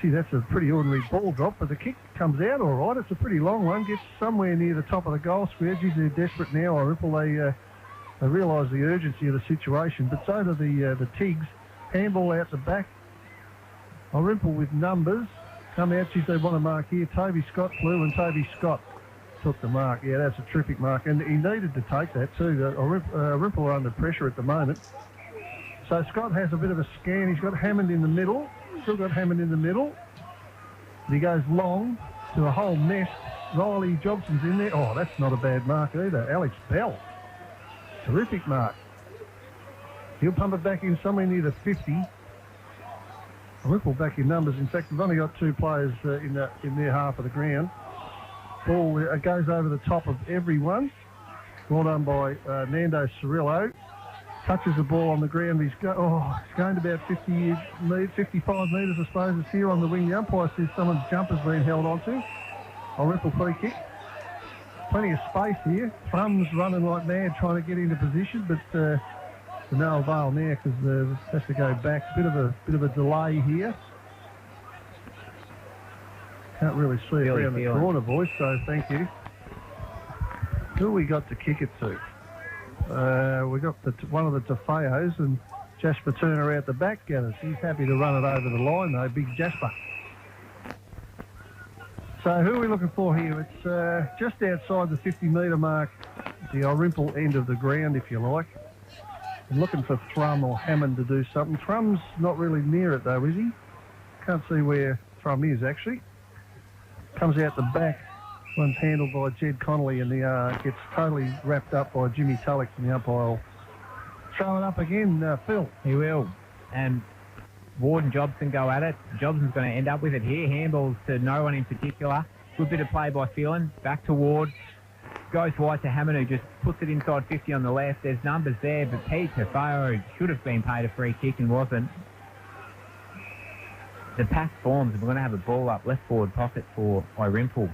Gee, that's a pretty ordinary ball drop, but the kick comes out all right. It's a pretty long one. Gets somewhere near the top of the goal square. Geez, they're desperate now, Irymple. They realise the urgency of the situation, but so do the Tigs. Handball out the back. Irymple with numbers. Come out, geez, they want to mark here. Toby Scott flew, and Toby Scott took the mark. Yeah, that's a terrific mark. And he needed to take that too. Irymple are under pressure at the moment. So Scott has a bit of a scan. He's got Hammond in the middle. Still got Hammond in the middle. He goes long to a whole nest. Riley Jobson's in there. Oh, that's not a bad mark either. Alex Bell. Terrific mark. He'll pump it back in somewhere near the 50. Irymple back in numbers. In fact, we've only got 2 players in their half of the ground. Ball goes over the top of everyone. Well done by Nando Cirillo. Touches the ball on the ground. He's going to about 55 metres, I suppose. It's here on the wing. The umpire says someone's jumper's been held onto. Irymple free kick. Plenty of space here. Thrum's running like mad trying to get into position, but to no avail now because has to go back. Bit of a delay here. Can't really see it around the corner, boys, so thank you. Who we got to kick it to? We got one of the Tafeos and Jasper Turner out the back. He's happy to run it over the line though, big Jasper. So who are we looking for here? It's just outside the 50-metre mark, the Irymple end of the ground, if you like. I'm looking for Thrum or Hammond to do something. Thrum's not really near it though, is he? Can't see where Thrum is actually. Comes out the back. One's handled by Jed Connolly and gets totally wrapped up by Jimmy Tulloch and the umpire. Throw it up again, Phil. He will. And Ward and Jobson go at it. Jobson's going to end up with it here. Handballs to no one in particular. Good bit of play by Phelan. Back to Ward. Goes wide to Hammond, who just puts it inside 50 on the left. There's numbers there, but Pete Tafao should have been paid a free kick and wasn't. The pass forms, and we're going to have a ball up left forward pocket for Irymple.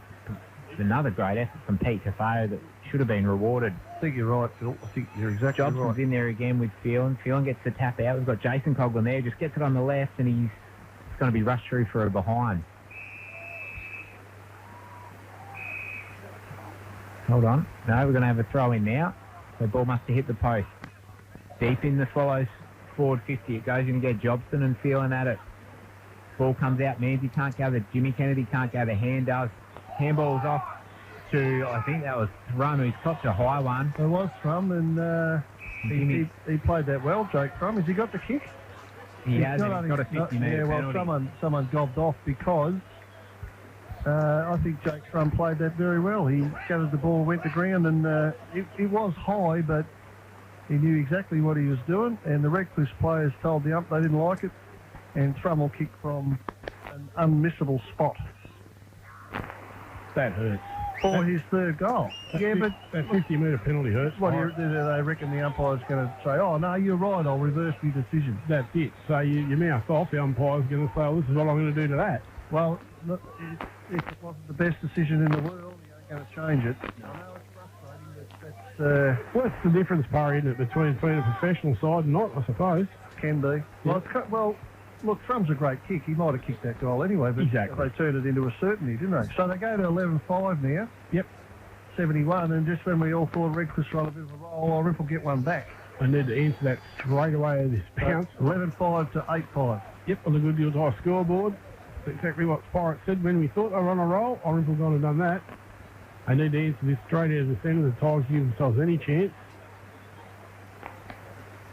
It's another great effort from Pete Tafao that should have been rewarded. I think you're right, Phil. I think you're exactly right. Jobson's in there again with Phelan. Phelan gets the tap out. We've got Jason Coughlin there. Just gets it on the left, and he's going to be rushed through for a behind. Hold on. No, we're going to have a throw in now. The ball must have hit the post. Deep in the Swallows forward 50. It goes in to get Jobson and Phelan at it. Ball comes out. Manzi can't gather. Jimmy Kennedy can't gather. Hand does. Handball's off to, I think that was Thrum, who's copped a high one. It was Thrum, and he played that well, Jake Thrum. Has he got the kick? He has. He's got a 50-metre penalty. Well, someone gobbed off because I think Jake Thrum played that very well. He gathered the ball, went to ground, and it was high, but he knew exactly what he was doing, and the Redcliffe players told the ump they didn't like it, and Thrum will kick from an unmissable spot. That hurts. For his third goal. Yeah, but that 50-metre penalty hurts. What do they reckon the umpire's going to say, oh, no, you're right, I'll reverse your decision. That's it. So your mouth off, the umpire's going to say, well, this is what I'm going to do to that. Well, look, if it wasn't the best decision in the world, he ain't going to change it. No. I know it's frustrating, but what's the difference, Barry, isn't it, between a professional side and not, I suppose? Can be. Yeah. Well, look, Thrum's a great kick. He might have kicked that goal anyway, but exactly. They turned it into a certainty, didn't they? So they go to 11-5 now. Yep. 71, and just when we all thought Redcliffe's run a bit of a roll, Irymple get one back. I need to answer that straight away, this pounce. 11-5 to 8-5. Yep, on the Good Deals High scoreboard. That's exactly what Pirate said when we thought they were on a roll. Irymple gone and done that. I need to answer this straight out of the centre. The Tigers give themselves any chance.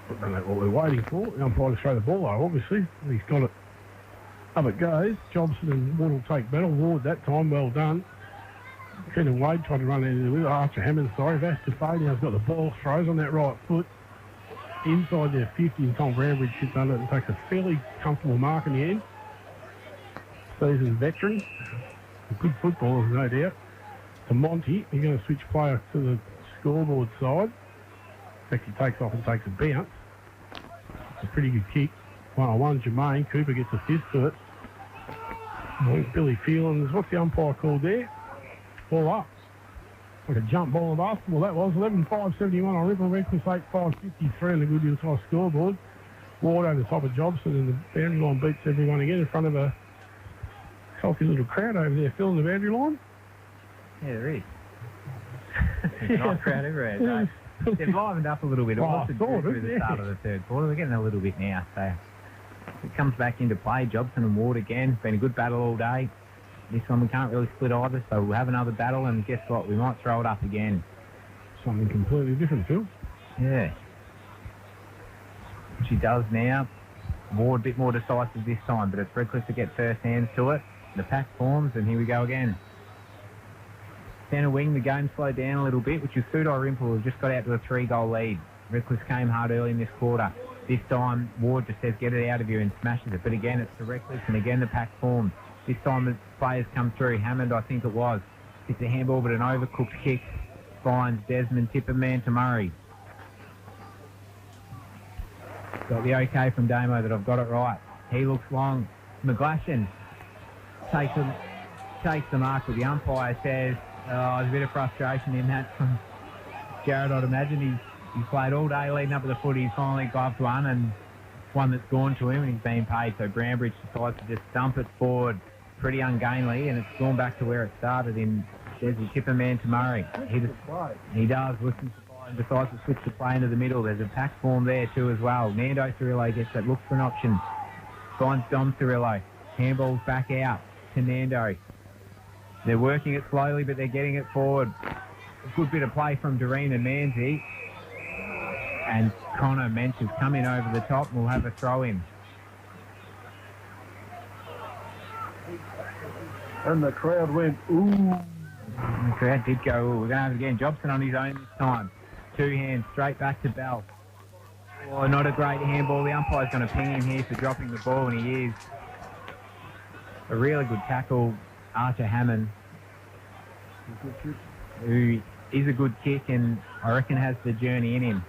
I don't know what we're waiting for. The umpire to throw the ball though, obviously. He's got it. Up it goes. Jobson and Ward will take battle. Ward that time, well done. Brendan Wade tried to run into the Archer Hammond, sorry. Vastafay now's got the ball, throws on that right foot. Inside their 50, and Tom Bradbridge sits under it and takes a fairly comfortable mark in the end. Seasoned veteran. A good footballer, no doubt. To Monty, he's going to switch player to the scoreboard side. In fact, he takes off and takes a bounce. It's a pretty good kick. 1-on-1, Jermaine. Cooper gets a fist to it. Billy Phelan, what's the umpire called there? Ball up. Like a jump ball in basketball, that was. 11-5-71 on Ripple. Redcliffe 8-5-53 on the Good Deals High scoreboard. Ward over the top of Jobson, and the boundary line beats everyone again in front of a healthy little crowd over there filling the boundary line. Yeah, there is. There's a nice crowd everywhere. So they've livened up a little bit. It was through the start of the third quarter. We're getting a little bit now. So it comes back into play. Jobson and Ward again. Been a good battle all day. this one we can't really split either, so we'll have another battle, and guess what? We might throw it up again. Something completely different, Phil. Yeah. She does now. Ward a bit more decisive this time, but it's Redcliffe to get first hands to it. The pack forms, and here we go again. Centre wing, the game slowed down a little bit, which is suit Irymple, who just got out to a 3-goal lead. Redcliffe came hard early in this quarter. This time, Ward just says, get it out of you, and smashes it. But again, it's to Redcliffe, and again the pack forms. This time the players come through. Hammond, I think it was. Hits a handball, but an overcooked kick finds Desmond Tipperman to Murray. Got the okay from Damo that I've got it right. He looks long. McGlashan takes the mark, but the umpire says, there's a bit of frustration in that from Jared. I'd imagine he's played all day leading up to the footy. He's finally got one, and one that's gone to him, and he's been paid. So Brownbridge decides to just dump it forward pretty ungainly, and it's gone back to where it started in Desmond Tipperman to Murray. He does, listens to fire and decides to switch the play into the middle. There's a pack form there too as well. Nando Cirillo gets that, looks for an option. Finds Dom Cirillo. Handball's back out to Nando. They're working it slowly, but they're getting it forward. A good bit of play from Doreen and Manzi. And Connor Mensch has come in over the top, and we'll have a throw in. And the crowd went, ooh. The crowd did go, ooh. We're going to have it again. Jobson on his own this time. Two hands straight back to Bell. Oh, not a great handball. The umpire's going to ping him here for dropping the ball, and he is. A really good tackle, Archer Hammond, who is a good kick and I reckon has the journey in him.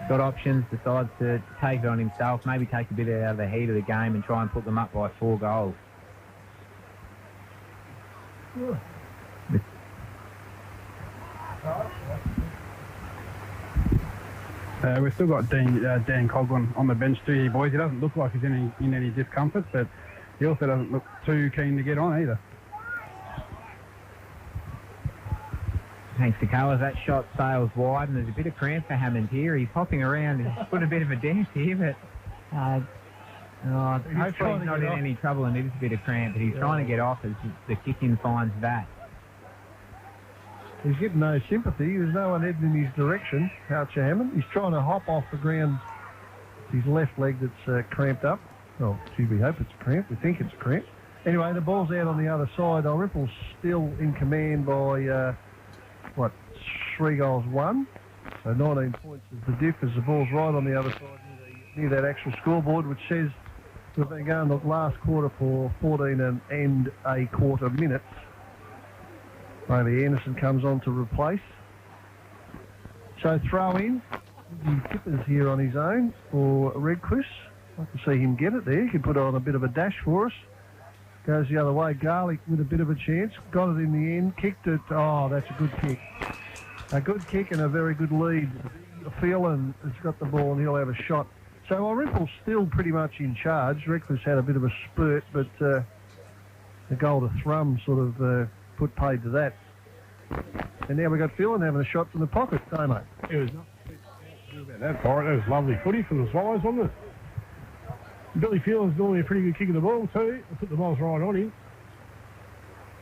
Got options, decides to take it on himself, maybe take a bit out of the heat of the game and try and put them up by 4 goals. We've still got Dan Coghlan on the bench too here, boys. He doesn't look like he's in any discomfort, but he also doesn't look too keen to get on either. Thanks to Colours, that shot sails wide, and there's a bit of cramp for Hammond here. He's hopping around, he's put a bit of a dance here, but hopefully he's not in any trouble, and it is a bit of cramp, but he's trying to get off as the kick-in finds that. He's getting no sympathy. There's no one heading in his direction, Archer Hammond. He's trying to hop off the ground. His left leg that's cramped up. Well, we hope it's cramped. We think it's cramped. Anyway, the ball's out on the other side. Irymple's still in command by, 3 goals, 1. So 19 points is the diff as the ball's right on the other side near that actual scoreboard, which says we've been going the last quarter for 14 and a quarter minutes. Maybe Anderson comes on to replace. So throw in. The Tipper's here on his own for Redcliffe. I can see him get it there. He can put on a bit of a dash for us. Goes the other way. Garlic with a bit of a chance. Got it in the end. Kicked it. Oh, that's a good kick. A good kick and a very good lead. Phelan has got the ball and he'll have a shot. So Irymple's still pretty much in charge. Redcliffe's had a bit of a spurt, but the goal to Thrum sort of put paid to that. And now we've got Phelan having a shot from the pocket, don't they? It was nothing to do about that part. That was lovely footy from the Swallows, wasn't it? Billy Phelan's normally a pretty good kick of the ball too. I put the balls right on him.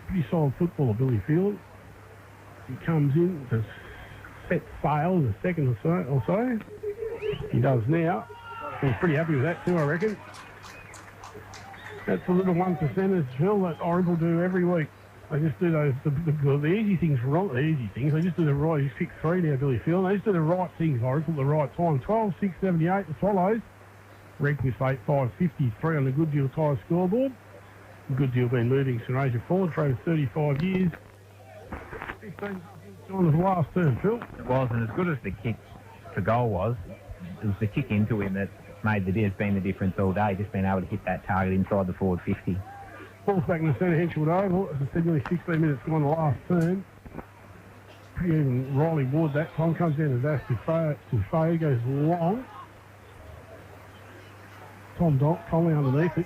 Pretty solid footballer, Billy Phelan. He comes in to set sail in a second or so. He does now. He's pretty happy with that too, I reckon. That's the little 1%ers, Phil, that Irymple do every week. They just do those the easy things wrong. The easy things. They just do the right. He's kicked 3 now, Billy Phelan. They just do the right things. Irymple at the right time. 12-6-78. The Swallows. Redcliffe 8-5-53 on the Good Deal Tyre scoreboard. Good Deal been moving St Asia forward for over 35 years. 15 on the last term, Phil. It was, and as good as the kick for goal was, it was the kick into him that has been the difference all day, just being able to hit that target inside the forward 50. Ball's back in the centre, Henchwood Oval. As I said, nearly 16 minutes gone the last term. Pretty even Riley Ward that time. Comes down to Vass Tufay, goes long. Tom Conley underneath it.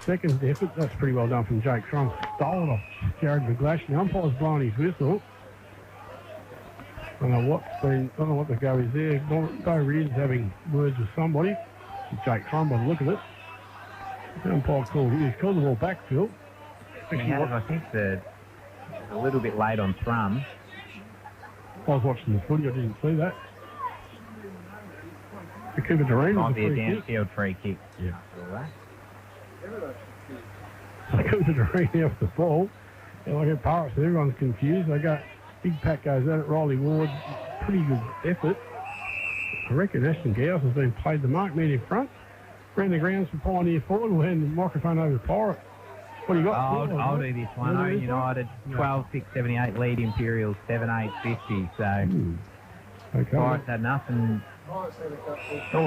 Second effort, that's pretty well done from Jake Trump. Stole it off Jared McGlash. The umpire's blowing his whistle. I don't know what the go is there. Bo Reard's having words with somebody. Jake Trump by the look of it. The umpire he's called the ball back, Phil. He has, I think, a little bit late on Thrum. I was watching the footy, I didn't see that. The Cooper Doreen Might was a be a free kick. downfield free kick. Yeah. All right. The Cooper Doreen off the ball. And like at Parrots, everyone's confused. They got big pack goes at it. Riley Ward, pretty good effort. I reckon Ashton Gowes has been played the mark man in front. Ran the grounds for Pioneer forward. We'll hand the microphone over to Pirate. What do you got? I'll do this one. You do this United 12-6-78 lead Imperials 7-8-50. So Okay. Pirates had enough, and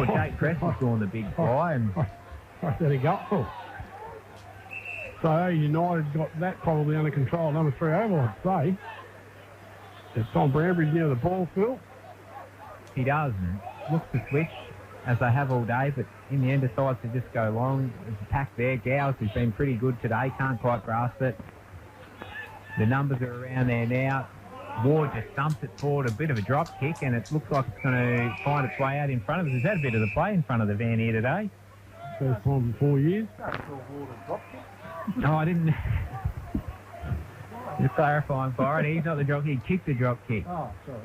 Jake Crest has gone the big fly, and I said he got full. So United got that probably under control. Number 3 over, I'd say. It's Tom Brambridge near the ball, Phil. he does, and looks to switch as they have all day, but in the end decides to just go long. There's a pack there. Gowes has been pretty good today, can't quite grasp it. The numbers are around there now. Ward just dumps it forward, a bit of a drop kick, and it looks like it's going to find its way out in front of us. He's had a bit of the play in front of the van here today. First time in 4 years. No, I didn't. Just clarifying for it. He's not the drop kick. He kicked the drop kick. Oh, sorry.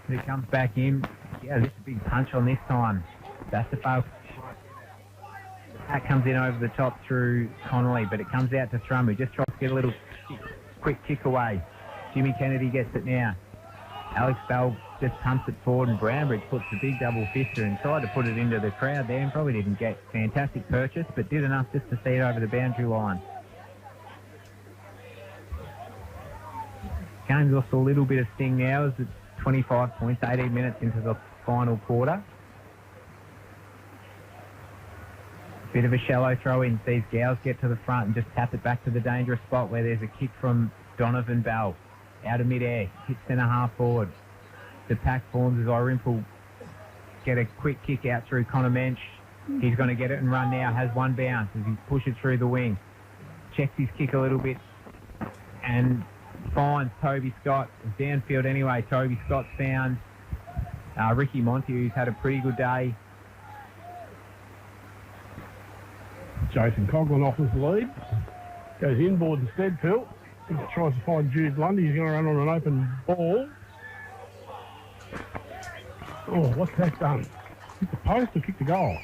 He comes back in. Yeah, this is a big punch on this time. That's the focus. That comes in over the top through Connolly, but it comes out to Thrum, who just tries to get a little quick kick away. Jimmy Kennedy gets it now. Alex Bell just pumps it forward, and Brownbridge puts the big double fister and tried to put it into the crowd there, and probably didn't get fantastic purchase, but did enough just to see it over the boundary line. Game's lost a little bit of sting now as it's 25 points, 18 minutes into the final quarter. Bit of a shallow throw in, sees Gowes get to the front and just tap it back to the dangerous spot where there's a kick from Donovan Bell. Out of mid-air, hits centre half forward. The pack forms as Irymple get a quick kick out through Connor Mensch. He's going to get it and run now, has one bounce as he pushes through the wing. Checks his kick a little bit and finds Toby Scott. Downfield anyway, Toby Scott's found Ricky Monty, who's had a pretty good day. Jason Coughlin offers the lead. Goes inboard instead, Phil. Tries to find Jude Lundy. He's going to run on an open ball. Oh, what's that done? Kick the post or kick the goal?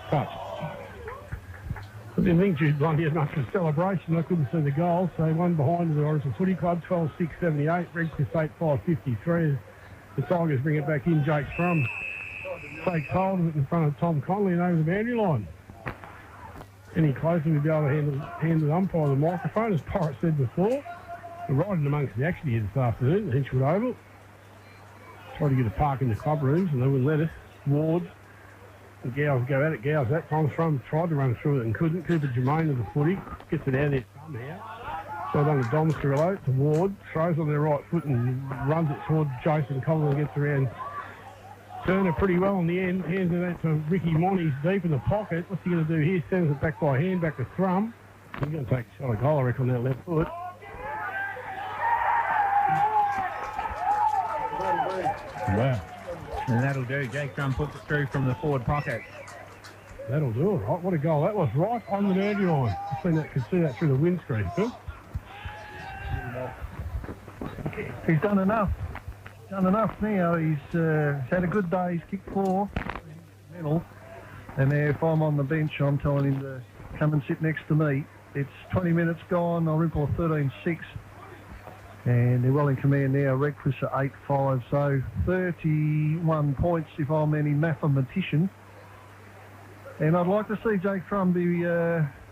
Touch. I didn't think Jude Lundy had much of a celebration. I couldn't see the goal. So one behind the Origin Footy Club, 12-6-78. Redcliffe 8-5-53. The Tigers bring it back in. Jake Thrum takes hold of it in front of Tom Connolly and over the boundary line. Any closer, we'll be able to hand the umpire the microphone, as Pirate said before. We're right in amongst the action here this afternoon, the Hinchwood Oval. Tried to get a park in the club rooms, and they wouldn't let us. Ward and Gowes go at it. Gowes that time Thrum tried to run through it and couldn't. Cooper Germain of the footy gets it out of there somehow. So done to Dom Cirillo, to Ward, throws on their right foot and runs it towards Jason Collins and gets around Turner pretty well in the end, hands it out to Ricky Monty, deep in the pocket. What's he going to do here? Sends it back by hand, back to Thrum. He's going to take a shot of goal, I reckon, on that left foot. Wow. And that'll do. Jake Thrum puts it through from the forward pocket. That'll do it, right? What a goal that was, right on the boundary line. Could see that through the windscreen, Phil. He's done enough. Done enough now. He's had a good day. He's kicked 4 medal. And if I'm on the bench, I'm telling him to come and sit next to me. It's 20 minutes gone. Irymple 13-6. And they're well in command now. Redcliffe are 8-5. So 31 points if I'm any mathematician. And I'd like to see Jake Thrum be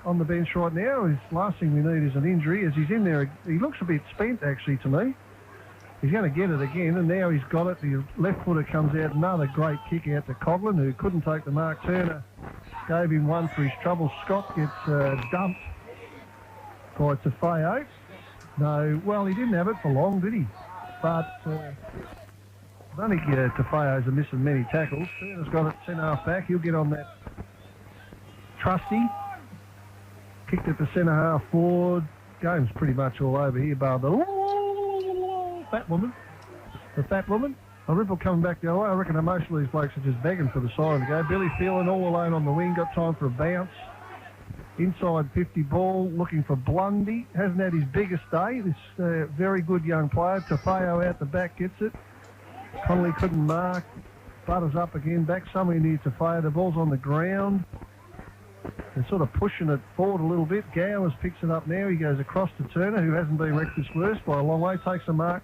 on the bench right now. His last thing we need is an injury. As he's in there, he looks a bit spent actually to me. He's going to get it again, and now he's got it. The left footer comes out, another great kick out to Coughlin, who couldn't take the mark. Turner gave him one for his trouble. Scott gets dumped by Tafeo. No, well, he didn't have it for long, did he? But I don't think Tafeo's missing many tackles. Turner's got it centre half back. He'll get on that trusty. Kicked it to centre half forward. Game's pretty much all over here, bar the fat woman. The fat woman. Irymple coming back the other way. I reckon most of these blokes are just begging for the siren to go. Billy Phelan all alone on the wing. Got time for a bounce. inside 50 ball, looking for Blundy. Hasn't had his biggest day. This very good young player. Tafeo out the back gets it. Connolly couldn't mark. Butters up again, back somewhere near Tafeo. The ball's on the ground. They're sort of pushing it forward a little bit. Gowers picks it up now. He goes across to Turner, who hasn't been reckless worse by a long way. Takes a mark.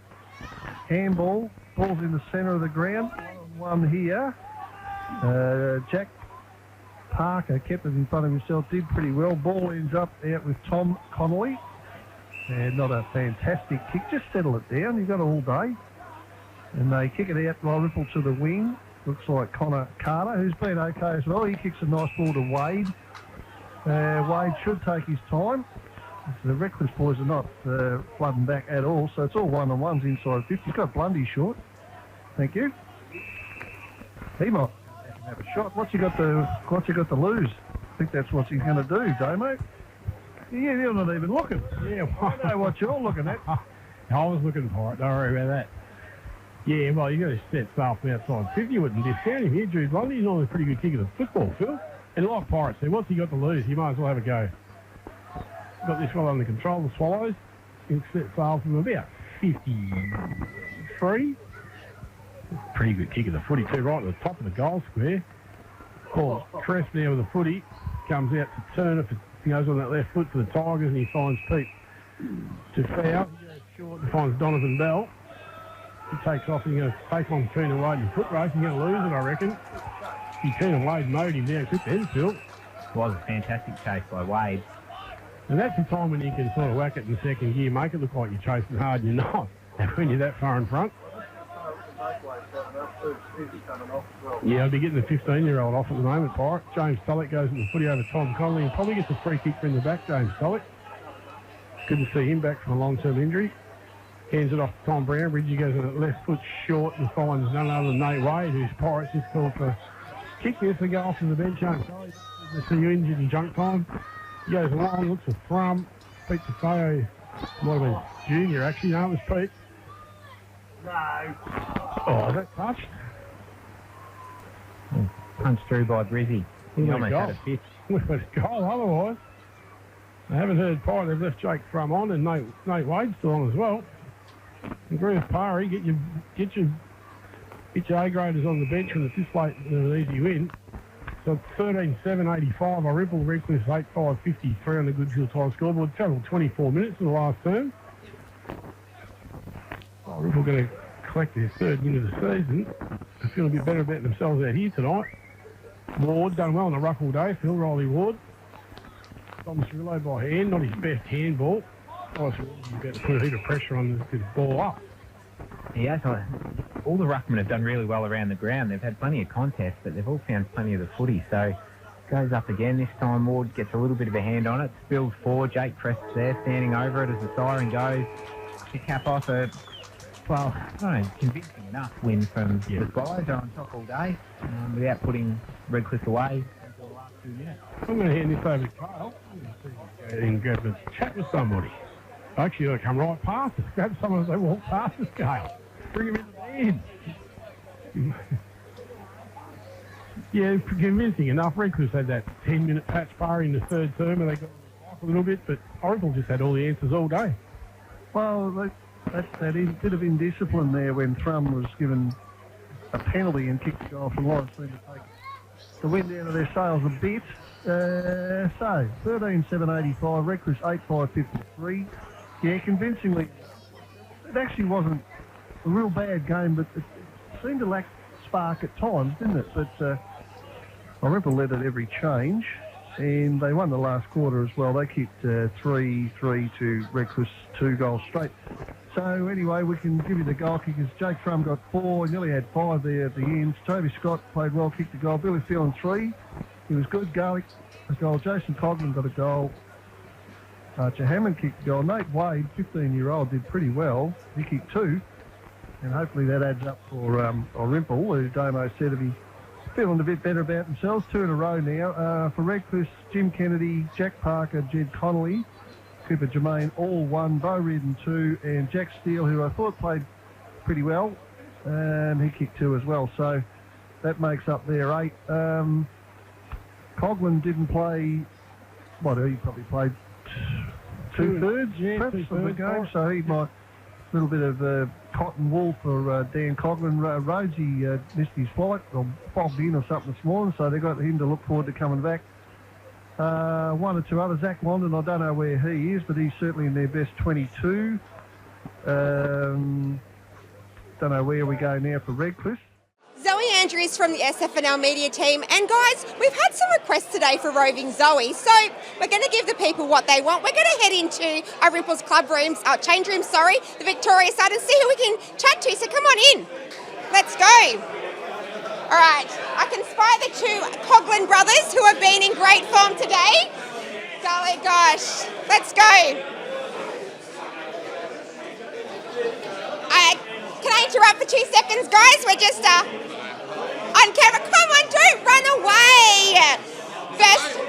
Handball. Ball's in the centre of the ground. One here. Jack Parker kept it in front of himself, did pretty well. Ball ends up out with Tom Connolly. And not a fantastic kick, just settle it down. You've got it all day. And they kick it out, Irymple to the wing. Looks like Connor Carter, who's been okay as well. He kicks a nice ball to Wade. Wade should take his time. The reckless boys are not flooding back at all, so it's all one-on-ones inside 50. He's got Blundy short. Thank you. He might have a shot. What's he got to lose? I think that's what he's going to do, Damo. Yeah, you're not even looking. Yeah, well, I know what you're looking at. I was looking for it. Don't worry about that. Yeah, well, you got to set stuff from outside 50. You wouldn't discount him here, Jude Blundy. He's normally a pretty good kicker of football, Phil. And like Pirates said, what's he got to lose? You might as well have a go. Got this one under control, the Swallows. He'll set sail from about 53. Pretty good kick of the footy too, right at the top of the goal square. Paul Crest now with the footy. Comes out to Turner. He goes on that left foot for the Tigers and he finds Pete to foul. He goes short and finds Donovan Bell. He takes off and he's going to take on Keenan Wade in the foot race. He's going to lose it, I reckon. Keenan Wade mowed him down quick then, Phil. It was a fantastic chase by Wade. And that's the time when you can sort of whack it in second gear, make it look like you're chasing hard and you're not. And when you're that far in front. Yeah, I'll be getting the 15-year-old off at the moment, Pirate. James Tulloch goes in the footy over Tom Connolly and probably gets a free kick from the back, James Tulloch. Good to see him back from a long-term injury. Hands it off to Tom Brownbridge. He goes on the left foot short and finds none other than Nate Wade, who's Pirates just called for kicking us to go off to the bench. Good to see you injured in junk time. He goes along, looks for Thrum. Pete Tafeo, might have been junior actually. No, it was Pete. No. Oh, is that touched? Punched through by Brizzy. He almost had a fit. We've had a goal otherwise. I haven't heard Pirate. They've left Jake Thrum on and Nate Wade's still on as well. Agree with Parry. Get your A-graders on the bench when it's this late and an easy win. So 13-7-85. Irymple Redcliffe 8-5-53 on the Goodfield Time scoreboard. Travelled 24 minutes in the last term. Irymple going to collect their third win of the season. They feel a bit better about themselves out here tonight. Ward done well on the ruck all day. Phil Riley Ward. Thomas Rillo by hand, not his best handball. I was about to put a heap of pressure on this ball up. Yeah, all the ruckmen have done really well around the ground. They've had plenty of contests, but they've all found plenty of the footy. So goes up again. This time Ward gets a little bit of a hand on it. Spills forward. Jake Prest's there, standing over it as the siren goes to cap off a, well, I don't know, convincing enough win from the Swallows. They're on top all day without putting Redcliffe away until the last 2 minutes. I'm going to hand this over to Kyle. I'm going to see if he can go and grab a chat with somebody. Actually, they'll come right past us. Grab someone as they walk past us, Kyle. Bring him in the van. Yeah, convincing enough. Redcliffe had that 10-minute patch bar in the third term and they got off a little bit, but Irymple just had all the answers all day. Well, that's that bit of indiscipline there when Thrum was given a penalty and kicked the goal from line. Seemed to take the wind out of their sails a bit. So, 13-7-85, Redcliffe 8-5-53. Yeah, convincingly. It actually wasn't a real bad game, but it seemed to lack spark at times, didn't it? But Irymple led at every change, and they won the last quarter as well. They kicked 3-3 to Redcliffe's 2 goals straight. So anyway, we can give you the goal kickers. Jake Thrum got 4, nearly had 5 there at the end. Toby Scott played well, kicked a goal. Billy Phelan 3. He was good. Garlic a goal. Jason Coglan got a goal. Archer Hammond kicked a goal. Nate Wade, 15-year-old, did pretty well. He kicked 2. And hopefully that adds up for Irymple, who Damo said to be feeling a bit better about themselves. 2 in a row now. For Redcliffe, Jim Kennedy, Jack Parker, Jed Connolly, Cooper Jermaine, all 1. Bo Reardon 2. And Jack Steele, who I thought played pretty well, he kicked 2 as well. So that makes up their 8. Coglan didn't play he probably played two-thirds perhaps of the game, so he might, a little bit of cotton wool for Dan Coughlin. Rhodesy missed his flight or bobbed in or something this morning, so they got him to look forward to coming back. One or two others. Zach London, I don't know where he is, but he's certainly in their best 22. Don't know where we go now for Redcliffe. Zoe Andrews from the SFNL media team. And guys, we've had some requests today for Roving Zoe, so we're going to give the people what they want. We're going to head into Irymple's club rooms, change rooms, the Victoria side, and see who we can chat to. So come on in. Let's go. All right, I can spy the two Coughlin brothers who have been in great form today. Golly gosh, let's go. Can I interrupt for 2 seconds, guys? We're just on camera. Come on, don't run away. First,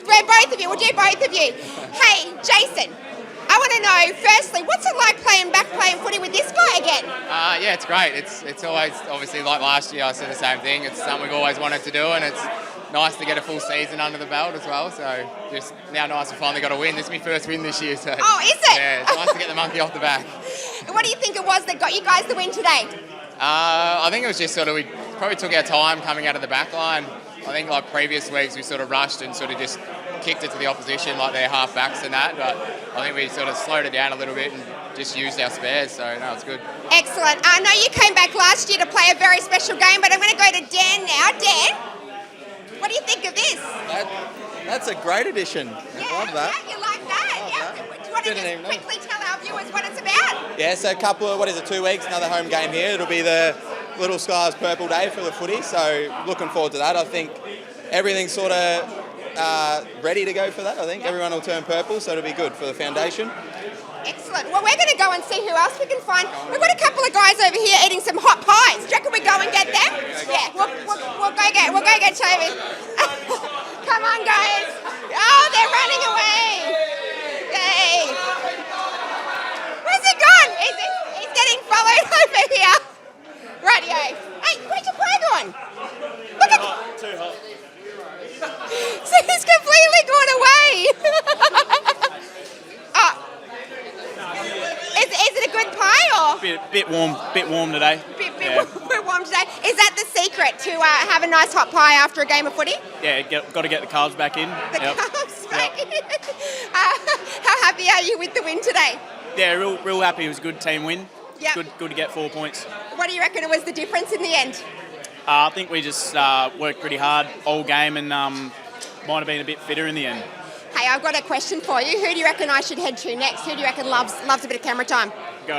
we're both of you. We'll do both of you. Hey, Jason, I want to know, firstly, what's it like playing footy with this guy again? Yeah, it's great. It's always, obviously, like last year, I said the same thing. It's something we've always wanted to do, and it's nice to get a full season under the belt as well. So just now nice we finally got a win. This is my first win this year. So oh, is it? Yeah, it's nice to get the monkey off the back. What do you think it was that got you guys the win today? I think it was just sort of, we probably took our time coming out of the back line. I think like previous weeks we sort of rushed and sort of just kicked it to the opposition like their half backs and that, but I think we sort of slowed it down a little bit and just used our spares, so no, it's good. Excellent. I know you came back last year to play a very special game, but I'm going to go to Dan now. Dan, what do you think of this? That's a great addition. Yeah, I love that. Yeah, you like that? Yeah. Do you want to just quickly tell our viewers what it's about? Yeah, so 2 weeks, another home game here. It'll be the Little Skies Purple Day for the footy, so looking forward to that. I think everything's sort of ready to go for that. I think everyone will turn purple, so it'll be good for the foundation. Excellent. Well, we're going to go and see who else we can find. We've got a couple of guys over here eating some hot pies. Do you reckon we go and get them? Yeah, we'll go get Toby. Come on, guys. Oh, they're running away. Yay. Where's he gone? He's getting followed over here. Radio. Hey, where's your flag on? Look at Too hot. So he's completely gone away. Oh. Is it a good pie or? Bit warm today. Bit warm today. Is that the secret to have a nice hot pie after a game of footy? Yeah, got to get the carbs back in. Carbs back in. How happy are you with the win today? Yeah, real happy. It was a good team win. Yep. Good to get 4 points. What do you reckon was the difference in the end? I think we just worked pretty hard all game and might have been a bit fitter in the end. Hey, I've got a question for you. Who do you reckon I should head to next? Who do you reckon loves a bit of camera time? Go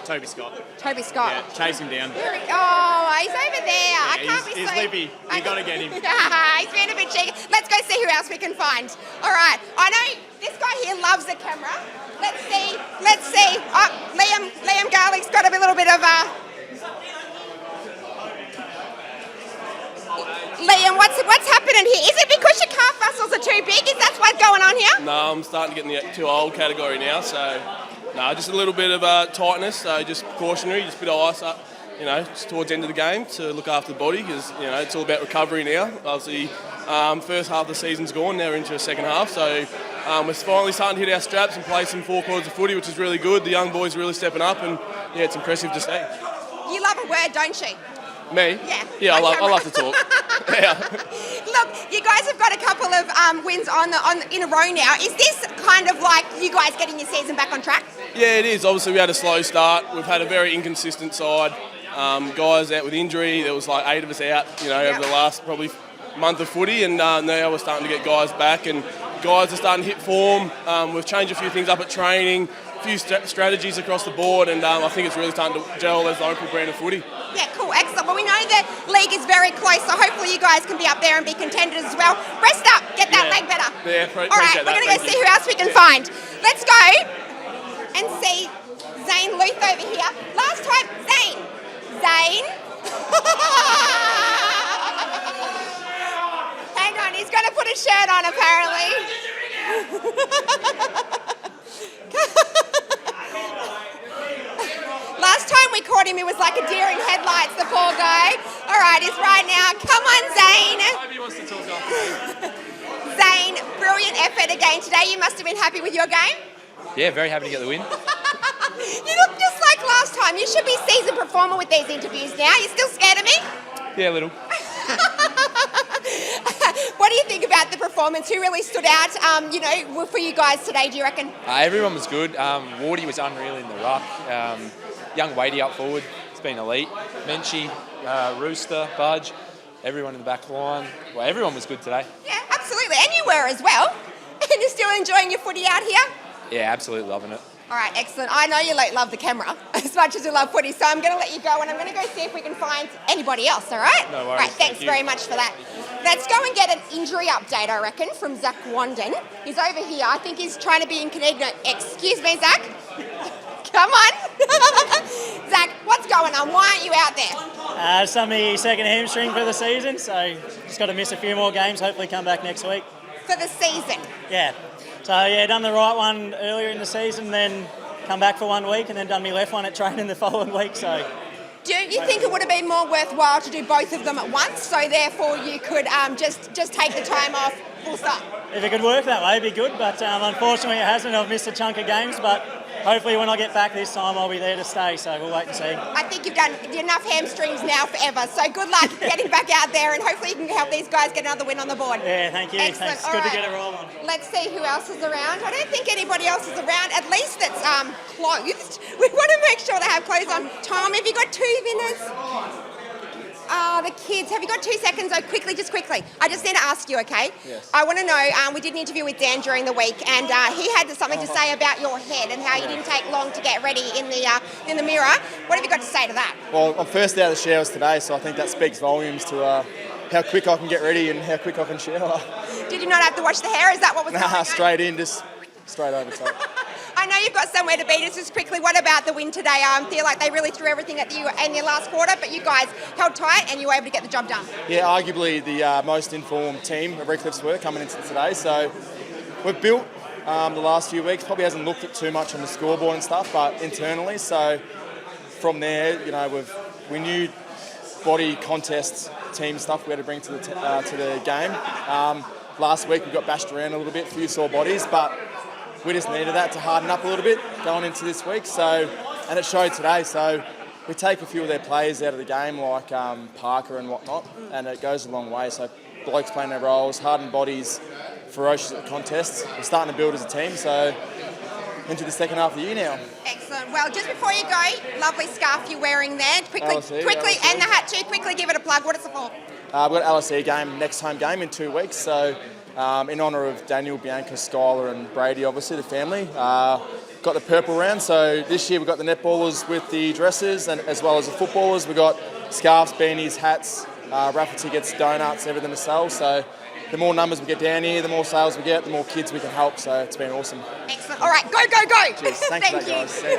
Toby Scott. Toby Scott. Yeah, chase him down. Oh, he's over there. Yeah, I can't be he's so... lippy. You got to get him. He's being a bit cheeky. Let's go see who else we can find. All right. I know this guy here loves the camera. Let's see. Oh, Liam Garlick's got a little bit of Liam, what's happening here? Is it because your calf muscles are too big? Is that what's going on here? No, I'm starting to get in the too old category now, so no, just a little bit of tightness, so just precautionary, just a bit of ice up, just towards the end of the game to look after the body because, it's all about recovery now. Obviously, first half of the season's gone, now we're into the second half, so we're finally starting to hit our straps and play some 4 quarters of footy, which is really good. The young boys are really stepping up and, yeah, it's impressive to see. You love a word, don't you? Me? Yeah. Yeah, I love to talk. Yeah. Look, you guys have got a couple of wins in a row now. Is this kind of like you guys getting your season back on track? Yeah, it is. Obviously, we had a slow start. We've had a very inconsistent side. Guys out with injury. There was like 8 of us out, over the last probably month of footy, and now we're starting to get guys back, and guys are starting to hit form. We've changed a few things up at training, a few strategies across the board, and I think it's really starting to gel as the local brand of footy. Yeah, cool, excellent. Well, we know the league is very close, so hopefully you guys can be up there and be contenders as well. Rest up, get that leg better. Yeah, all right, we're going to go see who else we can find. Let's go and see Zane Luth over here. Last time, Zane. Hang on, he's got to put a shirt on apparently. Last time we caught him, he was like a deer in headlights, the poor guy. All right, he's right now. Come on, Zane. Maybe he wants to talk after. Zane, brilliant effort again today. You must have been happy with your game. Yeah, very happy to get the win. You look just like last time. You should be seasoned performer with these interviews now. You still scared of me? Yeah, a little. What do you think about the performance? Who really stood out, for you guys today, do you reckon? Everyone was good. Wardy was unreal in the ruck. Young Wadey up forward. It's been elite. Menchie, Rooster, Budge, everyone in the back line. Well, everyone was good today. Yeah, absolutely. And you were as well. And you're still enjoying your footy out here? Yeah, absolutely loving it. All right, excellent. I know you love the camera as much as you love footy, so I'm going to let you go and I'm going to go see if we can find anybody else, all right? No worries. All right, thanks very much for that. Let's go and get an injury update, I reckon, from Zach Wanden. He's over here. I think he's trying to be incognito. Excuse me, Zach? Come on. Zach, what's going on? Why aren't you out there? It's on my second hamstring for the season, so just got to miss a few more games, hopefully come back next week. For the season? Yeah. So, yeah, done the right one earlier in the season, then come back for 1 week and then done my left one at training the following week, so... Do you think it would have been more worthwhile to do both of them at once, so therefore you could just take the time off full stop? If it could work that way, it'd be good, but unfortunately it hasn't. I've missed a chunk of games, but hopefully when I get back this time I'll be there to stay, so we'll wait and see. I think you've done enough hamstrings now forever, so good luck getting back out there and hopefully you can help these guys get another win on the board. Yeah, thank you. Excellent. Thanks. Good to get a roll on. Let's see who else is around. I don't think anybody else is around, at least that's clothed. We want to make sure they have clothes on. Tom, have you got 2 minutes? The kids, have you got 2 seconds? Oh, quickly. I just need to ask you, okay? Yes. I want to know, we did an interview with Dan during the week and he had something to say about your head and how you didn't take long to get ready in the mirror. What have you got to say to that? Well, I'm first out of the showers today, so I think that speaks volumes to how quick I can get ready and how quick I can shower. Did you not have to wash the hair? Is that what was going on? Straight in, just straight over top. I know you've got somewhere to be. Just quickly, what about the win today? I feel like they really threw everything at you in your last quarter, but you guys held tight and you were able to get the job done. Yeah, arguably the most informed team of Redcliffe's were coming into today. So we've built the last few weeks. Probably hasn't looked at too much on the scoreboard and stuff, but internally. So from there, we knew body contests, team stuff we had to bring to the game. Last week we got bashed around a little bit, few sore bodies, but we just needed that to harden up a little bit going into this week. And it showed today. So we take a few of their players out of the game, like Parker and whatnot, and it goes a long way. So blokes playing their roles, hardened bodies, ferocious at the contests. We're starting to build as a team. So into the second half of the year now. Excellent. Well, just before you go, lovely scarf you're wearing there. Quickly, LSE. and the hat too. Quickly, give it a plug. What is it for? We've got LSE game, next home game in 2 weeks. So in honour of Daniel, Bianca, Skylar and Brady, obviously, the family. Got the purple round. So this year we've got the netballers with the dresses and as well as the footballers. We've got scarves, beanies, hats, raffle tickets, donuts, everything to sell. So the more numbers we get down here, the more sales we get, the more kids we can help. So it's been awesome. Excellent. All right, go. Cheers. Thanks for that, guys. See ya.